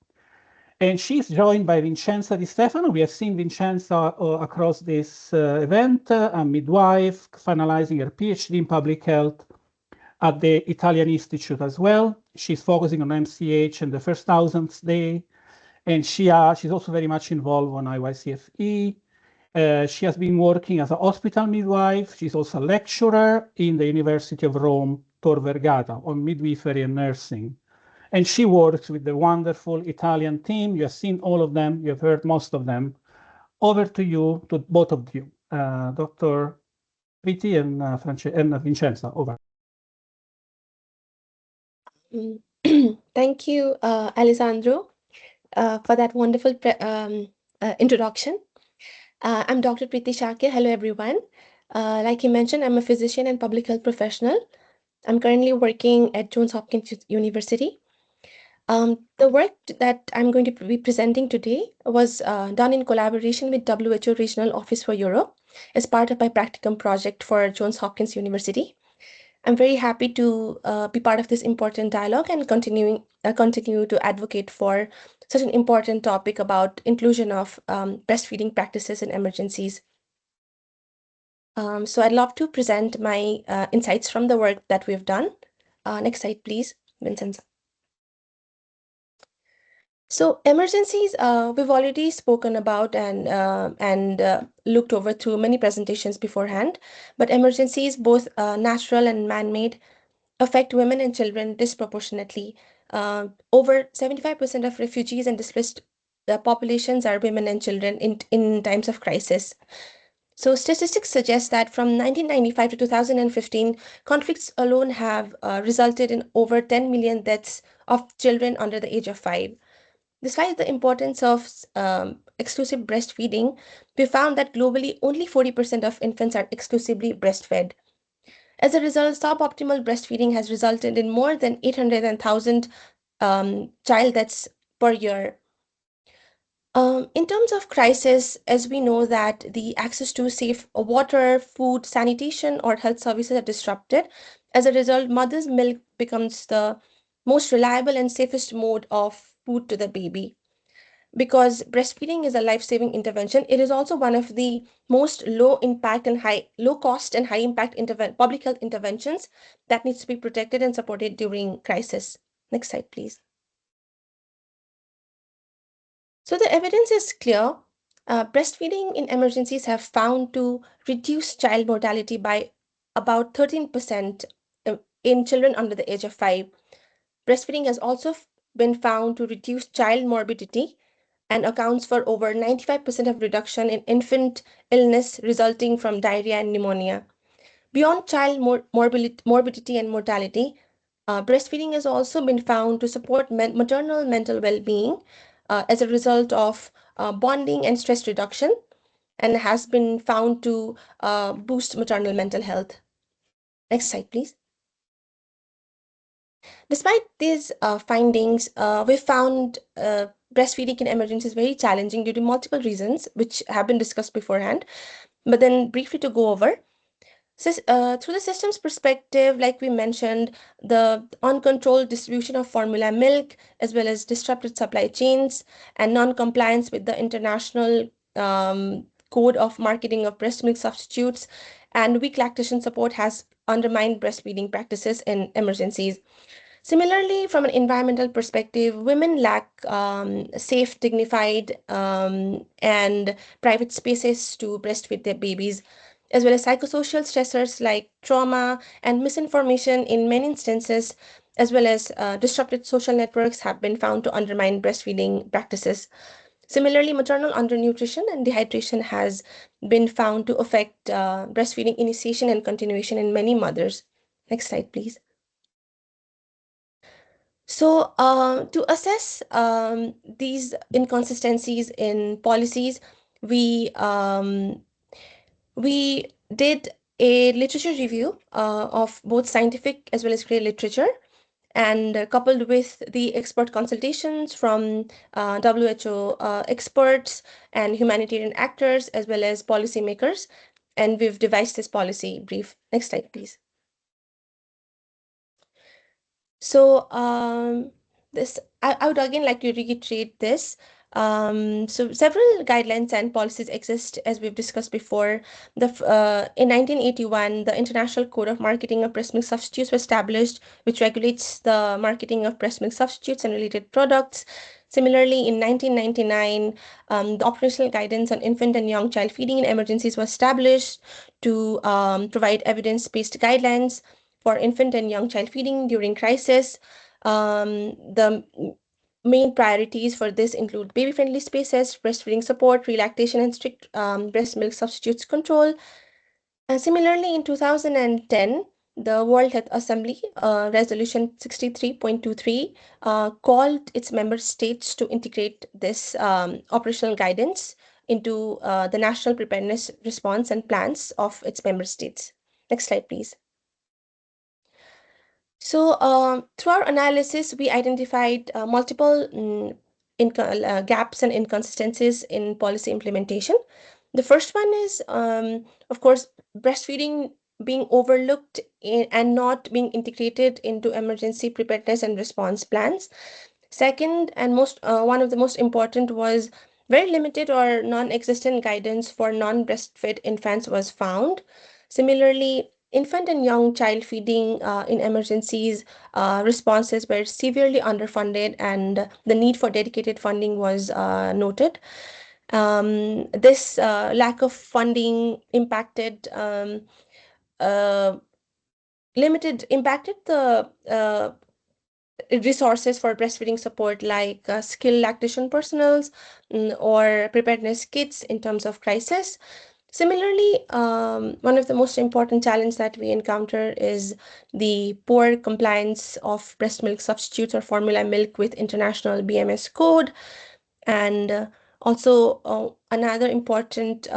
And she's joined by Vincenza Di Stefano. We have seen Vincenza across this event, a midwife, finalizing her PhD in public health at the Italian Institute as well. She's focusing on MCH and the first 1000th day. And she's also very much involved on IYCFE. She has been working as a hospital midwife. She's also a lecturer in the University of Rome, Tor Vergata, on midwifery and nursing. And she works with the wonderful Italian team. You have seen all of them. You have heard most of them. Over to you, to both of you, Dr. Priti and Vincenza. Over. Thank you, Alessandro, for that wonderful introduction. I'm Dr. Preeti Shakir. Hello, everyone. Like you mentioned, I'm a physician and public health professional. I'm currently working at Johns Hopkins University. The work that I'm going to be presenting today was done in collaboration with WHO Regional Office for Europe as part of my practicum project for Johns Hopkins University. I'm very happy to be part of this important dialogue and continue to advocate for such an important topic about inclusion of breastfeeding practices in emergencies. So I'd love to present my insights from the work that we've done. Next slide, please, Vincenza. So emergencies, we've already spoken about and looked over through many presentations beforehand, but emergencies, both natural and man-made, affect women and children disproportionately. Over 75% of refugees and displaced populations are women and children in times of crisis. So statistics suggest that from 1995 to 2015, conflicts alone have resulted in over 10 million deaths of children under the age of 5. Despite the importance of exclusive breastfeeding, we found that globally only 40% of infants are exclusively breastfed. As a result, suboptimal breastfeeding has resulted in more than 800,000 child deaths per year. In terms of crisis, as we know that the access to safe water, food, sanitation, or health services are disrupted, as a result, mother's milk becomes the most reliable and safest mode of food to the baby. Because breastfeeding is a life-saving intervention, it is also one of the most low cost and high impact public health interventions that needs to be protected and supported during crisis. Next slide, please. So the evidence is clear. Breastfeeding in emergencies have found to reduce child mortality by about 13% in children under the age of 5. Breastfeeding has also been found to reduce child morbidity and accounts for over 95% of reduction in infant illness resulting from diarrhea and pneumonia. Beyond child morbidity and mortality, breastfeeding has also been found to support maternal mental well-being as a result of bonding and stress reduction, and has been found to boost maternal mental health. Next slide, please. Despite these findings, we found breastfeeding in emergencies very challenging due to multiple reasons, which have been discussed beforehand. But then briefly to go over, through the system's perspective, like we mentioned, the uncontrolled distribution of formula milk, as well as disrupted supply chains and non-compliance with the international code of marketing of breast milk substitutes, and weak lactation support has undermined breastfeeding practices in emergencies. Similarly, from an environmental perspective, women lack safe, dignified, and private spaces to breastfeed their babies, as well as psychosocial stressors like trauma and misinformation in many instances, as well as disrupted social networks have been found to undermine breastfeeding practices. Similarly, maternal undernutrition and dehydration has been found to affect breastfeeding initiation and continuation in many mothers. Next slide, please. So to assess these inconsistencies in policies, we did a literature review of both scientific as well as lay literature. And coupled with the expert consultations from WHO experts and humanitarian actors, as well as policymakers. And we've devised this policy brief. Next slide, please. So I would again like to reiterate this. So several guidelines and policies exist, as we've discussed before. In 1981, the International Code of Marketing of Breast Milk Substitutes was established, which regulates the marketing of breast milk substitutes and related products. Similarly, in 1999, the operational guidance on infant and young child feeding in emergencies was established to provide evidence-based guidelines for infant and young child feeding during crisis. The main priorities for this include baby-friendly spaces, breastfeeding support, relactation, and strict breast milk substitutes control. Similarly, in 2010, the World Health Assembly, Resolution 63.23, called its member states to integrate this operational guidance into the national preparedness response and plans of its member states. Next slide, please. So through our analysis, we identified multiple gaps and inconsistencies in policy implementation. The first one is, of course, breastfeeding being overlooked and not being integrated into emergency preparedness and response plans. Second, and one of the most important, was very limited or non-existent guidance for non-breastfed infants was found. Similarly, infant and young child feeding in emergencies responses were severely underfunded, and the need for dedicated funding was noted. This lack of funding impacted the resources for breastfeeding support, like skilled lactation personals or preparedness kits in terms of crisis. Similarly, one of the most important challenges that we encounter is the poor compliance of breast milk substitutes or formula milk with international BMS code. And also another important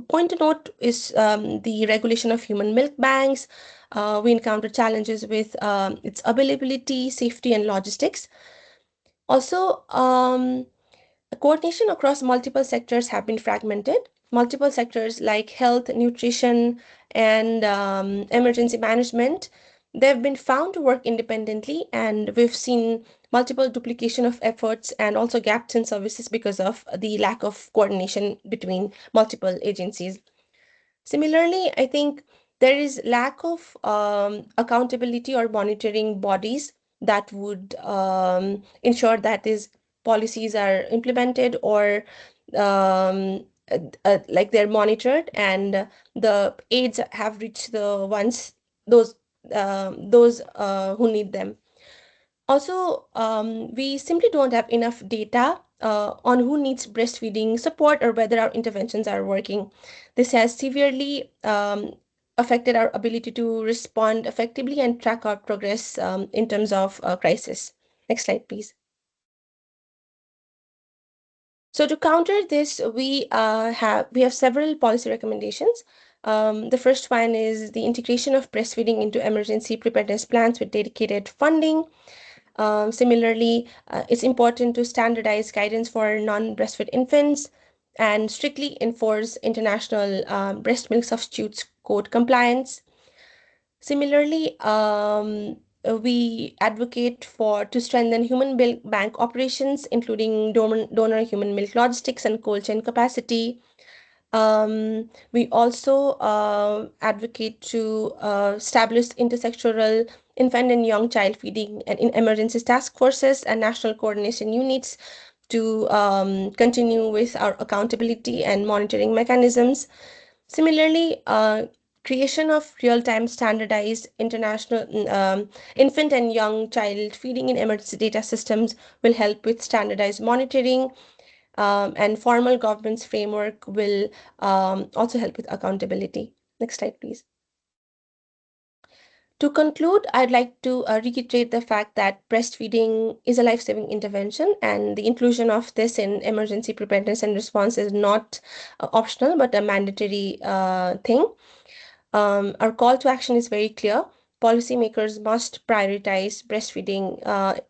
point to note is the regulation of human milk banks. We encounter challenges with its availability, safety, and logistics. Also, coordination across multiple sectors have been fragmented. Multiple sectors like health, nutrition, and emergency management, they've been found to work independently, and we've seen multiple duplication of efforts and also gaps in services because of the lack of coordination between multiple agencies. Similarly, I think there is lack of accountability or monitoring bodies that would ensure that these policies are implemented or like they're monitored and the aids have reached the ones, those who need them. Also, we simply don't have enough data on who needs breastfeeding support or whether our interventions are working. This has severely affected our ability to respond effectively and track our progress in terms of crisis. Next slide, please. So to counter this, we have several policy recommendations. The first one is the integration of breastfeeding into emergency preparedness plans with dedicated funding. Similarly, it's important to standardize guidance for non-breastfed infants and strictly enforce international breast milk substitutes code compliance. Similarly, we advocate to strengthen human milk bank operations, including donor human milk logistics and cold chain capacity. We also advocate to establish intersectoral infant and young child feeding and in emergencies task forces and national coordination units to continue with our accountability and monitoring mechanisms. Similarly, creation of real-time standardized international infant and young child feeding in emergency data systems will help with standardized monitoring. And formal governance framework will also help with accountability. Next slide, please. To conclude, I'd like to reiterate the fact that breastfeeding is a life-saving intervention, and the inclusion of this in emergency preparedness and response is not optional, but a mandatory thing. Our call to action is very clear. policymakers must prioritize breastfeeding,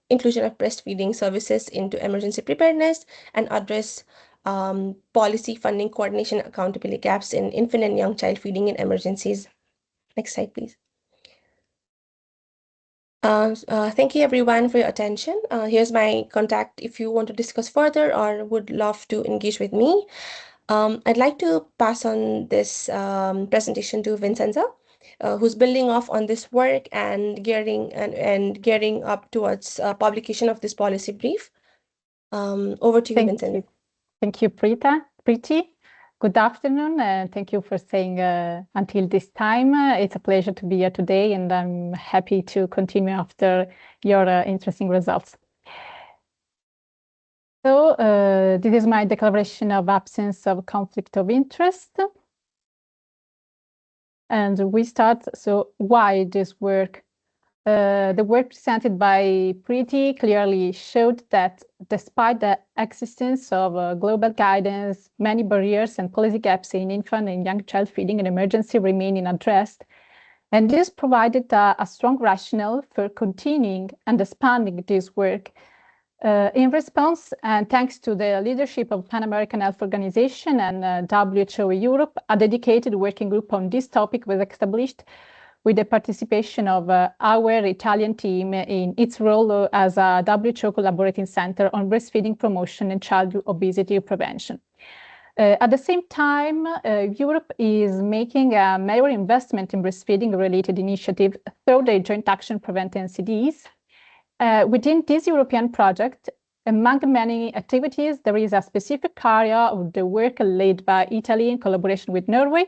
inclusion of breastfeeding services into emergency preparedness, and address policy funding coordination accountability gaps in infant and young child feeding in emergencies. Next slide, please. Thank you everyone for your attention. Here's my contact if you want to discuss further or would love to engage with me. I'd like to pass on this presentation to Vincenza, who's building off on this work and gearing up towards publication of this policy brief. Over to you, Vincenza. Thank you, Preeti. Good afternoon, and thank you for staying until this time. It's a pleasure to be here today, and I'm happy to continue after your interesting results. So this is my declaration of absence of conflict of interest. And we start, so why this work? The work presented by Preeti clearly showed that despite the existence of global guidance, many barriers and policy gaps in infant and young child feeding and emergency remain unaddressed. And this provided a strong rationale for continuing and expanding this work. In response, and thanks to the leadership of Pan American Health Organization and WHO Europe, a dedicated working group on this topic was established with the participation of our Italian team in its role as a WHO collaborating center on breastfeeding promotion and child obesity prevention. At the same time, Europe is making a major investment in breastfeeding-related initiatives through the joint action PreventNCDs. Within this European project, among many activities, there is a specific area of the work led by Italy in collaboration with Norway.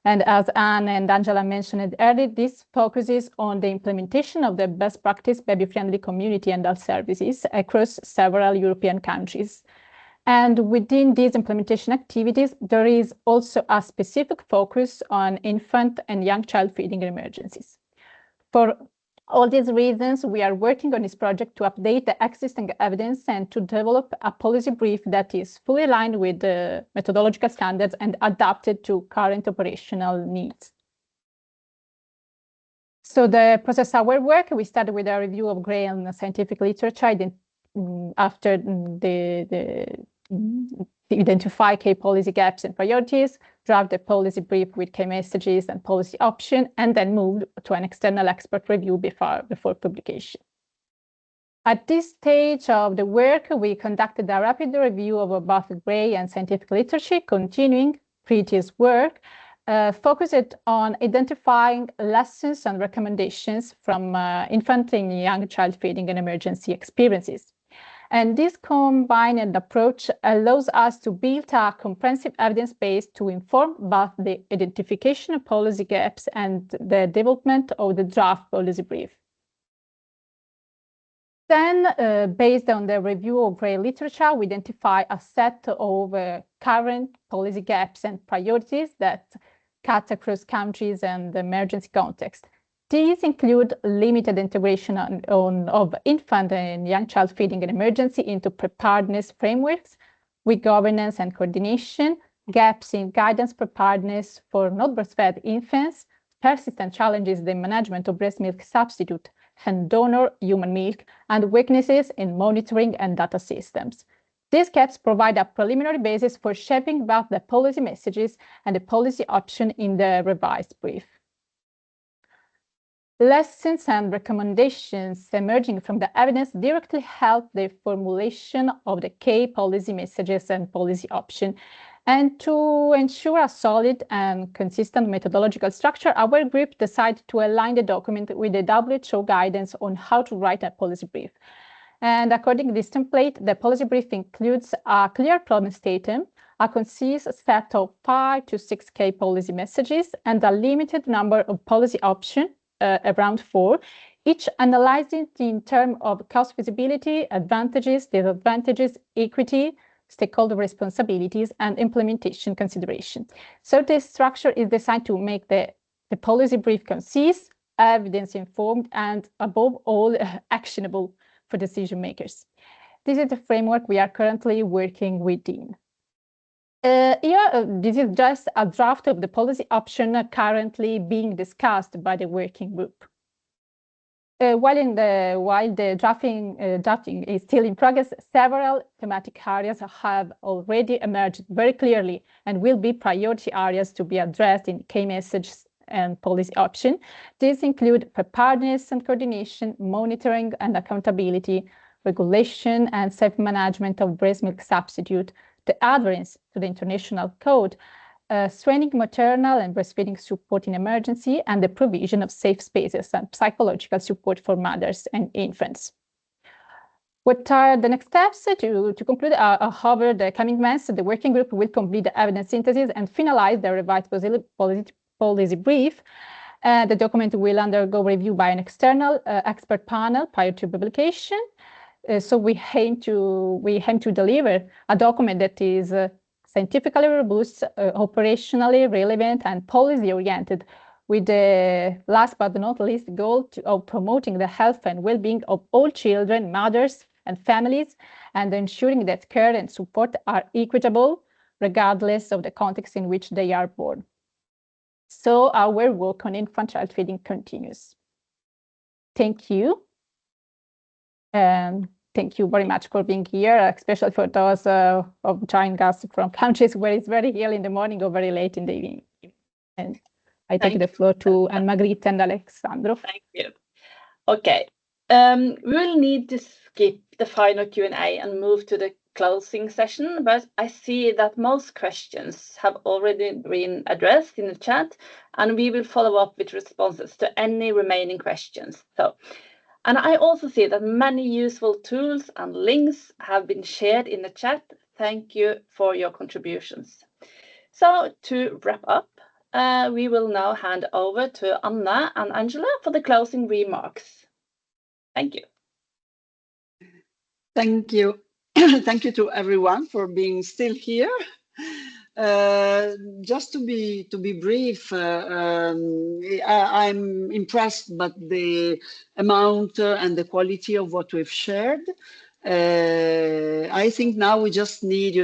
And as Anne and Angela mentioned earlier, this focuses on the implementation of the best practice baby-friendly community and health services across several European countries. And within these implementation activities, there is also a specific focus on infant and young child feeding in emergencies. For all these reasons, we are working on this project to update the existing evidence and to develop a policy brief that is fully aligned with the methodological standards and adapted to current operational needs. So the process of our work, we started with a review of gray and scientific literature after identify key policy gaps and priorities, draft the policy brief with key messages and policy option, and then moved to an external expert review before publication. At this stage of the work, we conducted a rapid review of both gray and scientific literature, continuing previous work, focused on identifying lessons and recommendations from infant and young child feeding and emergency experiences. And this combined approach allows us to build a comprehensive evidence base to inform both the identification of policy gaps and the development of the draft policy brief. Then, based on the review of gray literature, we identify a set of current policy gaps and priorities that cut across countries and the emergency context. These include limited integration of infant and young child feeding and emergency into preparedness frameworks with governance and coordination, gaps in guidance preparedness for not breastfed infants, persistent challenges in the management of breast milk substitute and donor human milk, and weaknesses in monitoring and data systems. These gaps provide a preliminary basis for shaping both the policy messages and the policy option in the revised brief. Lessons and recommendations emerging from the evidence directly help the formulation of the key policy messages and policy option. And to ensure a solid and consistent methodological structure, our group decided to align the document with the WHO guidance on how to write a policy brief. And according to this template, the policy brief includes a clear problem statement, a concise set of 5 to 6 key policy messages, and a limited number of policy options, around 4, each analyzing in terms of cost feasibility, advantages, disadvantages, equity, stakeholder responsibilities, and implementation consideration. So this structure is designed to make the policy brief concise, evidence-informed, and above all, actionable for decision makers. This is the framework we are currently working within. This is just a draft of the policy option currently being discussed by the working group. while the drafting is still in progress, several thematic areas have already emerged very clearly and will be priority areas to be addressed in key messages and policy option. These include preparedness and coordination, monitoring and accountability, regulation and safe management of breast milk substitute, the adherence to the international code, strengthening maternal and breastfeeding support in emergency, and the provision of safe spaces and psychological support for mothers and infants. What are the next steps? To conclude, over the coming months, the working group will complete the evidence synthesis and finalize the revised policy brief. The document will undergo review by an external expert panel prior to publication. So we aim to deliver a document that is scientifically robust, operationally relevant, and policy-oriented, with the last but not least goal of promoting the health and well-being of all children, mothers, and families, and ensuring that care and support are equitable, regardless of the context in which they are born. So our work on infant child feeding continues. Thank you. Thank you very much for being here, especially for those of joining us from countries where it's very early in the morning or very late in the evening. And I take the floor to Anne-Margrethe and Alessandro. Thank you. Okay. We will need to skip the final Q&A and move to the closing session, but I see that most questions have already been addressed in the chat, and we will follow up with responses to any remaining questions. And I also see that many useful tools and links have been shared in the chat. Thank you for your contributions. So to wrap up, we will now hand over to Anna and Angela for the closing remarks. Thank you. Thank you. Thank you to everyone for being still here. Just to be brief, I'm impressed by the amount and the quality of what we've shared. I think now we just need,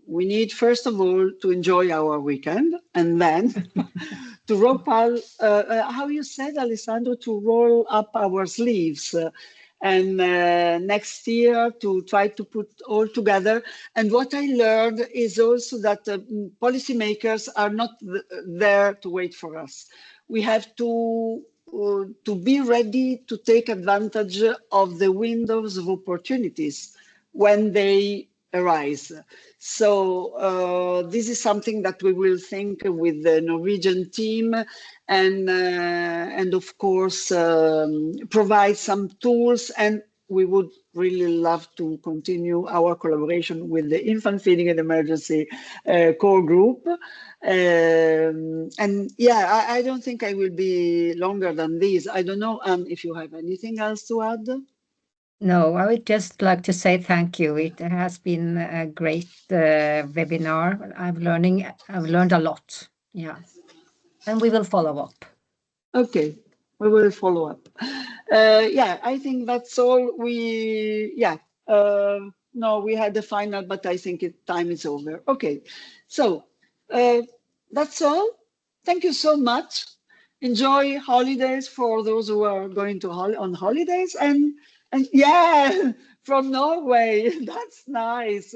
we need first of all to enjoy our weekend, and then to roll up, how you said, Alessandro, to roll up our sleeves. And next year to try to put all together. And what I learned is also that policymakers are not there to wait for us. We have to be ready to take advantage of the windows of opportunities when they arise. So this is something that we will think with the Norwegian team, and of course provide some tools, and we would really love to continue our collaboration with the Infant Feeding and Emergency core group. And yeah, I don't think I will be longer than this. I don't know, if you have anything else to add. No, I would just like to say thank you. It has been a great webinar. I've learned a lot. Yeah, and we will follow up. Okay, we will follow up. Yeah, I think that's all. No, we had the final, but I think time is over. Okay, so that's all. Thank you so much. Enjoy holidays for those who are going to on holidays, and yeah, from Norway. That's nice.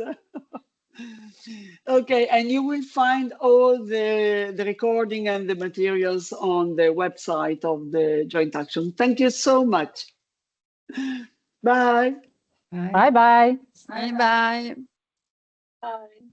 Okay, and you will find all the recording and the materials on the website of the Joint Action. Thank you so much. Bye. Bye-bye. Bye-bye. Bye.